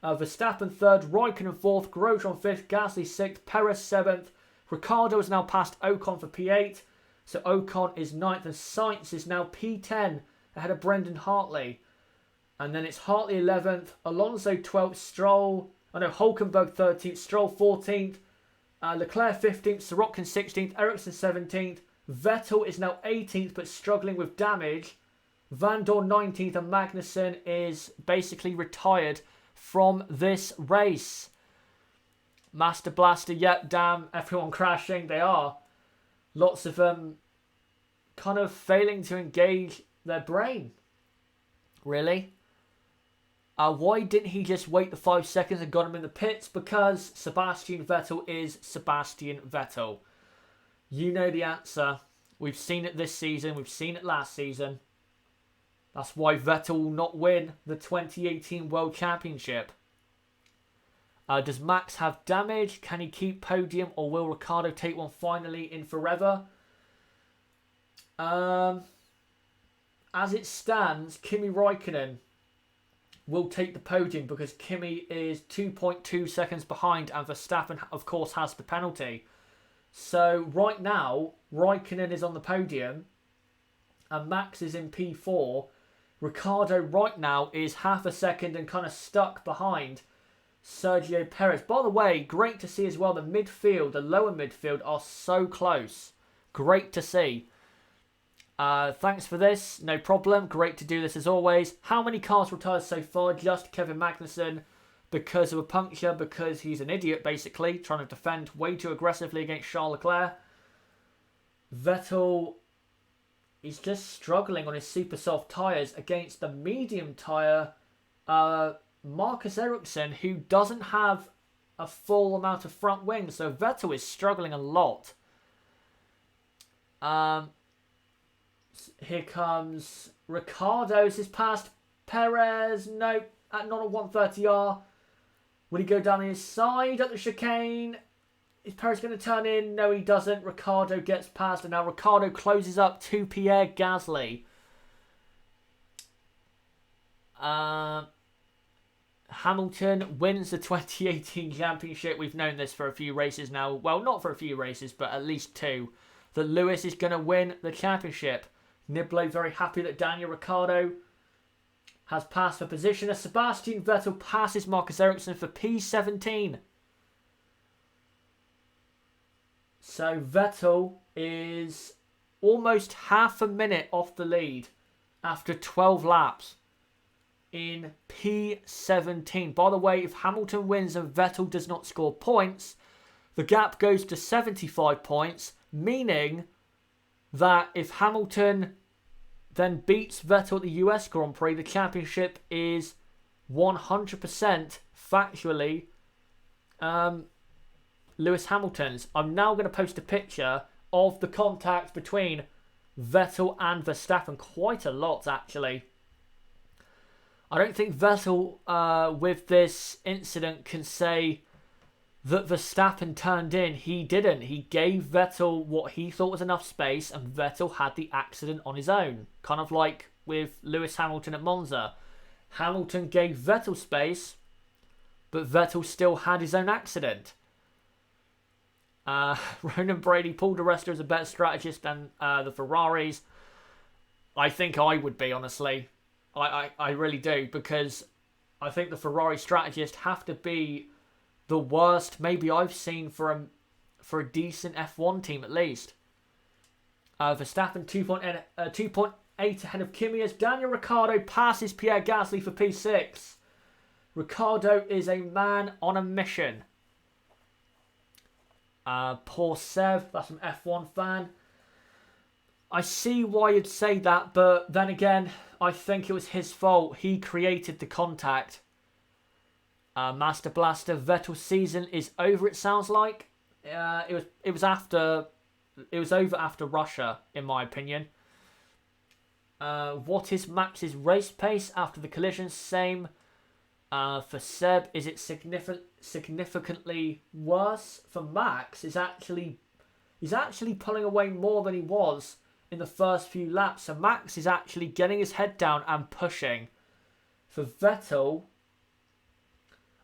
Verstappen 3rd. Raikkonen 4th. Grosjean 5th. Gasly 6th. Perez 7th. Ricciardo is now past Ocon for P8. So Ocon is 9th. And Sainz is now P10 ahead of Brendan Hartley. And then it's Hartley 11th. Alonso 12th. Stroll. Hulkenberg 13th. Stroll 14th. Leclerc 15th, Sorokin 16th, Ericsson 17th. Vettel is now 18th but struggling with damage. Van Dorn 19th and Magnussen is basically retired from this race. Master Blaster, yep, damn, everyone crashing. They are. Lots of them kind of failing to engage their brain. Really? Why didn't he just wait the 5 seconds and got him in the pits? Because Sebastian Vettel is Sebastian Vettel. You know the answer. We've seen it this season. We've seen it last season. That's why Vettel will not win the 2018 World Championship. Does Max have damage? Can he keep podium? Or will Ricciardo take one finally in forever? As it stands, Kimi Räikkönen will take the podium because Kimi is 2.2 seconds behind and Verstappen, of course, has the penalty. So right now, Raikkonen is on the podium and Max is in P4. Ricciardo right now is half a second and kind of stuck behind Sergio Perez. By the way, great to see as well the midfield, the lower midfield are so close. Great to see. Thanks for this. No problem. Great to do this as always. How many cars retired so far? Just Kevin Magnussen because of a puncture, because he's an idiot basically, trying to defend way too aggressively against Charles Leclerc. Vettel is just struggling on his super soft tyres against the medium tyre Marcus Ericsson, who doesn't have a full amount of front wing. So Vettel is struggling a lot. Here comes Ricciardo. Is this past Perez? No, not a 130R. Will he go down the inside at the chicane? Is Perez going to turn in? No, he doesn't. Ricciardo gets past, and now Ricciardo closes up to Pierre Gasly. Hamilton wins the 2018 championship. We've known this for a few races now. Well, not for a few races, but at least 2. That Lewis is going to win the championship. Niblo very happy that Daniel Ricciardo has passed for position as Sebastian Vettel passes Marcus Ericsson for P17. So Vettel is almost half a minute off the lead. after 12 laps in P17. By the way, if Hamilton wins and Vettel does not score points, the gap goes to 75 points, meaning that if Hamilton then beats Vettel at the US Grand Prix, the championship is 100% factually Lewis Hamilton's. I'm now going to post a picture of the contact between Vettel and Verstappen. Quite a lot, actually. I don't think Vettel, with this incident, can say that Verstappen turned in. He didn't. He gave Vettel what he thought was enough space, and Vettel had the accident on his own. Kind of like with Lewis Hamilton at Monza. Hamilton gave Vettel space, but Vettel still had his own accident. Ronan Brady, Paul di Resta is a better strategist than the Ferraris. I think I would be, honestly. I really do, because I think the Ferrari strategists have to be the worst maybe I've seen for a decent F1 team, at least. Verstappen 2.8 ahead of Kimi as Daniel Ricciardo passes Pierre Gasly for P6. Ricciardo is a man on a mission. Poor Sev, that's an F1 fan. I see why you'd say that, but then again, I think it was his fault. He created the contact. Master Blaster, Vettel's season is over, it sounds like. It was over after Russia, in my opinion. What is Max's race pace after the collision? Same for Seb. Is it significantly worse? For Max, he's actually pulling away more than he was in the first few laps. So Max is actually getting his head down and pushing. For Vettel,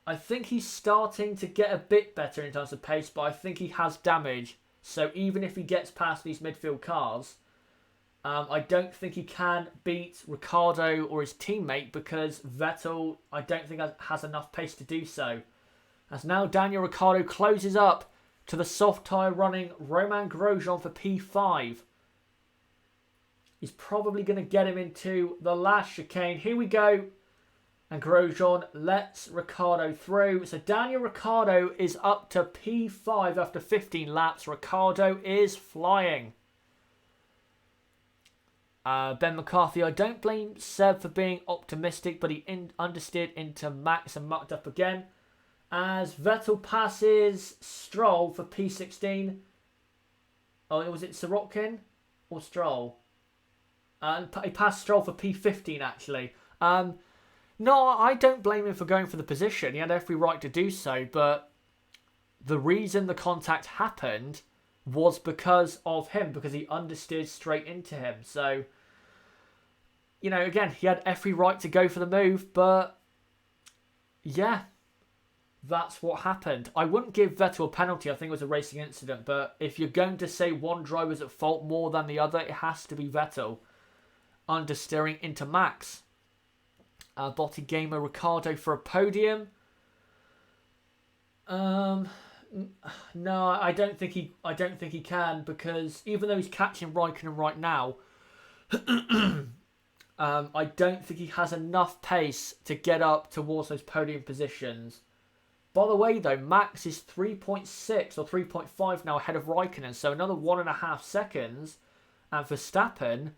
I think he's starting to get a bit better in terms of pace, but I think he has damage. So even if he gets past these midfield cars, I don't think he can beat Ricciardo or his teammate, because Vettel, I don't think has enough pace to do so. As now Daniel Ricciardo closes up to the soft tyre running Romain Grosjean for P5. He's probably going to get him into the last chicane. Here we go. And Grosjean lets Ricciardo through. So Daniel Ricciardo is up to P5 after 15 laps. Ricciardo is flying. Ben McCarthy, I don't blame Seb for being optimistic, but he understeered into Max and mucked up again. As Vettel passes Stroll for P16. Oh, was it Sorokin or Stroll? He passed Stroll for P15, actually. No, I don't blame him for going for the position. He had every right to do so, but the reason the contact happened was because of him, because he understeered straight into him. So, you know, again, he had every right to go for the move, but yeah, that's what happened. I wouldn't give Vettel a penalty. I think it was a racing incident, but if you're going to say one driver's at fault more than the other, it has to be Vettel understeering into Max. Botti Gamer Ricciardo for a podium. No, I don't think he can, because even though he's catching Raikkonen right now, I don't think he has enough pace to get up towards those podium positions. By the way, though, Max is 3.6 or 3.5 now ahead of Raikkonen, so another 1.5 seconds, and Verstappen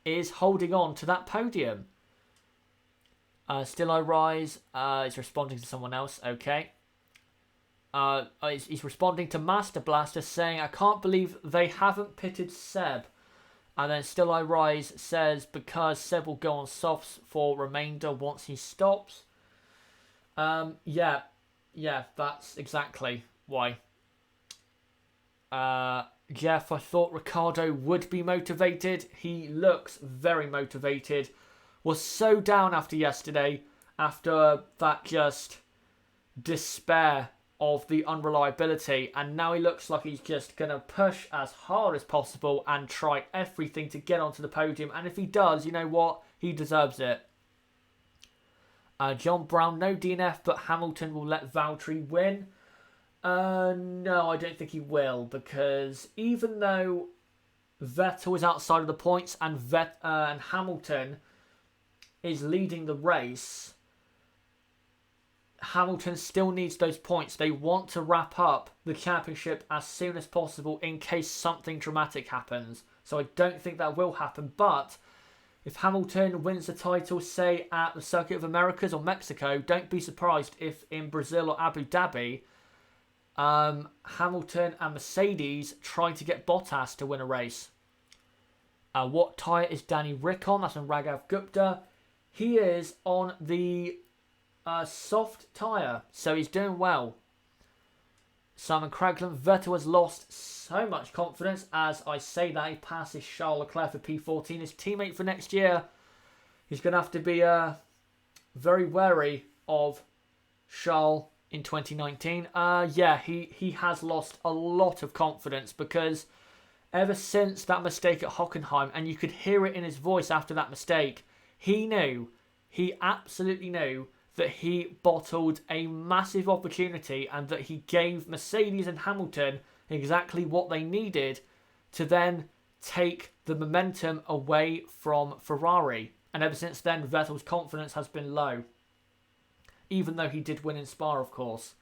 is holding on to that podium. Still I Rise is responding to someone else. Okay. He's responding to Master Blaster saying, I can't believe they haven't pitted Seb. And then Still I Rise says, because Seb will go on softs for remainder once he stops. Yeah, that's exactly why. Jeff, I thought Ricciardo would be motivated. He looks very motivated. Was so down after yesterday, after that just despair of the unreliability, and now he looks like he's just going to push as hard as possible and try everything to get onto the podium, and if he does, you know what, he deserves it. John Brown, no DNF, but Hamilton will let Valtteri win. No, I don't think he will, because even though Vettel is outside of the points and Hamilton is leading the race, Hamilton still needs those points. They want to wrap up the championship as soon as possible in case something dramatic happens. So I don't think that will happen. But if Hamilton wins the title, say at the Circuit of Americas or Mexico, don't be surprised if in Brazil or Abu Dhabi, Hamilton and Mercedes try to get Bottas to win a race. What tyre is Danny Rick on? That's on Raghav Gupta. He is on the soft tyre, so he's doing well. Simon Craglan, Vettel has lost so much confidence. As I say that, he passes Charles Leclerc for P14, his teammate for next year. He's going to have to be very wary of Charles in 2019. He has lost a lot of confidence because ever since that mistake at Hockenheim, and you could hear it in his voice after that mistake, he absolutely knew that he bottled a massive opportunity and that he gave Mercedes and Hamilton exactly what they needed to then take the momentum away from Ferrari. And ever since then, Vettel's confidence has been low. Even though he did win in Spa, of course.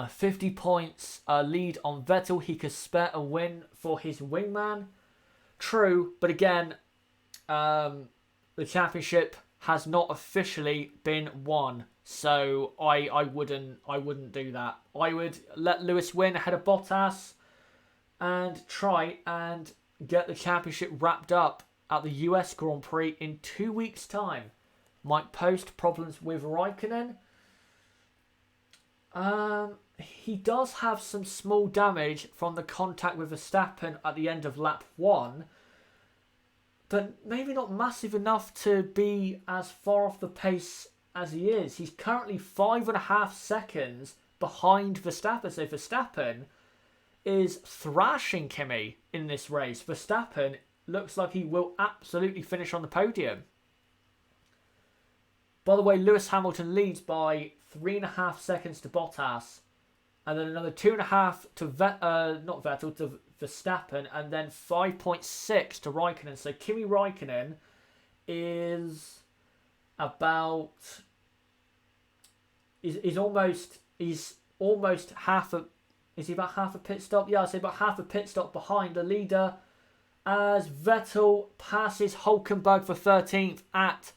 50 points lead on Vettel. He could spare a win for his wingman. True, but again, the championship has not officially been won, so I wouldn't do that. I would let Lewis win ahead of Bottas and try and get the championship wrapped up at the US Grand Prix in 2 weeks' time. Might post problems with Raikkonen. He does have some small damage from the contact with Verstappen at the end of lap 1. But maybe not massive enough to be as far off the pace as he is. He's currently 5.5 seconds behind Verstappen. So Verstappen is thrashing Kimi in this race. Verstappen looks like he will absolutely finish on the podium. By the way, Lewis Hamilton leads by 3.5 seconds to Bottas. And then another 2.5 to Verstappen, and then 5.6 to Raikkonen. So Kimi Raikkonen is about he's almost half a is he about half a pit stop? Yeah, I'd say about half a pit stop behind the leader as Vettel passes Hulkenberg for 13th at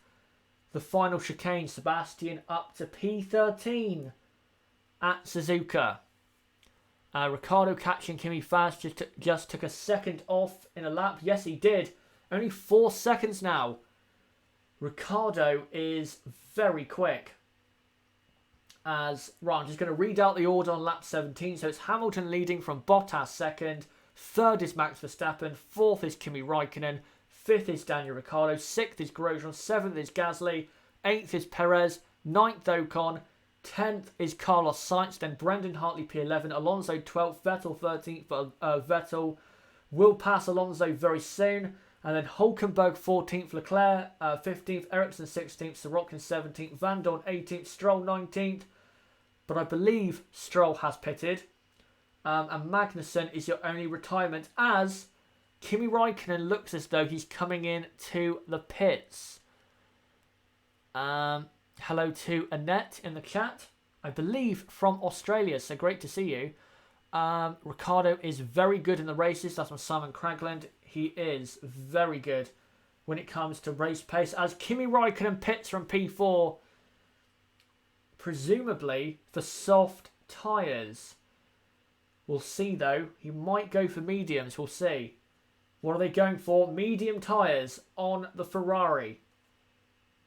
the final chicane. Sebastian up to P13 at Suzuka. Ricciardo catching Kimi fast, just took a second off in a lap. Yes, he did. Only 4 seconds now. Ricciardo is very quick. I'm just going to read out the order on lap 17. So it's Hamilton leading from Bottas second. Third is Max Verstappen. Fourth is Kimi Raikkonen. Fifth is Daniel Ricciardo. Sixth is Grosjean. Seventh is Gasly. Eighth is Perez. Ninth Ocon. 10th is Carlos Sainz, then Brendan Hartley P11, Alonso 12th, Vettel 13th. Vettel will pass Alonso very soon. And then Hulkenberg 14th, Leclerc 15th, Ericsson 16th, Sorokin 17th, Van Dorn 18th, Stroll 19th. But I believe Stroll has pitted. And Magnussen is your only retirement as Kimi Raikkonen looks as though he's coming in to the pits. Hello to Annette in the chat. I believe from Australia, so great to see you. Ricciardo is very good in the races. That's from Simon Cragland. He is very good when it comes to race pace. As Kimi Raikkonen pits from P4, presumably for soft tyres. We'll see though. He might go for mediums. We'll see. What are they going for? Medium tyres on the Ferrari.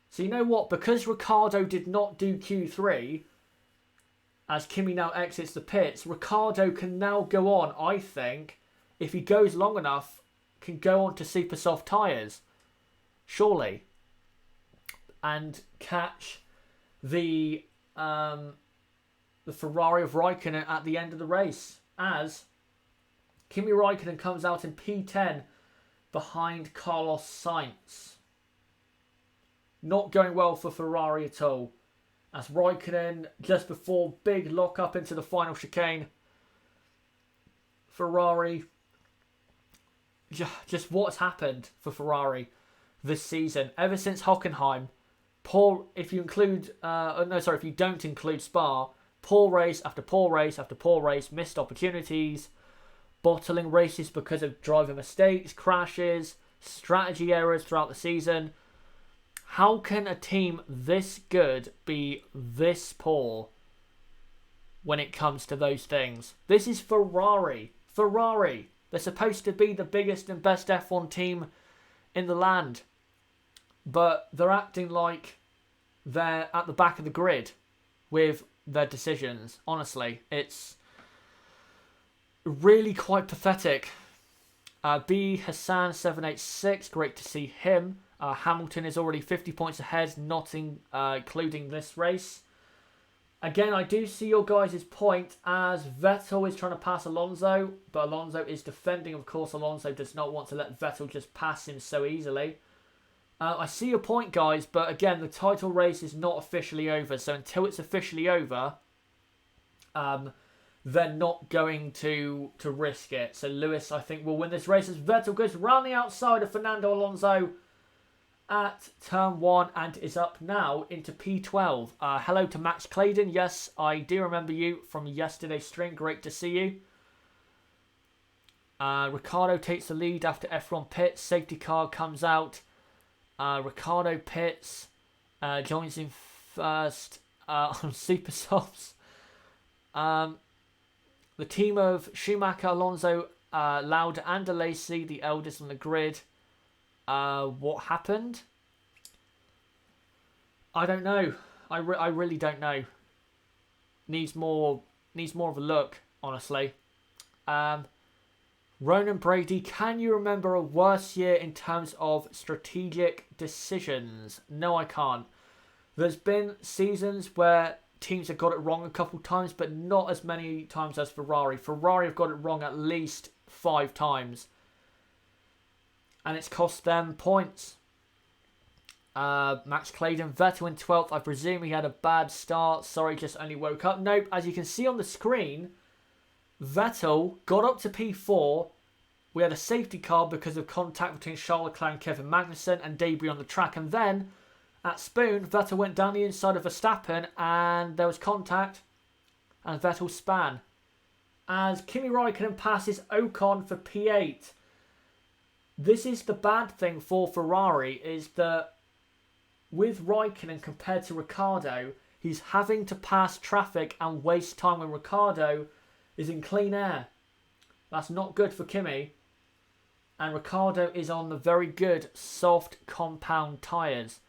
So you know what? Because Ricciardo did not do Q3, as Kimi now exits the pits, Ricciardo can now go on, I think, if he goes long enough, can go on to super soft tyres. Surely. And catch the Ferrari of Raikkonen at the end of the race. As Kimi Raikkonen comes out in P10 behind Carlos Sainz. Not going well for Ferrari at all. As Raikkonen, just before big lock up into the final chicane. Ferrari just what's happened for Ferrari this season ever since Hockenheim. Poor, if you include, if you don't include Spa, poor race after poor race after poor race, missed opportunities, bottling races because of driver mistakes, crashes, strategy errors throughout the season. How can a team this good be this poor when it comes to those things? This is Ferrari. Ferrari. They're supposed to be the biggest and best F1 team in the land. But they're acting like they're at the back of the grid with their decisions. Honestly, it's really quite pathetic. B Hassan 786, great to see him. Hamilton is already 50 points ahead, not including this race. Again, I do see your guys' point as Vettel is trying to pass Alonso, but Alonso is defending. Of course, Alonso does not want to let Vettel just pass him so easily. I see your point, guys, but again, the title race is not officially over. So until it's officially over, they're not going to risk it. So Lewis, I think, will win this race as Vettel goes round the outside of Fernando Alonso at turn 1 and is up now into P12. Hello to Max Claydon. Yes, I do remember you from yesterday's stream. Great to see you. Ricciardo takes the lead after F1 pits. Safety car comes out. Ricciardo pits. Joins in first on Super Softs. The team of Schumacher, Alonso, Lauda and Alesi, the eldest on the grid. What happened? I don't know. I really don't know. Needs more of a look, honestly. Ronan Brady, can you remember a worse year in terms of strategic decisions? No, I can't. There's been seasons where teams have got it wrong a couple times, but not as many times as Ferrari. Ferrari have got it wrong at least 5 times. And it's cost them points. Max Claydon, Vettel in 12th. I presume he had a bad start. Sorry, just only woke up. Nope, as you can see on the screen, Vettel got up to P4. We had a safety car because of contact between Charles Leclerc and Kevin Magnussen and debris on the track. And then, at Spoon, Vettel went down the inside of Verstappen and there was contact. And Vettel span. As Kimi Raikkonen passes Ocon for P8. This is the bad thing for Ferrari, is that with Raikkonen compared to Ricciardo, he's having to pass traffic and waste time when Ricciardo is in clean air. That's not good for Kimi. And Ricciardo is on the very good soft compound tyres.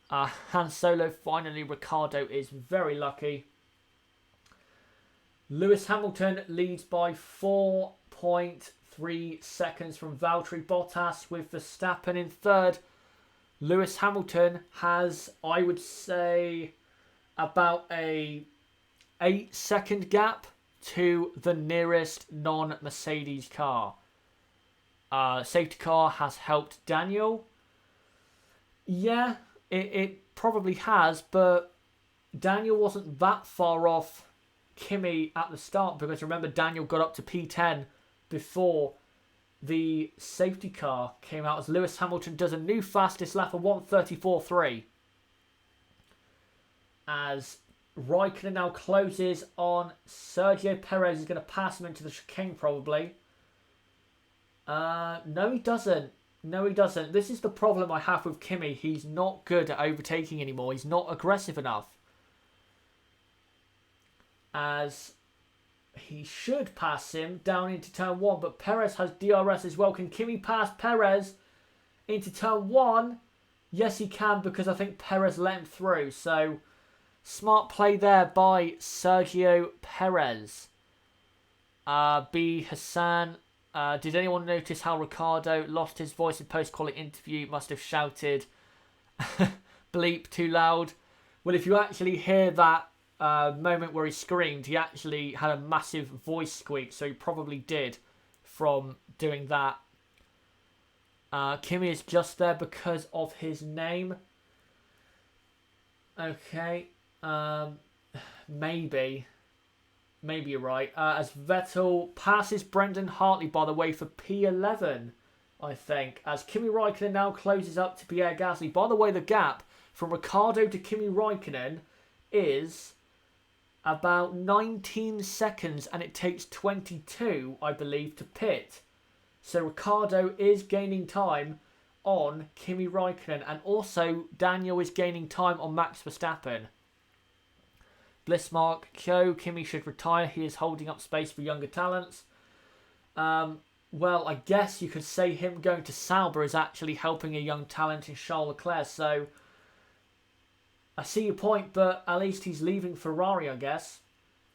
Han Solo, finally, Ricciardo is very lucky. Lewis Hamilton leads by 4.3 seconds from Valtteri Bottas with Verstappen in third. Lewis Hamilton has, I would say, about a 8-second gap to the nearest non-Mercedes car. Safety car has helped Daniel. Yeah, it probably has, but Daniel wasn't that far off Kimi at the start, because remember, Daniel got up to P10 before the safety car came out, as Lewis Hamilton does a new fastest lap of 1:34.3. As Raikkonen now closes on Sergio Perez. Is going to pass him into the chicane probably. No, he doesn't. No, he doesn't. This is the problem I have with Kimi. He's not good at overtaking anymore. He's not aggressive enough. As he should pass him down into turn 1, but Perez has DRS as well. Can Kimi pass Perez into turn 1? Yes, he can, because I think Perez let him through. So, smart play there by Sergio Perez. B. Hassan. Did anyone notice how Ricciardo lost his voice in post-quality interview? Must have shouted bleep too loud. Well, if you actually hear that moment where he screamed, he actually had a massive voice squeak, so he probably did from doing that. Kimi is just there because of his name. Okay. Maybe. Maybe you're right. As Vettel passes Brendan Hartley, by the way, for P11, I think. As Kimi Raikkonen now closes up to Pierre Gasly. By the way, the gap from Ricciardo to Kimi Raikkonen is about 19 seconds, and it takes 22, I believe, to pit. So Ricciardo is gaining time on Kimi Raikkonen, and also Daniel is gaining time on Max Verstappen. Blissmark, Joe, Kimi should retire. He is holding up space for younger talents. Well, I guess you could say him going to Sauber is actually helping a young talent in Charles Leclerc. So, I see your point, but at least he's leaving Ferrari, I guess.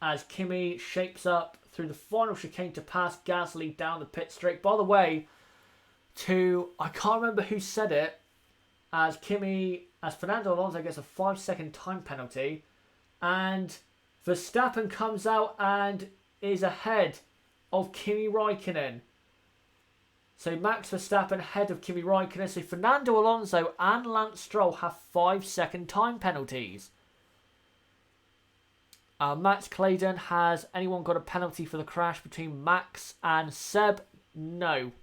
As Kimi shapes up through the final chicane to pass Gasly down the pit straight. By the way, I can't remember who said it, as Fernando Alonso gets a 5-second time penalty. And Verstappen comes out and is ahead of Kimi Raikkonen. So Max Verstappen ahead of Kimi Raikkonen. So Fernando Alonso and Lance Stroll have 5-second time penalties. Max Claydon, has anyone got a penalty for the crash between Max and Seb? No,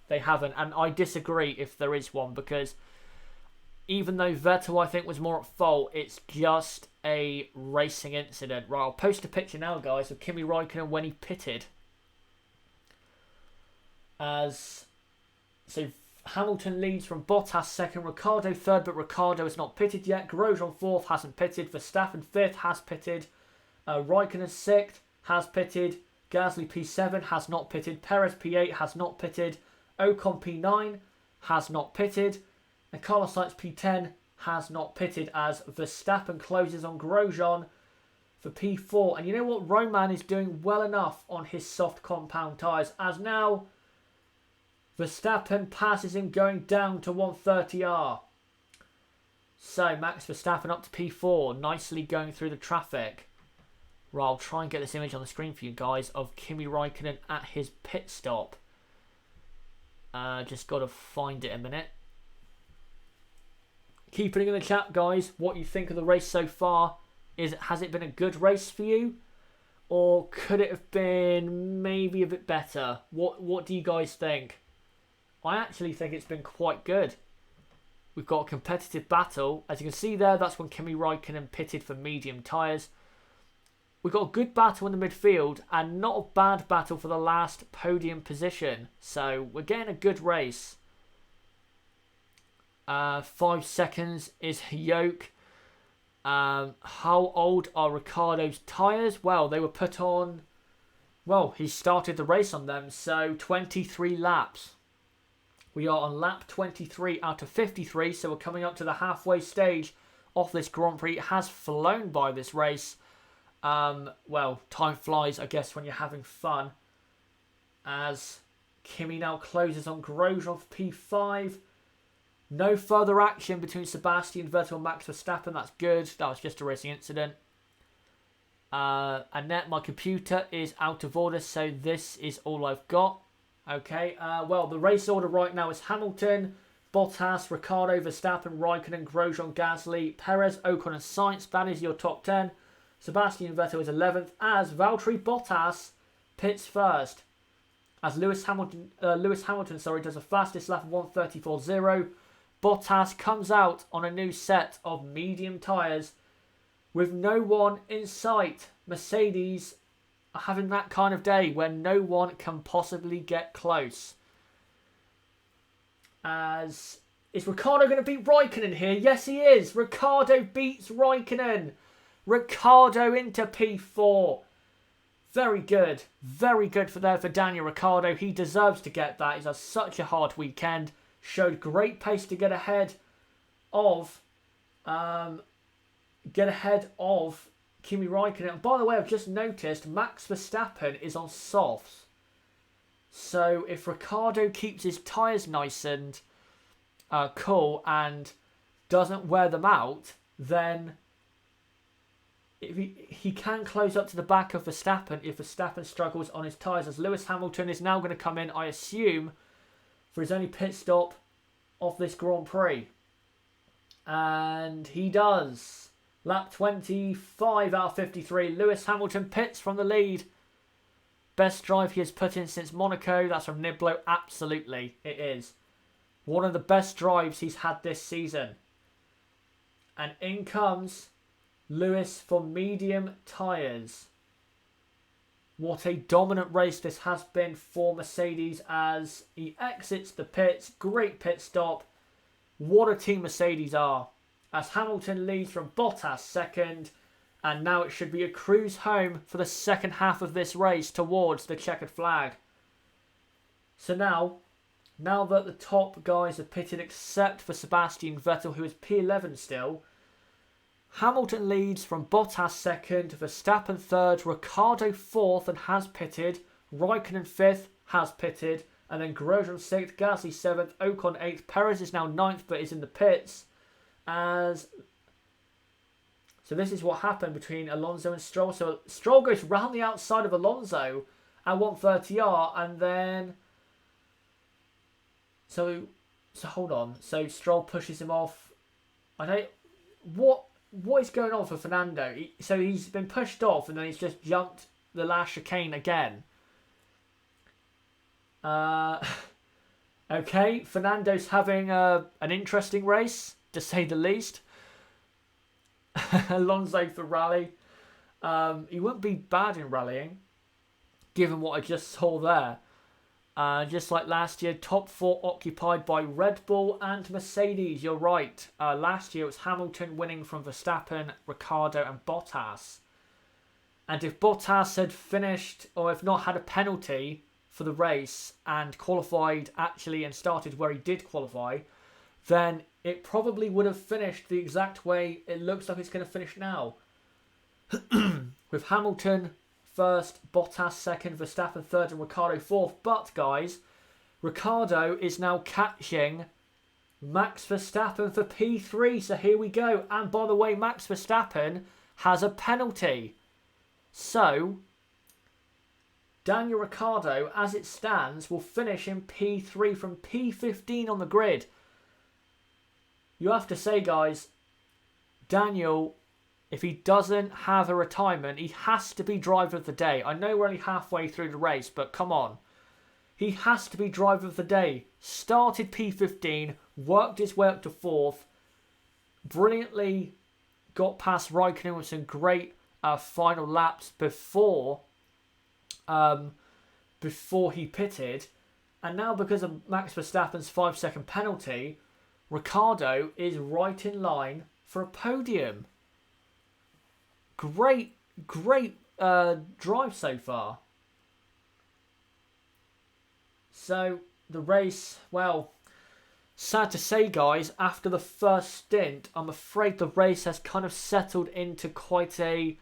they haven't. And I disagree if there is one, because even though Vettel, I think, was more at fault, it's just a racing incident. Right, I'll post a picture now, guys, of Kimi Raikkonen when he pitted. So Hamilton leads from Bottas second, Ricciardo third, but Ricciardo has not pitted yet. Grosjean fourth, hasn't pitted. Verstappen fifth, has pitted. Raikkonen sixth, has pitted. Gasly P7, has not pitted. Perez P8, has not pitted. Ocon P9, has not pitted. And Carlos Sainz P10 has not pitted, as Verstappen closes on Grosjean for P4. And you know what? Roman is doing well enough on his soft compound tyres, as now Verstappen passes him going down to 130R. So Max Verstappen up to P4, nicely going through the traffic. Right, I'll try and get this image on the screen for you guys of Kimi Raikkonen at his pit stop. Just got to find it a minute. Keep it in the chat, guys, what you think of the race so far. Has it been a good race for you? Or could it have been maybe a bit better? What do you guys think? I actually think it's been quite good. We've got a competitive battle. As you can see there, that's when Kimi Raikkonen pitted for medium tyres. We've got a good battle in the midfield and not a bad battle for the last podium position. So we're getting a good race. 5 seconds is Yoke. How old are Ricciardo's tyres? Well, they were put on... Well, he started the race on them, so 23 laps. We are on lap 23 out of 53, so we're coming up to the halfway stage of this Grand Prix. It has flown by this race. Well, time flies, I guess, when you're having fun. As Kimi now closes on Grosjean for P5. No further action between Sebastian Vettel and Max Verstappen. That's good. That was just a racing incident. Annette, my computer is out of order, so this is all I've got. Okay, well, the race order right now is Hamilton, Bottas, Ricciardo, Verstappen, Raikkonen, Grosjean, Gasly, Perez, Ocon and Sainz. That is your top 10. Sebastian Vettel is 11th, as Valtteri Bottas pits first. As Lewis Hamilton does a fastest lap of 1:34.0. Bottas comes out on a new set of medium tyres with no one in sight. Mercedes are having that kind of day when no one can possibly get close. Is Ricciardo going to beat Raikkonen here? Yes, he is. Ricciardo beats Raikkonen. Ricciardo into P4. Very good. Very good for Daniel Ricciardo. He deserves to get that. He's had such a hard weekend. Showed great pace to get ahead of Kimi Raikkonen. And by the way, I've just noticed Max Verstappen is on softs. So if Ricciardo keeps his tyres nice and cool and doesn't wear them out, then if he can close up to the back of Verstappen if Verstappen struggles on his tyres. As Lewis Hamilton is now going to come in, I assume, for his only pit stop of this Grand Prix. And he does. Lap 25 out of 53. Lewis Hamilton pits from the lead. Best drive he has put in since Monaco. That's from Niblo. Absolutely, it is. One of the best drives he's had this season. And in comes Lewis for medium tyres. What a dominant race this has been for Mercedes as he exits the pits. Great pit stop. What a team Mercedes are. As Hamilton leads from Bottas second. And now it should be a cruise home for the second half of this race towards the checkered flag. So now that the top guys have pitted except for Sebastian Vettel, who is P11 still, Hamilton leads from Bottas second, Verstappen third, Ricciardo fourth and has pitted, Raikkonen fifth, has pitted, and then Grosjean sixth, Gasly seventh, Ocon eighth, Perez is now ninth but is in the pits. So this is what happened between Alonso and Stroll. So Stroll goes round the outside of Alonso at 130R and then... So hold on. So Stroll pushes him off. What is going on for Fernando? So he's been pushed off and then he's just jumped the last chicane again. Okay, Fernando's having an interesting race, to say the least. Alonso for rally. He wouldn't be bad in rallying, given what I just saw there. Just like last year, top four occupied by Red Bull and Mercedes. You're right. Last year it was Hamilton winning from Verstappen, Ricciardo and Bottas. And if Bottas had finished, or if not had a penalty for the race and qualified actually and started where he did qualify, then it probably would have finished the exact way it looks like it's going to finish now. With Hamilton first, Bottas second, Verstappen third and Ricciardo fourth. But guys, Ricciardo is now catching Max Verstappen for P3. So here we go. And by the way, Max Verstappen has a penalty. So Daniel Ricciardo, as it stands, will finish in P3 from P15 on the grid. You have to say, guys, Daniel, if he doesn't have a retirement, he has to be driver of the day. I know we're only halfway through the race, but come on. He has to be driver of the day. Started P15, worked his way up to fourth, brilliantly got past Raikkonen with some great final laps before he pitted. And now because of Max Verstappen's 5-second penalty, Ricciardo is right in line for a podium. Great drive so far. So the race, well, sad to say, guys, after the first stint, I'm afraid the race has kind of settled into quite a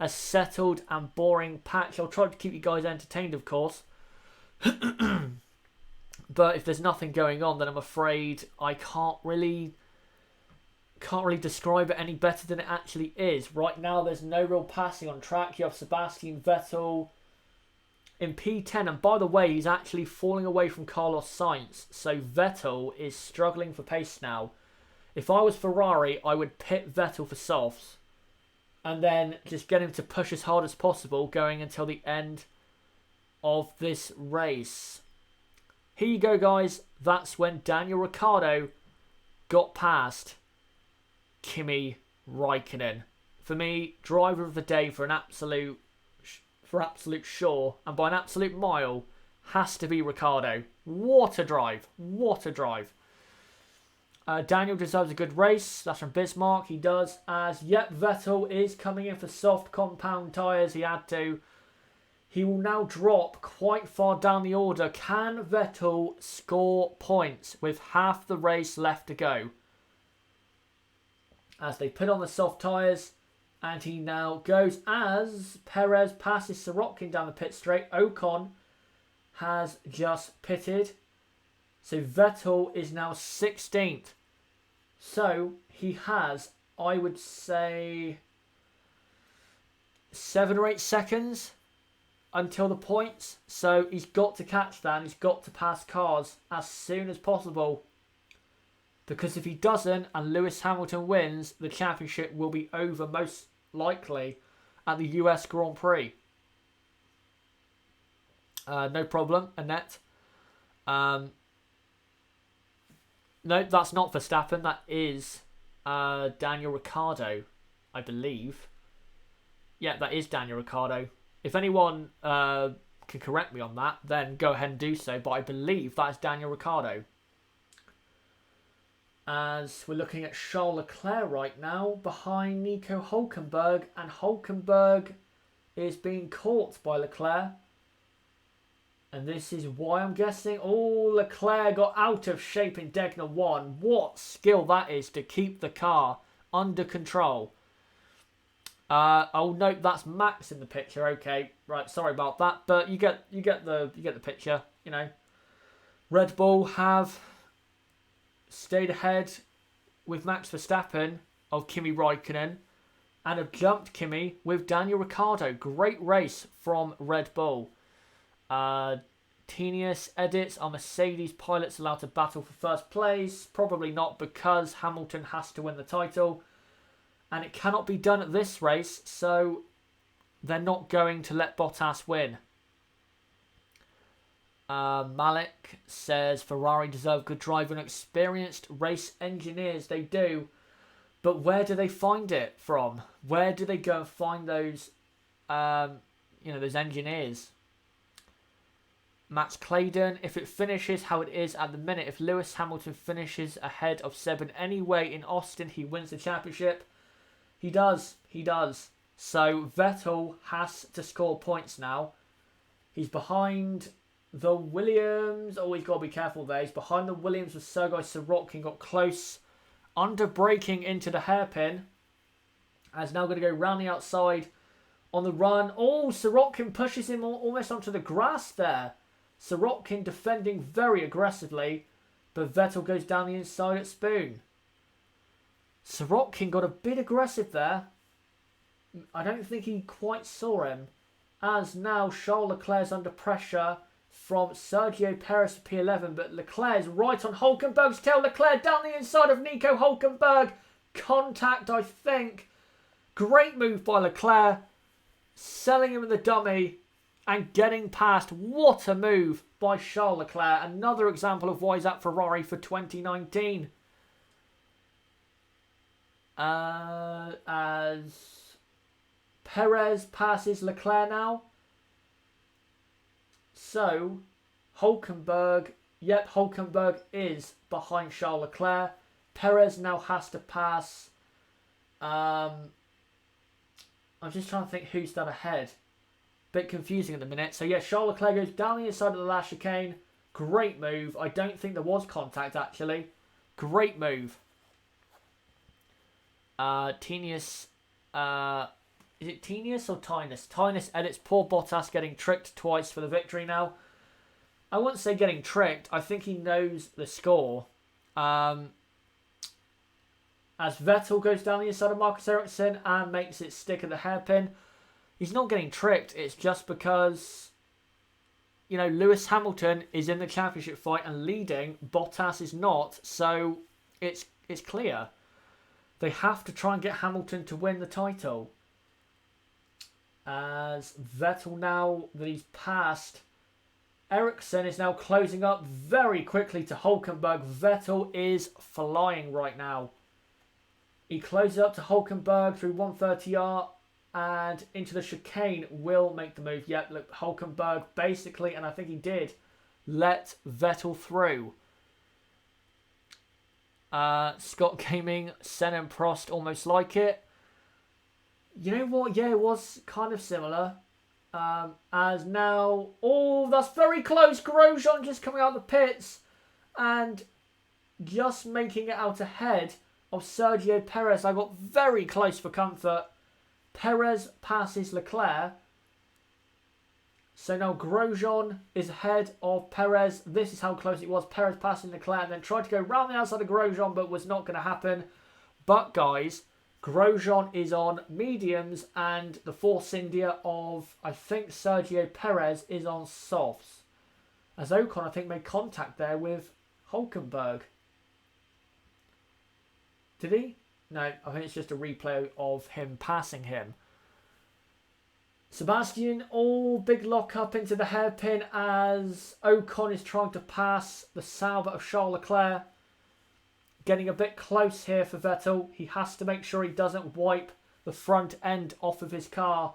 settled and boring patch. I'll try to keep you guys entertained, of course. But if there's nothing going on, then I'm afraid I can't really describe it any better than it actually is. Right now, there's no real passing on track. You have Sebastian Vettel in P10. And by the way, he's actually falling away from Carlos Sainz. So Vettel is struggling for pace now. If I was Ferrari, I would pit Vettel for softs. And then just get him to push as hard as possible going until the end of this race. Here you go, guys. That's when Daniel Ricciardo got past Kimi Raikkonen. For me, driver of the day for absolute sure, and by an absolute mile, has to be Ricciardo. What a drive. What a drive. Daniel deserves a good race. That's from Bismarck. He does. As, yep, Vettel is coming in for soft compound tyres. He had to. He will now drop quite far down the order. Can Vettel score points with half the race left to go? As they put on the soft tyres. And he now goes as Perez passes Sorokin down the pit straight. Ocon has just pitted. So Vettel is now 16th. So he has, I would say, 7 or 8 seconds until the points. So he's got to catch that and he's got to pass cars as soon as possible. Because if he doesn't and Lewis Hamilton wins, the championship will be over most likely at the US Grand Prix. No problem, Annette. No, that's not Verstappen. That is Daniel Ricciardo, I believe. Yeah, that is Daniel Ricciardo. If anyone can correct me on that, then go ahead and do so. But I believe that is Daniel Ricciardo. As we're looking at Charles Leclerc right now, behind Nico Hülkenberg. And Hülkenberg is being caught by Leclerc. And this is why I'm guessing. Oh, Leclerc got out of shape in Degner 1. What skill that is to keep the car under control. I'll note that's Max in the picture. Okay, right. Sorry about that, but you get the picture. You know, Red Bull have stayed ahead with Max Verstappen of Kimi Räikkönen and have jumped Kimi with Daniel Ricciardo. Great race from Red Bull. Tenius edits, are Mercedes pilots allowed to battle for first place? Probably not, because Hamilton has to win the title. And it cannot be done at this race, so they're not going to let Bottas win. Malik says Ferrari deserve good driver and experienced race engineers. They do. But where do they find it from? Where do they go and find those, those engineers? Max Claydon, if it finishes how it is at the minute, if Lewis Hamilton finishes ahead of Seb in any way in Austin, he wins the championship. He does. So Vettel has to score points now. He's behind the Williams. Oh, he's got to be careful there. He's behind the Williams with Sergei Sorokin. Got close. Under braking into the hairpin. And is now going to go round the outside on the run. Oh, Sorokin pushes him almost onto the grass there. Sorokin defending very aggressively. But Vettel goes down the inside at Spoon. Sorokin got a bit aggressive there. I don't think he quite saw him. As now Charles Leclerc's under pressure from Sergio Perez for P11. But Leclerc's right on Hülkenberg's tail. Leclerc down the inside of Nico Hülkenberg. Contact, I think. Great move by Leclerc. Selling him in the dummy. And getting past. What a move by Charles Leclerc. Another example of why he's at Ferrari for 2019. As Perez passes Leclerc now. So, Hülkenberg. Yep, Hülkenberg is behind Charles Leclerc. Perez now has to pass. I'm just trying to think who's done ahead. Bit confusing at the minute. So yeah, Charles Leclerc goes down the inside of the last chicane. Great move. I don't think there was contact actually. Great move. Tenius. Is it Tenius or Tinus? Tinus edits poor Bottas getting tricked twice for the victory now. I wouldn't say getting tricked. I think he knows the score. As Vettel goes down the inside of Marcus Ericsson and makes it stick at the hairpin. He's not getting tricked. It's just because, Lewis Hamilton is in the championship fight and leading. Bottas is not. So it's clear. They have to try and get Hamilton to win the title. As Vettel, now that he's passed, Ericsson is now closing up very quickly to Hülkenberg. Vettel is flying right now. He closes up to Hülkenberg through 130R and into the chicane. Will make the move. Yep, look, Hülkenberg basically, and I think he did, let Vettel through. Scott Gaming, Senna and Prost, almost like it. You know what? Yeah, it was kind of similar. As now... Oh, that's very close. Grosjean just coming out of the pits. And just making it out ahead of Sergio Perez. I got very close for comfort. Perez passes Leclerc. So now Grosjean is ahead of Perez. This is how close it was. Perez passing Leclerc and then tried to go round the outside of Grosjean, but was not going to happen. But guys, Grosjean is on mediums and the Force India of, I think, Sergio Perez is on softs. As Ocon, I think, made contact there with Hülkenberg. Did he? No, I think it's just a replay of him passing him. Sebastian, big lock up into the hairpin as Ocon is trying to pass the Sauber of Charles Leclerc. Getting a bit close here for Vettel. He has to make sure he doesn't wipe the front end off of his car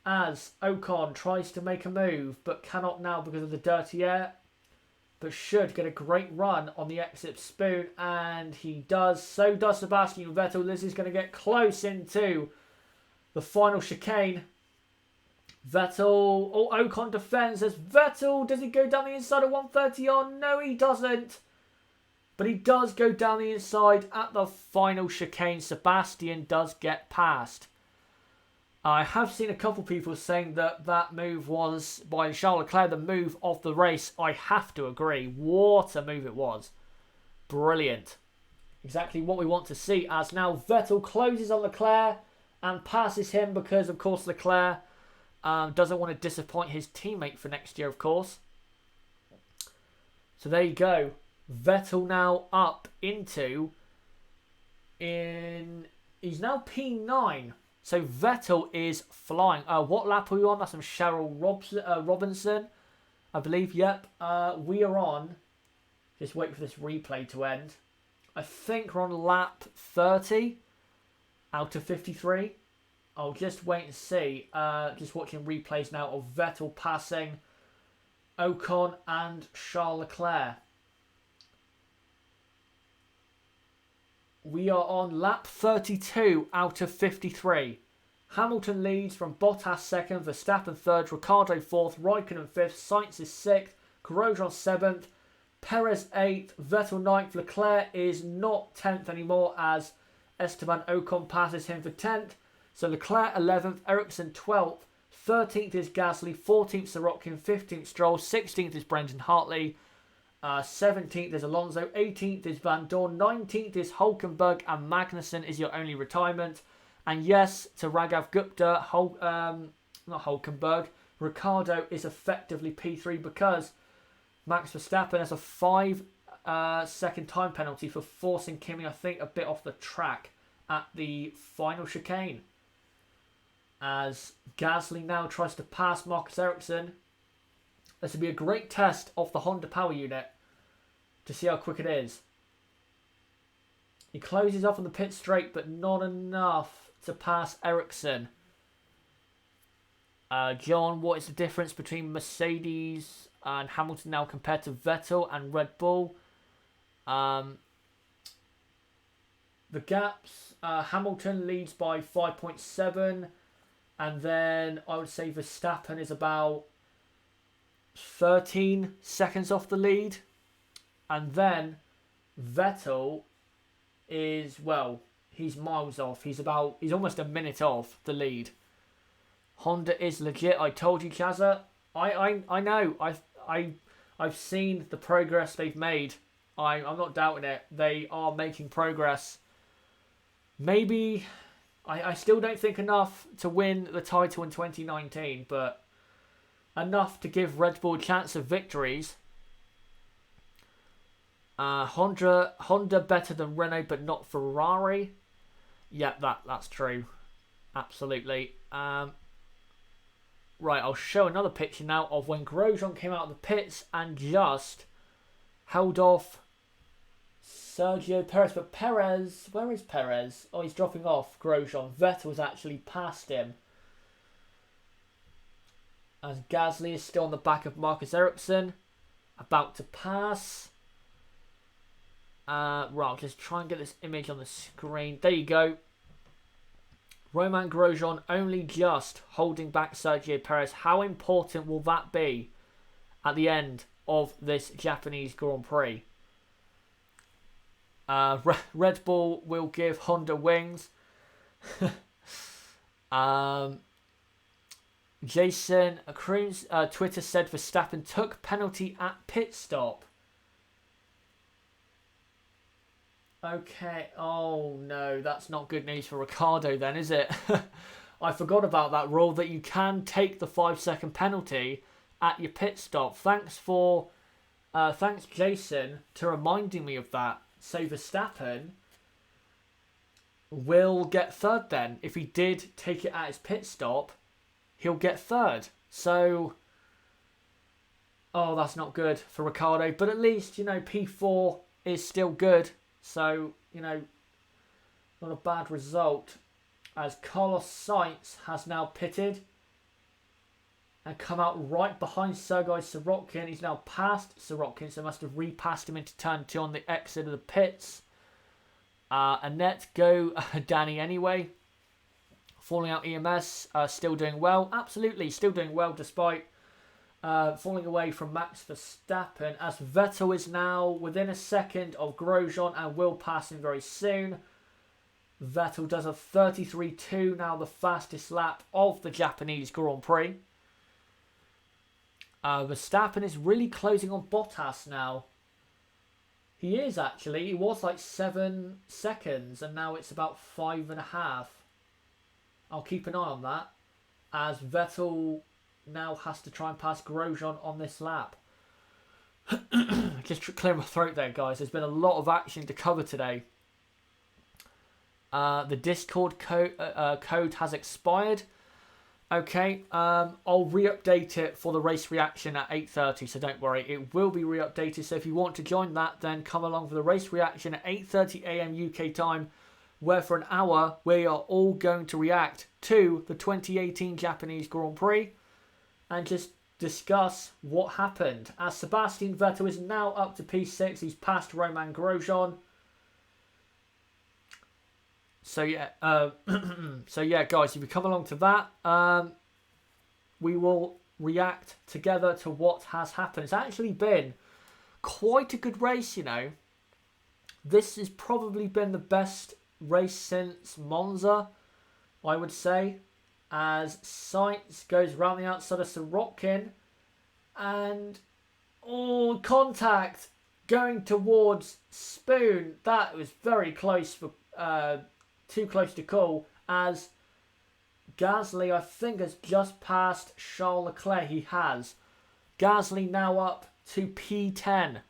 as Ocon tries to make a move but cannot now because of the dirty air. But should get a great run on the exit spoon, and he does. So does Sebastian Vettel. This is going to get close into the final chicane. Vettel, Ocon defends as Vettel, does he go down the inside of 130? Oh, no, he doesn't. But he does go down the inside at the final chicane. Sebastian does get past. I have seen a couple people saying that that move was, by Charles Leclerc, the move of the race. I have to agree. What a move it was. Brilliant. Exactly what we want to see, as now Vettel closes on Leclerc and passes him because, of course, Leclerc doesn't want to disappoint his teammate for next year, of course. So there you go. Vettel now up into... He's now P9. So Vettel is flying. What lap are we on? That's some Cheryl Robinson, I believe. Yep. We are on... Just wait for this replay to end. I think we're on lap 30 out of 53. I'll just wait and see. Just watching replays now of Vettel passing Ocon and Charles Leclerc. We are on lap 32 out of 53. Hamilton leads from Bottas second, Verstappen third, Ricciardo fourth, Raikkonen fifth, Sainz is sixth, Grosjean seventh, Perez eighth, Vettel ninth. Leclerc is not 10th anymore as Esteban Ocon passes him for 10th. So Leclerc 11th, Ericsson 12th, 13th is Gasly, 14th Sirotkin, 15th Stroll, 16th is Brendan Hartley, 17th is Alonso, 18th is Van Dorn, 19th is Hulkenberg, and Magnussen is your only retirement. And yes, to Raghav Gupta, not Hulkenberg, Ricciardo is effectively P3 because Max Verstappen has a 5-second time penalty for forcing Kimi, I think, a bit off the track at the final chicane. As Gasly now tries to pass Marcus Ericsson. This will be a great test of the Honda power unit to see how quick it is. He closes off on the pit straight, but not enough to pass Ericsson. John, what is the difference between Mercedes and Hamilton now compared to Vettel and Red Bull? The gaps, Hamilton leads by 5.7, and then I would say Verstappen is about 13 seconds off the lead, and then Vettel is, well, he's miles off. He's almost a minute off the lead. Honda is legit. I told you, Chazza. I know. I've seen the progress they've made. I'm not doubting it. They are making progress. Maybe I still don't think enough to win the title in 2019, but enough to give Red Bull a chance of victories. Honda better than Renault, but not Ferrari. Yeah, that's true. Absolutely. Right, I'll show another picture now of when Grosjean came out of the pits and just held off Sergio Perez. But Perez, where is Perez? Oh, he's dropping off Grosjean. Vettel was actually past him. As Gasly is still on the back of Marcus Ericsson. About to pass. Right, I'll just try and get this image on the screen. There you go. Romain Grosjean only just holding back Sergio Perez. How important will that be at the end of this Japanese Grand Prix? Red Bull will give Honda wings. Jason Kroon's Twitter said Verstappen took penalty at pit stop. Okay, oh no, that's not good news for Ricciardo then, is it? I forgot about that rule that you can take the 5-second penalty at your pit stop. Thanks Jason, to reminding me of that. So Verstappen will get third then. If he did take it at his pit stop, he'll get third. So, oh, that's not good for Ricciardo. But at least, you know, P4 is still good. So, you know, not a bad result. As Carlos Sainz has now pitted and come out right behind Sergei Sirotkin. He's now passed Sirotkin, so must have repassed him into turn 2 on the exit of the pits. Annette go Danny anyway. Falling out EMS, still doing well. Absolutely, still doing well despite falling away from Max Verstappen. As Vettel is now within a second of Grosjean and will pass him very soon. Vettel does a 33.2, now the fastest lap of the Japanese Grand Prix. Verstappen is really closing on Bottas now. He is actually. He was like 7 seconds and now it's about 5.5. I'll keep an eye on that as Vettel now has to try and pass Grosjean on this lap. Just clear my throat there, guys. There's been a lot of action to cover today. The Discord code has expired. Okay, I'll re-update it for the race reaction at 8:30, so don't worry, it will be re-updated. So if you want to join that, then come along for the race reaction at 8:30 AM UK time, where for an hour we are all going to react to the 2018 Japanese Grand Prix and just discuss what happened. As Sebastian Vettel is now up to P6, he's passed Romain Grosjean. So yeah, guys, if you come along to that, we will react together to what has happened. It's actually been quite a good race, you know. This has probably been the best race since Monza, I would say, as Sainz goes around the outside of Sirotkin, and contact going towards Spoon. That was very close for. Too close to call, as Gasly, I think, has just passed Charles Leclerc. He has. Gasly now up to P10.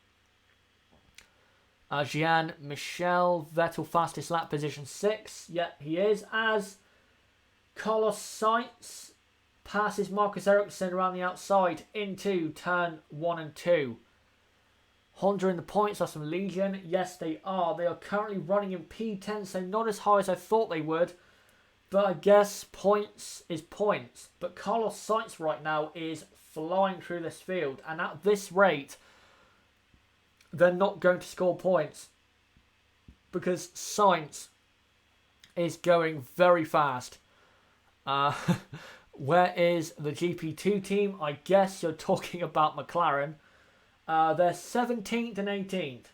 Jean-Michel Vettel, fastest lap, position 6. Yeah, he is. As Carlos Sainz passes Marcus Ericsson around the outside into turn 1 and 2. Honda in the points are some Legion. Yes, they are. They are currently running in P10, so not as high as I thought they would. But I guess points is points. But Carlos Sainz right now is flying through this field. And at this rate, they're not going to score points. Because Sainz is going very fast. Where is the GP2 team? I guess you're talking about McLaren. They're 17th and 18th.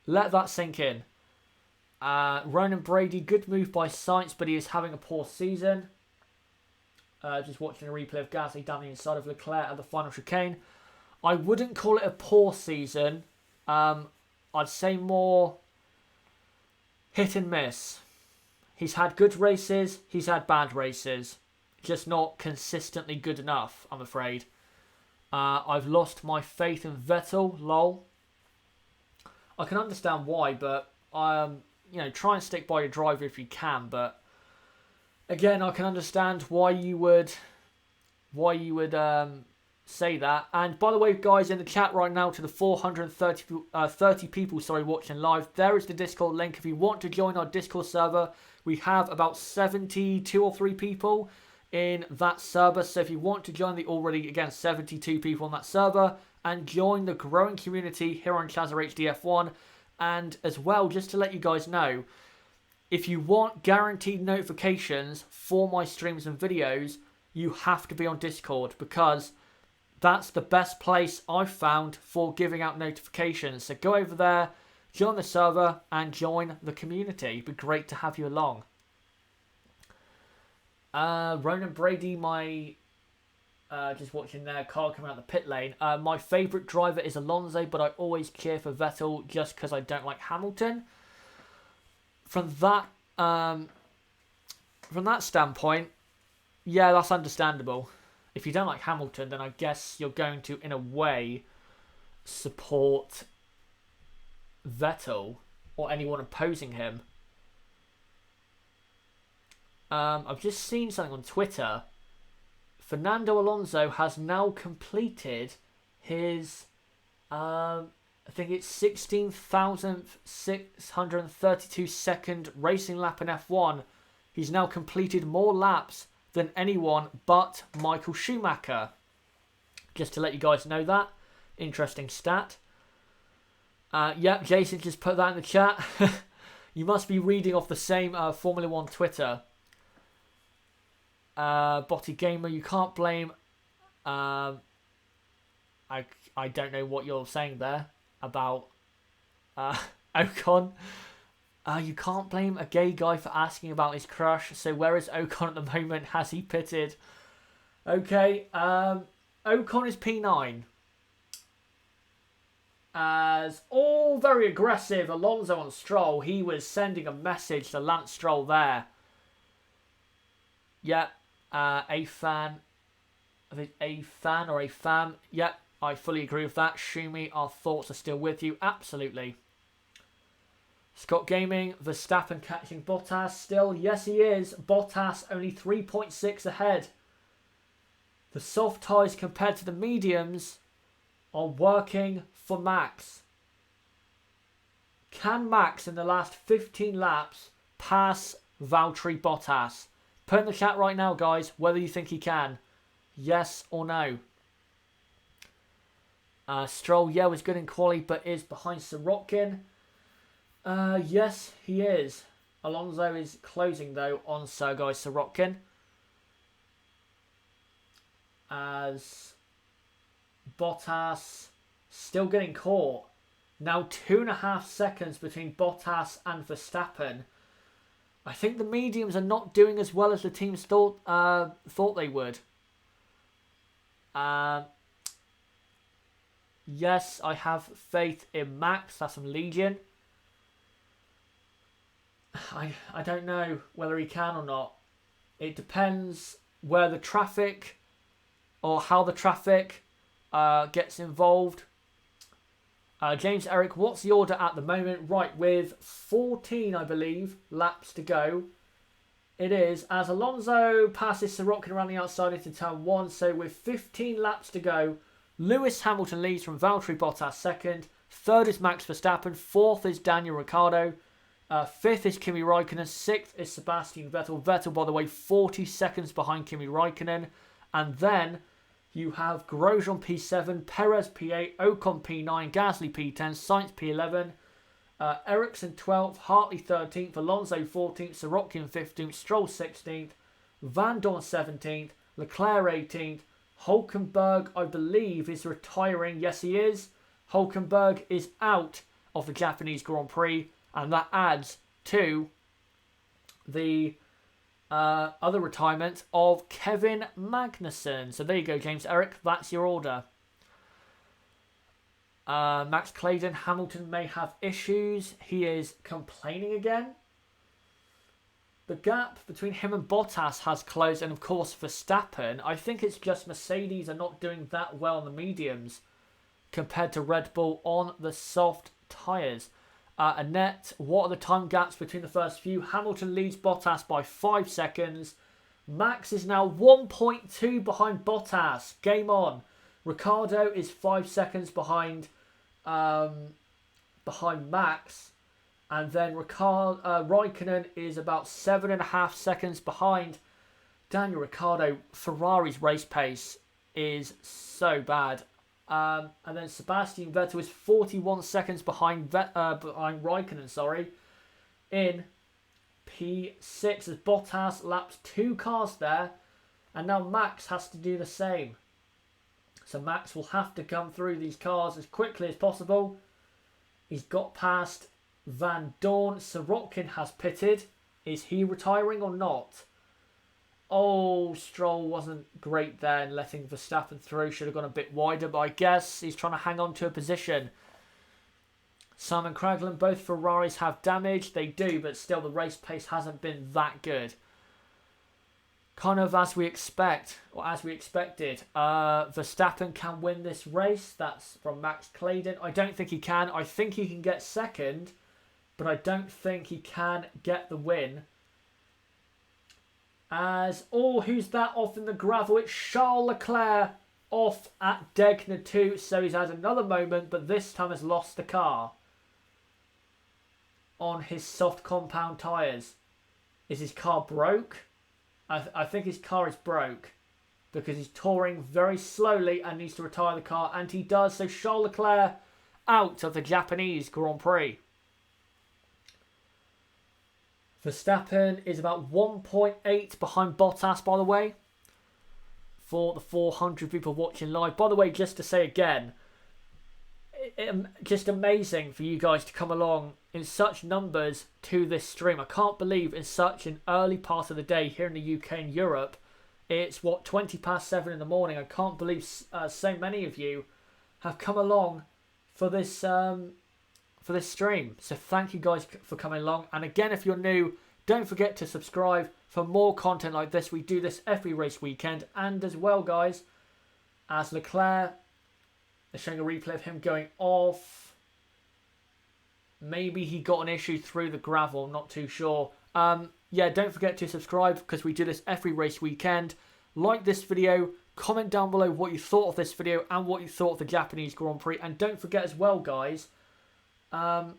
Let that sink in. Ronan Brady, good move by Sainz, but he is having a poor season. Just watching a replay of Gasly down the inside of Leclerc at the final chicane. I wouldn't call it a poor season. I'd say more hit and miss. He's had good races, he's had bad races. Just not consistently good enough, I'm afraid. I've lost my faith in Vettel, lol. I can understand why, but you know, try and stick by your driver if you can. But again, I can understand why you would say that. And by the way, guys, in the chat right now to the 430 people watching live, there is the Discord link. If you want to join our Discord server, we have about 72 or 3 people in that server. So if you want to join the already, again, 72 people on that server and join the growing community here on Chazza HDF1, and as well, just to let you guys know, if you want guaranteed notifications for my streams and videos, you have to be on Discord, because that's the best place I've found for giving out notifications. So go over there, join the server and join the community. It'd be great to have you along. Ronan Brady, just watching their car coming out the pit lane. My favourite driver is Alonso, but I always cheer for Vettel just because I don't like Hamilton. From that standpoint, yeah, that's understandable. If you don't like Hamilton, then I guess you're going to, in a way, support Vettel or anyone opposing him. I've just seen something on Twitter. Fernando Alonso has now completed his, I think it's 16,632 second racing lap in F1. He's now completed more laps than anyone but Michael Schumacher. Just to let you guys know that. Interesting stat. Yep, Jason just put that in the chat. You must be reading off the same Formula 1 Twitter. Botty Gamer, you can't blame... I don't know what you're saying there about Ocon. You can't blame a gay guy for asking about his crush. So where is Ocon at the moment? Has he pitted? Okay, Ocon is P9. As all very aggressive Alonso on Stroll, he was sending a message to Lance Stroll there. Yeah, a fan. I think a fan or a fan. Yeah, I fully agree with that. Shumi, our thoughts are still with you. Absolutely. Scott Gaming, Verstappen catching Bottas still. Yes, he is. Bottas only 3.6 ahead. The soft tyres compared to the mediums are working for Max. Can Max in the last 15 laps pass Valtteri Bottas? Put in the chat right now, guys, whether you think he can. Yes or no. Stroll, yeah, was good in quali, but is behind Sirotkin. Yes, he is. Alonso is closing, though, on Sergei Sirotkin. As Bottas still getting caught. Now 2.5 seconds between Bottas and Verstappen. I think the mediums are not doing as well as the teams thought they would. Yes, I have faith in Max. That's from Legion. I don't know whether he can or not. It depends where the traffic or how the traffic gets involved. James Eric, what's the order at the moment? Right, with 14, I believe, laps to go. It is, as Alonso passes Sirotkin around the outside into turn 1. So with 15 laps to go, Lewis Hamilton leads from Valtteri Bottas second. Third is Max Verstappen. Fourth is Daniel Ricciardo. Fifth is Kimi Raikkonen. Sixth is Sebastian Vettel. Vettel, by the way, 40 seconds behind Kimi Raikkonen. And then you have Grosjean P7, Perez P8, Ocon P9, Gasly P10, Sainz P11, Ericsson 12th, Hartley 13th, Alonso 14th, Sirotkin 15th, Stroll 16th, Van Dorn 17th, Leclerc 18th, Hulkenberg, I believe, is retiring. Yes, he is. Hulkenberg is out of the Japanese Grand Prix, and that adds to the other retirement of Kevin Magnussen. So there you go, James Eric. That's your order. Max Clayton, Hamilton may have issues. He is complaining again. The gap between him and Bottas has closed, and of course Verstappen. I think it's just Mercedes are not doing that well on the mediums compared to Red Bull on the soft tyres. Annette, what are the time gaps between the first few? Hamilton leads Bottas by 5 seconds. Max is now 1.2 behind Bottas. Game on. Ricciardo is 5 seconds behind Max. And then Raikkonen is about 7.5 seconds behind Daniel Ricciardo. Ferrari's race pace is so bad. And then Sebastian Vettel is 41 seconds behind Raikkonen, in P6 as Bottas laps 2 cars there. And now Max has to do the same. So Max will have to come through these cars as quickly as possible. He's got past Van Dorn. Sirotkin has pitted. Is he retiring or not? Oh, Stroll wasn't great there in letting Verstappen through. Should have gone a bit wider, but I guess he's trying to hang on to a position. Simon Craglan, both Ferraris have damage. They do, but still the race pace hasn't been that good. Kind of as we expect, or as we expected. Verstappen can win this race. That's from Max Clayton. I don't think he can. I think he can get second, but I don't think he can get the win. As, oh, who's that off in the gravel? It's Charles Leclerc off at Degner 2. So he's had another moment, but this time has lost the car on his soft compound tyres. Is his car broke? I think his car is broke because he's touring very slowly and needs to retire the car, and he does. So Charles Leclerc out of the Japanese Grand Prix. Verstappen is about 1.8 behind Bottas, by the way, for the 400 people watching live. By the way, just to say again, just amazing for you guys to come along in such numbers to this stream. I can't believe in such an early part of the day here in the UK and Europe, it's 20 past 7 in the morning. I can't believe so many of you have come along for this stream. So thank you guys for coming along. And again, if you're new, don't forget to subscribe for more content like this. We do this every race weekend. And as well, guys, as Leclerc, they're showing a replay of him going off. Maybe he got an issue through the gravel. I'm not too sure. Yeah, don't forget to subscribe because we do this every race weekend. Like this video. Comment down below what you thought of this video and what you thought of the Japanese Grand Prix. And don't forget as well, guys, to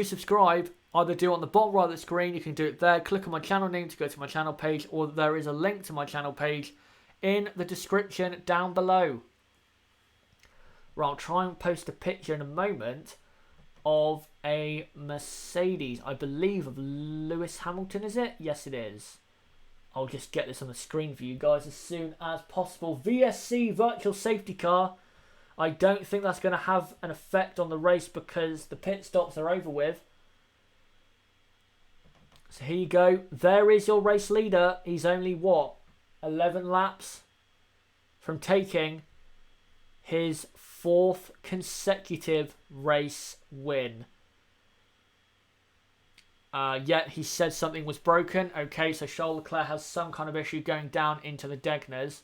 subscribe. Either do it on the bottom right of the screen. You can do it there. Click on my channel name to go to my channel page. Or there is a link to my channel page in the description down below. Right, I'll try and post a picture in a moment of a Mercedes, I believe of Lewis Hamilton, is it? Yes, it is. I'll just get this on the screen for you guys as soon as possible. VSC virtual safety car. I don't think that's going to have an effect on the race because the pit stops are over with. So here you go. There is your race leader. He's only, what, 11 laps from taking his 4th consecutive race win. Yet he said something was broken. Okay, so Charles Leclerc has some kind of issue going down into the Degners.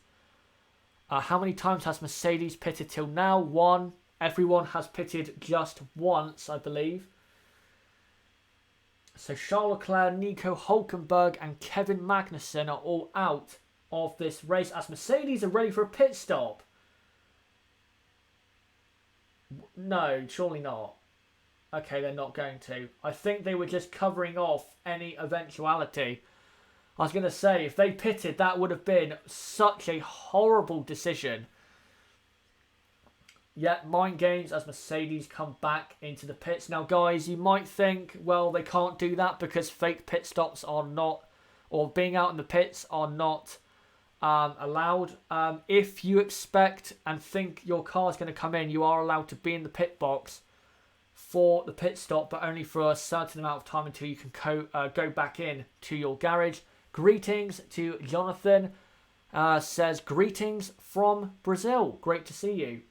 How many times has Mercedes pitted till now? 1. Everyone has pitted just once, I believe. So Charles Leclerc, Nico Hülkenberg and Kevin Magnussen are all out of this race as Mercedes are ready for a pit stop. No, surely not. Okay, they're not going to. I think they were just covering off any eventuality. I was going to say, if they pitted, that would have been such a horrible decision. Yet, mind games as Mercedes come back into the pits. Now, guys, you might think, well, they can't do that because fake pit stops are not, or being out in the pits are not allowed. If you expect and think your car is going to come in, you are allowed to be in the pit box for the pit stop, but only for a certain amount of time until you can go back in to your garage. Greetings to Jonathan. Says, greetings from Brazil. Great to see you.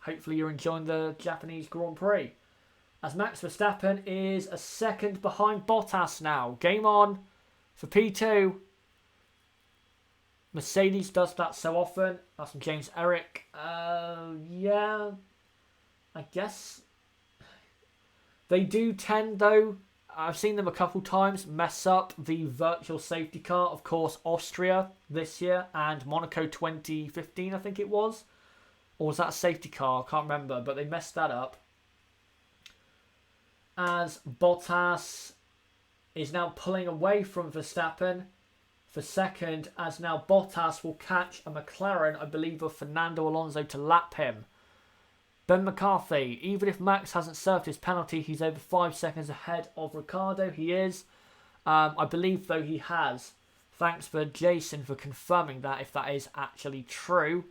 Hopefully you're enjoying the Japanese Grand Prix. As Max Verstappen is a second behind Bottas now. Game on for P2. Mercedes does that so often. That's from James Eric. Yeah, I guess they do tend, though, I've seen them a couple times, mess up the virtual safety car. Of course, Austria this year and Monaco 2015, I think it was. Or was that a safety car? I can't remember, but they messed that up. As Bottas is now pulling away from Verstappen for second, as now Bottas will catch a McLaren, I believe, of Fernando Alonso to lap him. Ben McCarthy, even if Max hasn't served his penalty, he's over 5 seconds ahead of Ricciardo. He is. I believe, though, he has. Thanks for Jason for confirming that, if that is actually true.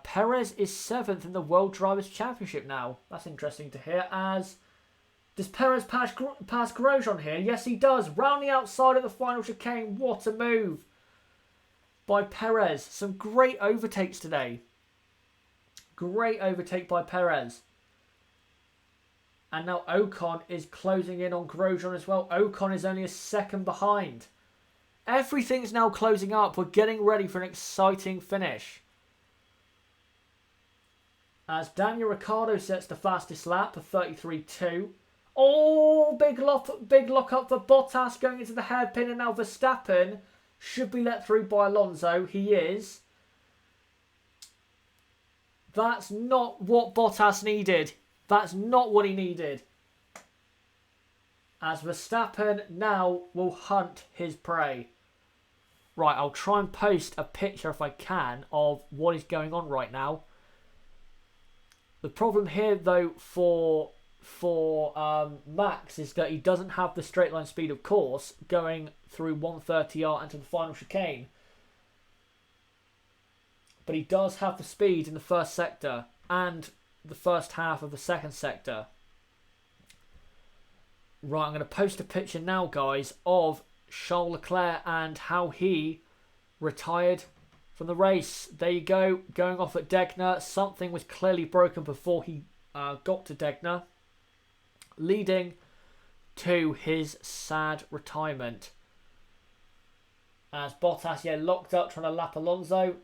Perez is 7th in the World Drivers' Championship now. That's interesting to hear. As does Perez pass Grosjean here? Yes, he does. Round the outside of the final chicane. What a move by Perez. Some great overtakes today. Great overtake by Perez. And now Ocon is closing in on Grosjean as well. Ocon is only a second behind. Everything's now closing up. We're getting ready for an exciting finish. As Daniel Ricciardo sets the fastest lap of 33.2. Oh, big lock up for Bottas going into the hairpin, and now Verstappen should be let through by Alonso. He is. That's not what Bottas needed. That's not what he needed. As Verstappen now will hunt his prey. Right, I'll try and post a picture if I can of what is going on right now. The problem here, though, for Max is that he doesn't have the straight line speed, of course, going through 130R into the final chicane. But he does have the speed in the first sector and the first half of the second sector. Right, I'm going to post a picture now, guys, of Charles Leclerc and how he retired from the race. There you go, going off at Degner. Something was clearly broken before he got to Degner, leading to his sad retirement. As Bottas, locked up trying to lap Alonso.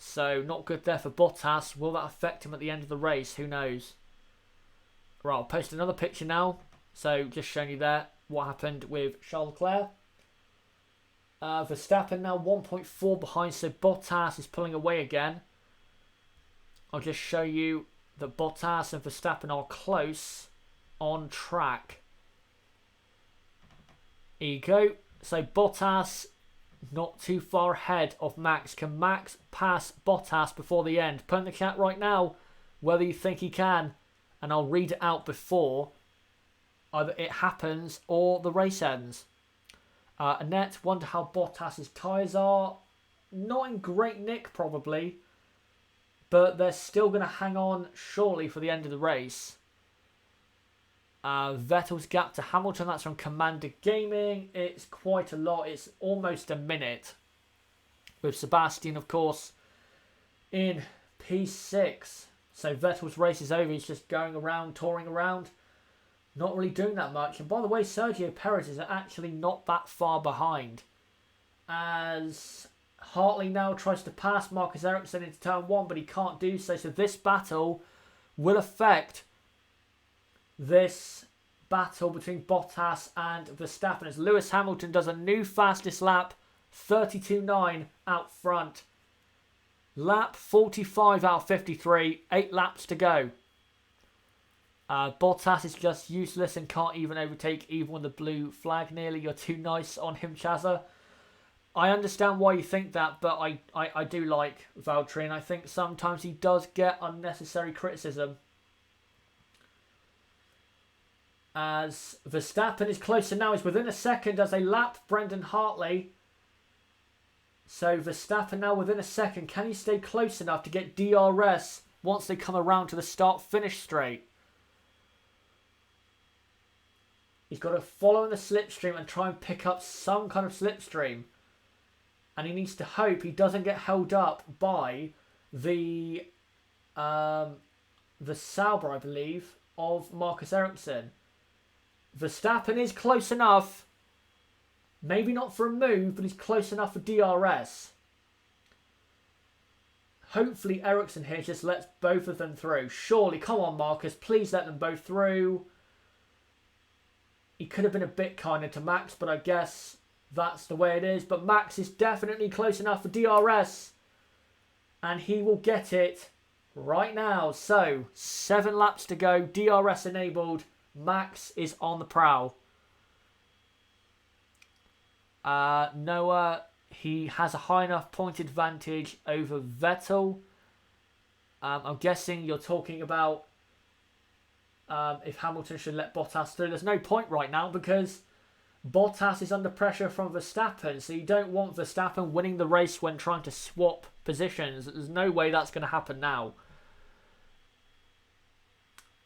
So, not good there for Bottas. Will that affect him at the end of the race? Who knows? Right, I'll post another picture now. So, just showing you there what happened with Charles Leclerc. Verstappen now 1.4 behind, so Bottas is pulling away again. I'll just show you that Bottas and Verstappen are close on track. Here you go. So, Bottas not too far ahead of Max. Can Max pass Bottas before the end? Put in the chat right now whether you think he can, and I'll read it out before either it happens or the race ends. Annette, wonder how Bottas's tyres are. Not in great nick, probably, but they're still going to hang on surely for the end of the race. Vettel's gap to Hamilton, that's from Commander Gaming. It's quite a lot. It's almost a minute. With Sebastian, of course, in P6. So Vettel's race is over. He's just going around, touring around. Not really doing that much. And by the way, Sergio Perez is actually not that far behind. As Hartley now tries to pass Marcus Ericsson into turn 1, but he can't do so. So this battle will affect this battle between Bottas and Verstappen as Lewis Hamilton does a new fastest lap, 32.9 out front. Lap 45 out of 53, 8 laps to go. Bottas is just useless and can't even overtake even with the blue flag nearly. You're too nice on him, Chazza. I understand why you think that, but I do like Valtteri, and I think sometimes he does get unnecessary criticism. As Verstappen is closer now, he's within a second as they lap Brendan Hartley. So Verstappen now within a second. Can he stay close enough to get DRS once they come around to the start-finish straight? He's got to follow in the slipstream and try and pick up some kind of slipstream. And he needs to hope he doesn't get held up by the Sauber, I believe, of Marcus Ericsson. Verstappen is close enough. Maybe not for a move, but he's close enough for DRS. Hopefully Ericsson here just lets both of them through. Surely, come on Marcus, please let them both through. He could have been a bit kinder to Max, but I guess that's the way it is. But Max is definitely close enough for DRS. And he will get it right now. So, 7 laps to go, DRS enabled. Max is on the prowl. Noah, he has a high enough point advantage over Vettel. I'm guessing you're talking about if Hamilton should let Bottas through. There's no point right now because Bottas is under pressure from Verstappen. So you don't want Verstappen winning the race when trying to swap positions. There's no way that's going to happen now.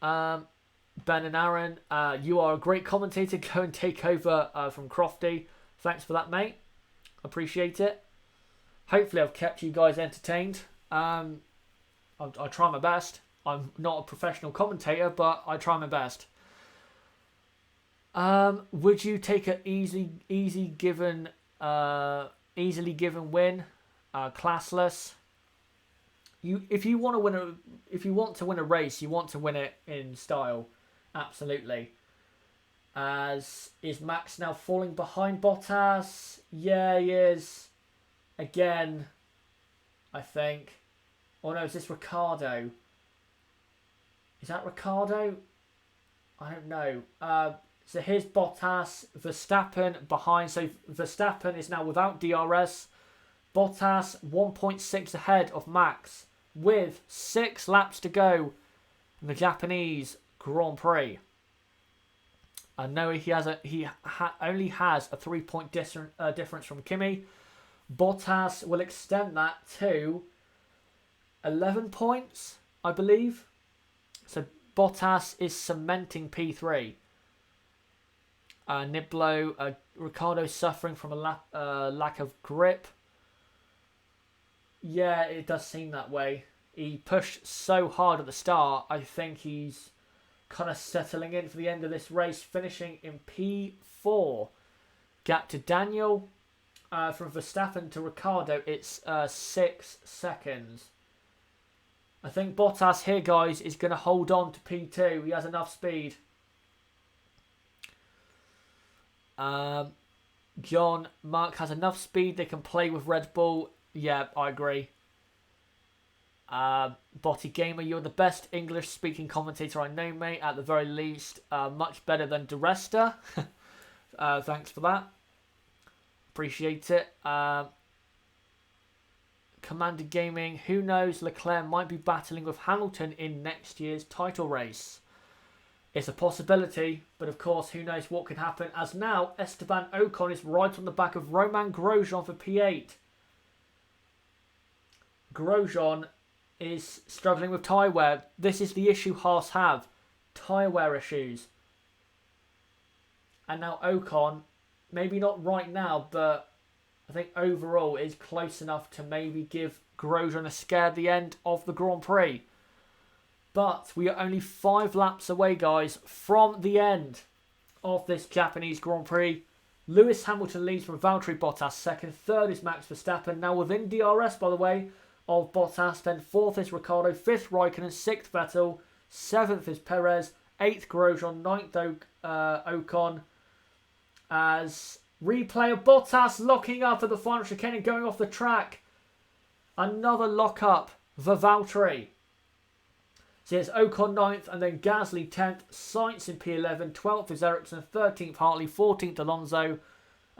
Ben and Aaron, you are a great commentator. Go and take over from Crofty. Thanks for that, mate. Appreciate it. Hopefully I've kept you guys entertained. I'll try my best. I'm not a professional commentator, but I try my best. Would you take an easily given win? Classless. if you want to win a race, you want to win it in style, absolutely. As is Max now falling behind Bottas? Yeah, he is. Again, I think. Oh no, is this Ricciardo? Is that Ricciardo? I don't know. So here's Bottas, Verstappen behind. So Verstappen is now without DRS. Bottas 1.6 ahead of Max with 6 laps to go in the Japanese Grand Prix. I know he only has a 3-point difference from Kimi. Bottas will extend that to 11 points, I believe. So Bottas is cementing P3. Niblo, Ricciardo suffering from a lack of grip. Yeah, it does seem that way. He pushed so hard at the start. I think he's kind of settling in for the end of this race, finishing in P4. Gap to Daniel. From Verstappen to Ricciardo, it's 6 seconds. I think Bottas here, guys, is going to hold on to P2. He has enough speed. John, Mark has enough speed. They can play with Red Bull. Yeah, I agree. Botty Gamer, you're the best English-speaking commentator I know, mate. At the very least, much better than DeResta. Thanks for that. Appreciate it. Commander Gaming, who knows? Leclerc might be battling with Hamilton in next year's title race. It's a possibility, but of course, who knows what could happen. As now, Esteban Ocon is right on the back of Romain Grosjean for P8. Grosjean is struggling with tyre wear. This is the issue Haas have. Tyre wear issues. And now Ocon, maybe not right now, but I think overall is close enough to maybe give Grosjean a scare at the end of the Grand Prix. But we are only 5 laps away, guys, from the end of this Japanese Grand Prix. Lewis Hamilton leads from Valtteri Bottas second. Third is Max Verstappen. Now within DRS, by the way, of Bottas. Then fourth is Ricciardo. Fifth, Raikkonen. Sixth, Vettel. Seventh is Perez. Eighth, Grosjean. Ninth, Ocon. As replay of Bottas locking up at the final chicane and going off the track. Another lock-up for Valtteri. So it's Ocon 9th and then Gasly 10th. Sainz in P11. 12th is Ericsson. 13th Hartley. 14th Alonso.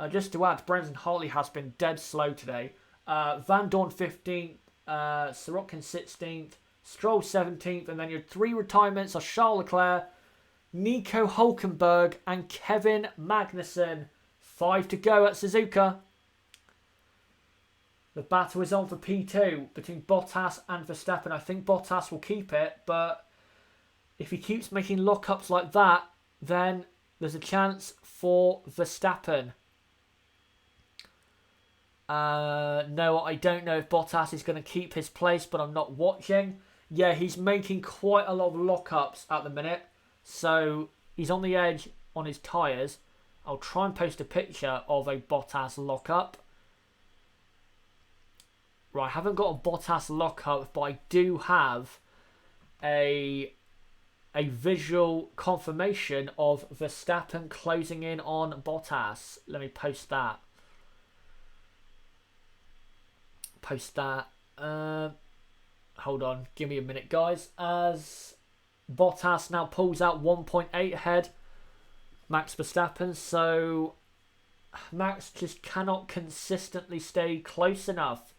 Just to add, Brendan Hartley has been dead slow today. Van Dorn 15th. Sorokin 16th. Stroll 17th. And then your 3 retirements are Charles Leclerc, Nico Hulkenberg and Kevin Magnussen. 5 to go at Suzuka. The battle is on for P2 between Bottas and Verstappen. I think Bottas will keep it, but if he keeps making lockups like that, then there's a chance for Verstappen. No, I don't know if Bottas is going to keep his place, but I'm not watching. Yeah, he's making quite a lot of lockups at the minute, so he's on the edge on his tyres. I'll try and post a picture of a Bottas lockup. Right, I haven't got a Bottas lockup, but I do have a visual confirmation of Verstappen closing in on Bottas. Let me post that. Hold on, give me a minute, guys. As Bottas now pulls out 1.8 ahead, Max Verstappen. So Max just cannot consistently stay close enough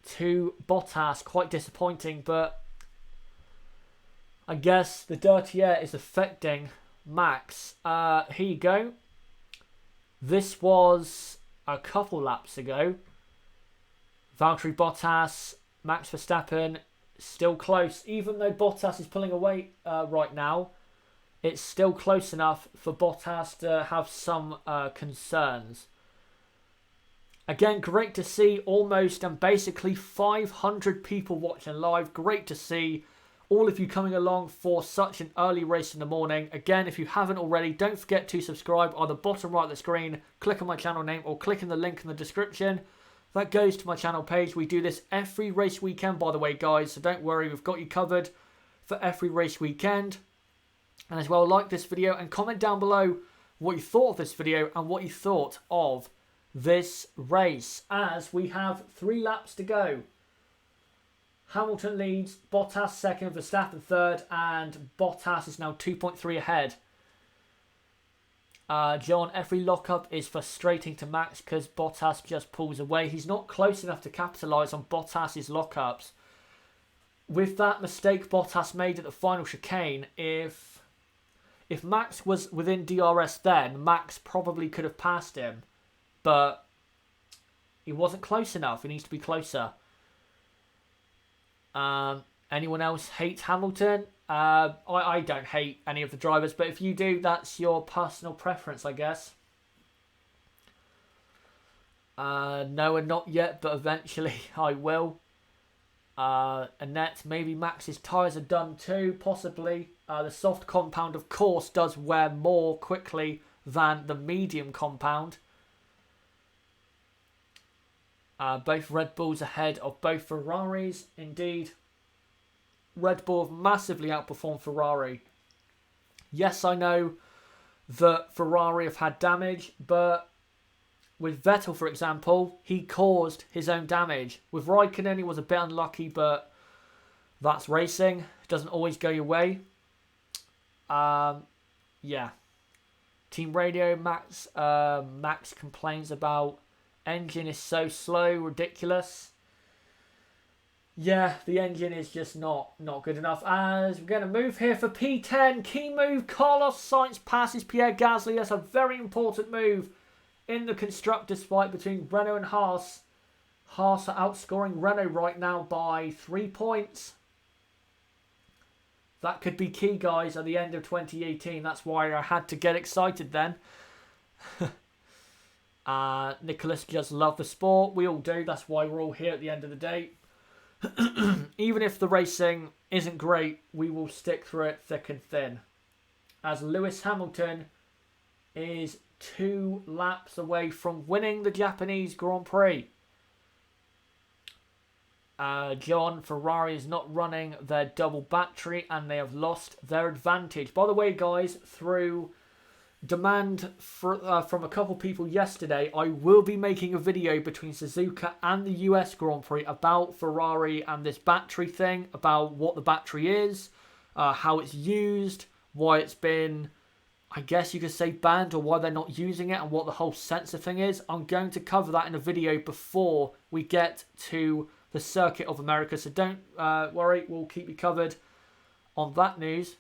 to Bottas. Quite disappointing, but I guess the dirty air is affecting Max. Here you go. This was a couple laps ago. Valtteri Bottas, Max Verstappen, still close. Even though Bottas is pulling away right now, it's still close enough for Bottas to have some concerns. Again, great to see almost and basically 500 people watching live. Great to see all of you coming along for such an early race in the morning. Again, if you haven't already, don't forget to subscribe on the bottom right of the screen. Click on my channel name or click in the link in the description. that goes to my channel page. We do this every race weekend, by the way, guys. So don't worry, we've got you covered for every race weekend. And as well, like this video and comment down below what you thought of this video and what you thought of this race, as we have 3 laps to go. Hamilton leads, Bottas second, Verstappen third, and Bottas is now 2.3 ahead. John, every lockup is frustrating to Max because Bottas just pulls away. He's not close enough to capitalise on Bottas's lockups. With that mistake Bottas made at the final chicane, if Max was within DRS then, Max probably could have passed him. But he wasn't close enough. He needs to be closer. Anyone else hate Hamilton? I don't hate any of the drivers, but if you do, that's your personal preference, I guess. No, and not yet, but eventually I will. Annette, maybe Max's tyres are done too, possibly. The soft compound, of course, does wear more quickly than the medium compound. Both Red Bulls ahead of both Ferraris. Indeed, Red Bull have massively outperformed Ferrari. Yes, I know that Ferrari have had damage, but with Vettel, for example, he caused his own damage. With Raikkonen, he was a bit unlucky, but that's racing. It doesn't always go your way. Yeah. Team Radio, Max complains about engine is so slow, ridiculous. Yeah, the engine is just not good enough. As we're going to move here for P10. Key move, Carlos Sainz passes Pierre Gasly. That's a very important move in the constructors' fight between Renault and Haas. Haas are outscoring Renault right now by 3 points. That could be key, guys, at the end of 2018. That's why I had to get excited then. Nicholas just loves the sport. We all do. That's why we're all here at the end of the day. Even if the racing isn't great, we will stick through it thick and thin. As Lewis Hamilton is 2 laps away from winning the Japanese Grand Prix. John, Ferrari is not running their double battery and they have lost their advantage. By the way, guys, through demand from a couple people yesterday, I will be making a video between Suzuka and the US Grand Prix about Ferrari and this battery thing, about what the battery is, how it's used, why it's been, I guess you could say, banned, or why they're not using it, and what the whole sensor thing is. I'm going to cover that in a video before we get to the Circuit of America, so don't worry, we'll keep you covered on that news.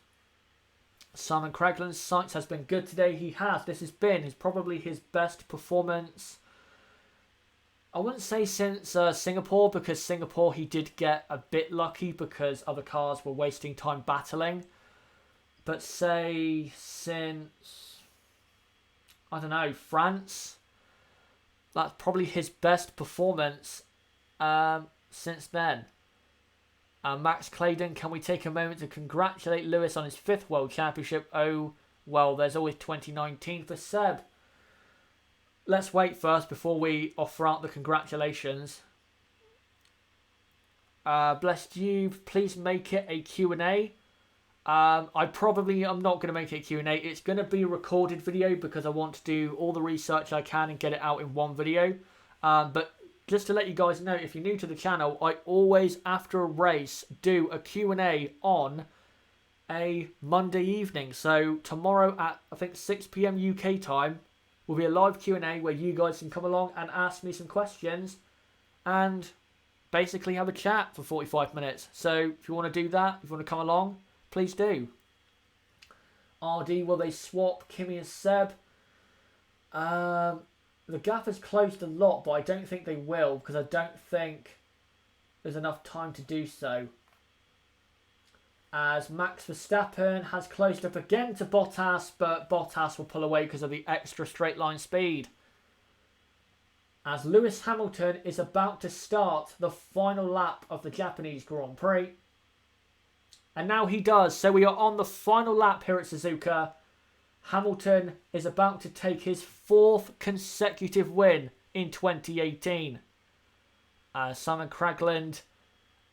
Simon Craiglan's Sainz has been good today. He has. This has been probably his best performance. I wouldn't say since Singapore, because Singapore he did get a bit lucky because other cars were wasting time battling. But say since, I don't know, France, that's probably his best performance since then. Max Clayton, can we take a moment to congratulate Lewis on his 5th World Championship? Oh, well, there's always 2019 for Seb. Let's wait first before we offer out the congratulations. Blessed you, please make it a Q&A. I'm not going to make it a Q&A. It's going to be a recorded video because I want to do all the research I can and get it out in one video. But just to let you guys know, if you're new to the channel, I always, after a race, do a Q&A on a Monday evening. So tomorrow at, I think, 6 PM UK time, will be a live Q&A where you guys can come along and ask me some questions and basically have a chat for 45 minutes. So if you want to do that, if you want to come along, please do. RD, will they swap Kimi and Seb? The gap has closed a lot, but I don't think they will, because I don't think there's enough time to do so. As Max Verstappen has closed up again to Bottas, but Bottas will pull away because of the extra straight line speed. As Lewis Hamilton is about to start the final lap of the Japanese Grand Prix. And now he does, so we are on the final lap here at Suzuka. Hamilton is about to take his 4th consecutive win in 2018. Simon Cragland.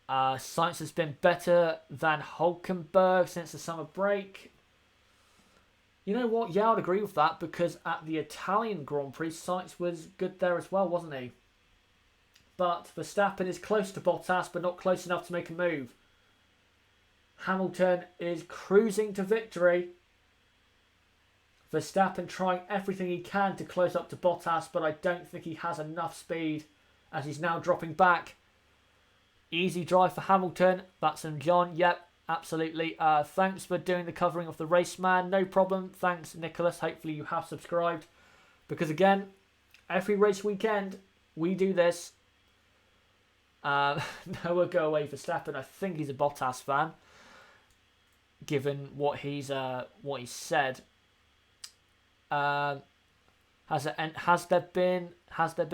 Sainz has been better than Hulkenberg since the summer break. You know what? Yeah, I'd agree with that because at the Italian Grand Prix, Sainz was good there as well, wasn't he? But Verstappen is close to Bottas, but not close enough to make a move. Hamilton is cruising to victory. Verstappen trying everything he can to close up to Bottas, but I don't think he has enough speed as he's now dropping back. Easy drive for Hamilton. That's him, John. Yep, absolutely. Thanks for doing the covering of the race, man. No problem. Thanks, Nicholas. Hopefully you have subscribed. Because again, every race weekend, we do this. Noah, go away, Verstappen. I think he's a Bottas fan, given what he's said. Has there been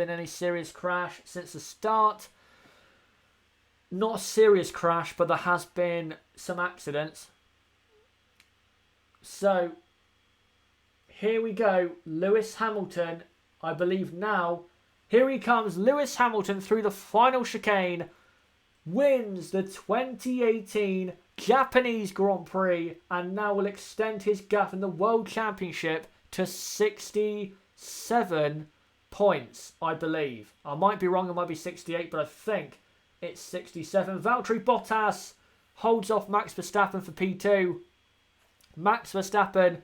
any serious crash since the start? Not a serious crash, but there has been some accidents. So here we go. Lewis Hamilton, I believe now. Here he comes. Lewis Hamilton through the final chicane. Wins the 2018 Japanese Grand Prix and now will extend his gap in the World Championship to 67 points, I believe. I might be wrong, it might be 68, but I think it's 67. Valtteri Bottas holds off Max Verstappen for P2. Max Verstappen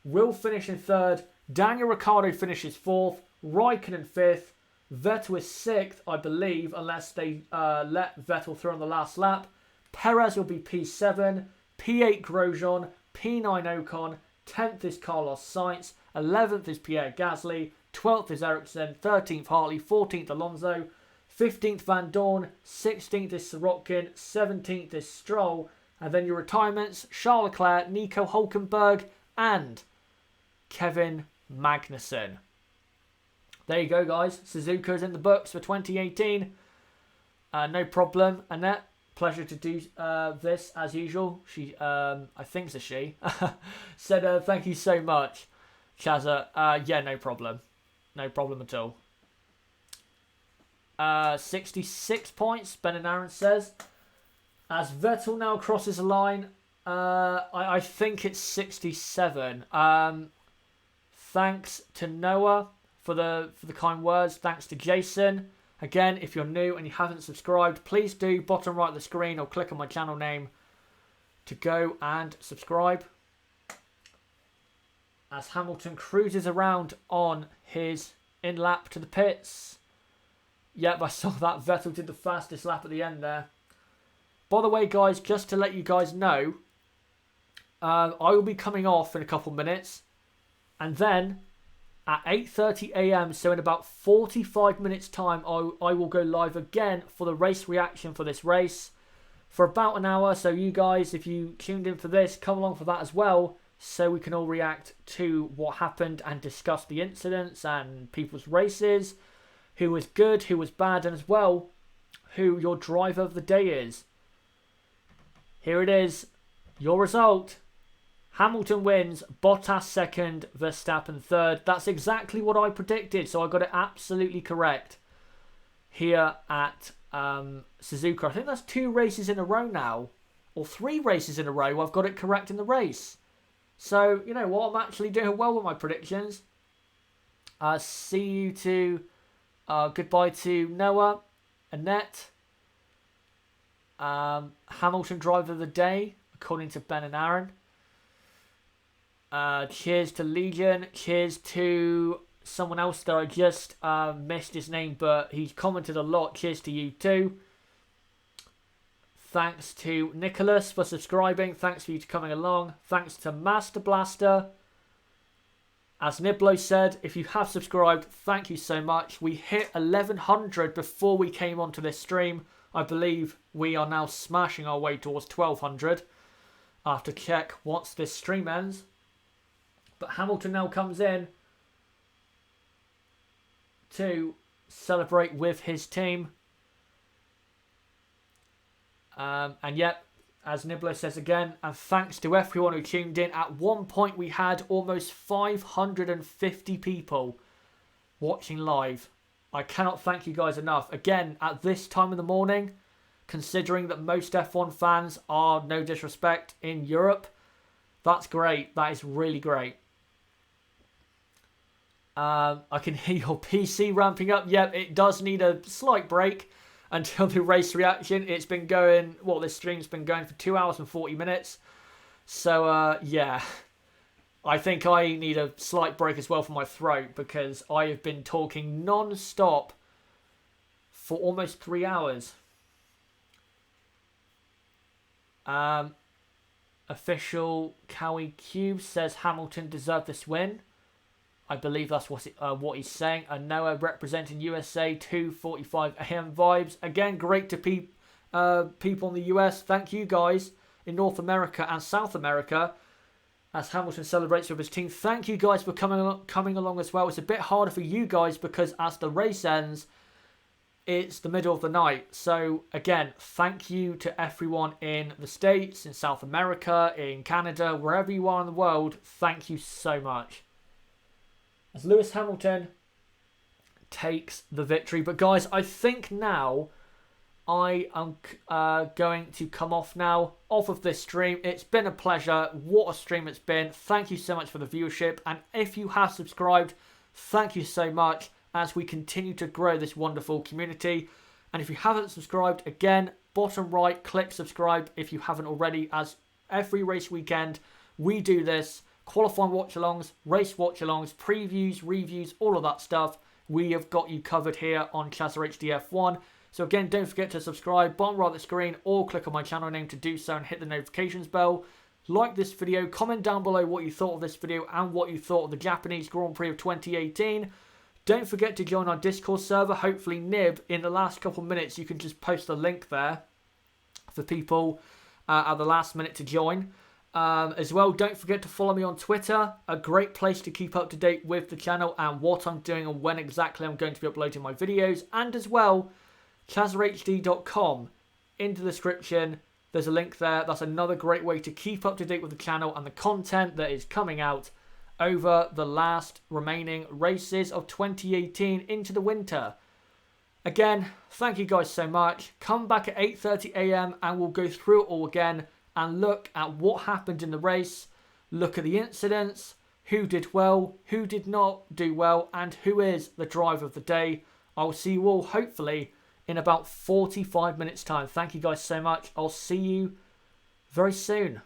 will finish in third. Daniel Ricciardo finishes fourth. Raikkonen fifth. Vettel is sixth, I believe, unless they let Vettel through on the last lap. Perez will be P7. P8 Grosjean. P9 Ocon. 10th is Carlos Sainz. 11th is Pierre Gasly. 12th is Ericsson. 13th Hartley. 14th Alonso. 15th Van Dorn. 16th is Sirotkin. 17th is Stroll. And then your retirements, Charles Leclerc, Nico Hulkenberg, and Kevin Magnussen. There you go, guys. Suzuka is in the books for 2018. No problem. Annette, pleasure to do this as usual. She, I think it's a she, said thank you so much, Chazza. Yeah, no problem. No problem at all. 66 points, Ben and Aaron says. As Vettel now crosses the line, I think it's 67. Thanks to Noah for the kind words. Thanks to Jason. Again, if you're new and you haven't subscribed, please do, bottom right of the screen, or click on my channel name to go and subscribe. As Hamilton cruises around on his in-lap to the pits. Yep, I saw that Vettel did the fastest lap at the end there. By the way, guys, just to let you guys know, I will be coming off in a couple minutes. And then at 8:30 AM, so in about 45 minutes time, I will go live again for the race reaction for this race for about an hour. So you guys, if you tuned in for this, come along for that as well, so we can all react to what happened and discuss the incidents and people's races, who was good, who was bad, and as well, who your driver of the day is. Here it is, your result. Hamilton wins, Bottas second, Verstappen third. That's exactly what I predicted, so I got it absolutely correct here at Suzuka. I think that's 2 races in a row now, or 3 races in a row I've got it correct in the race. So, you know what, I'm actually doing well with my predictions. See you to, goodbye to Noah, Annette, Hamilton driver of the day, according to Ben and Aaron. Cheers to Legion. Cheers to someone else that I just missed his name, but he's commented a lot. Cheers to you too. Thanks to Nicholas for subscribing. Thanks for you coming along. Thanks to Master Blaster. As Niblo said, if you have subscribed, thank you so much. We hit 1100 before we came onto this stream. I believe we are now smashing our way towards 1200. I have to check once this stream ends. But Hamilton now comes in to celebrate with his team. And yep, as Niblo says again, and thanks to everyone who tuned in. At one point we had almost 550 people watching live I cannot thank you guys enough. Again, at this time in the morning, considering that most F1 fans are, no disrespect, in Europe, that's great. That is really great. I can hear your PC ramping up. Yep, it does need a slight break until the race reaction. It's been going, well, this stream's been going for 2 hours and 40 minutes. So, yeah, I think I need a slight break as well for my throat because I have been talking non-stop for almost 3 hours. Official Cowie Cube says Hamilton deserved this win. I believe that's what he's saying. And Noah representing USA 2:45 AM vibes. Again, great to people in the US. Thank you guys in North America and South America as Hamilton celebrates with his team. Thank you guys for coming along as well. It's a bit harder for you guys because as the race ends, it's the middle of the night. So again, thank you to everyone in the States, in South America, in Canada, wherever you are in the world. Thank you so much. As Lewis Hamilton takes the victory. But guys, I think now I am going to come off of this stream. It's been a pleasure. What a stream it's been. Thank you so much for the viewership. And if you have subscribed, thank you so much as we continue to grow this wonderful community. And if you haven't subscribed, again, bottom right, click subscribe if you haven't already, as every race weekend we do this. Qualifying watch-alongs, race watch-alongs, previews, reviews, all of that stuff. We have got you covered here on Chazza HD F1. So again, don't forget to subscribe, bottom right of the screen, or click on my channel name to do so and hit the notifications bell. Like this video, comment down below what you thought of this video and what you thought of the Japanese Grand Prix of 2018. Don't forget to join our Discord server. Hopefully, Nib, in the last couple of minutes, you can just post a link there for people at the last minute to join. As well, don't forget to follow me on Twitter, a great place to keep up to date with the channel and what I'm doing and when exactly I'm going to be uploading my videos. And as well, chazrahd.com. In the description, there's a link there. That's another great way to keep up to date with the channel and the content that is coming out over the last remaining races of 2018 into the winter. Again, thank you guys so much. Come back at 8:30 AM and we'll go through it all again and look at what happened in the race, look at the incidents, who did well, who did not do well, and who is the driver of the day. I'll see you all, hopefully, in about 45 minutes' time. Thank you guys so much. I'll see you very soon.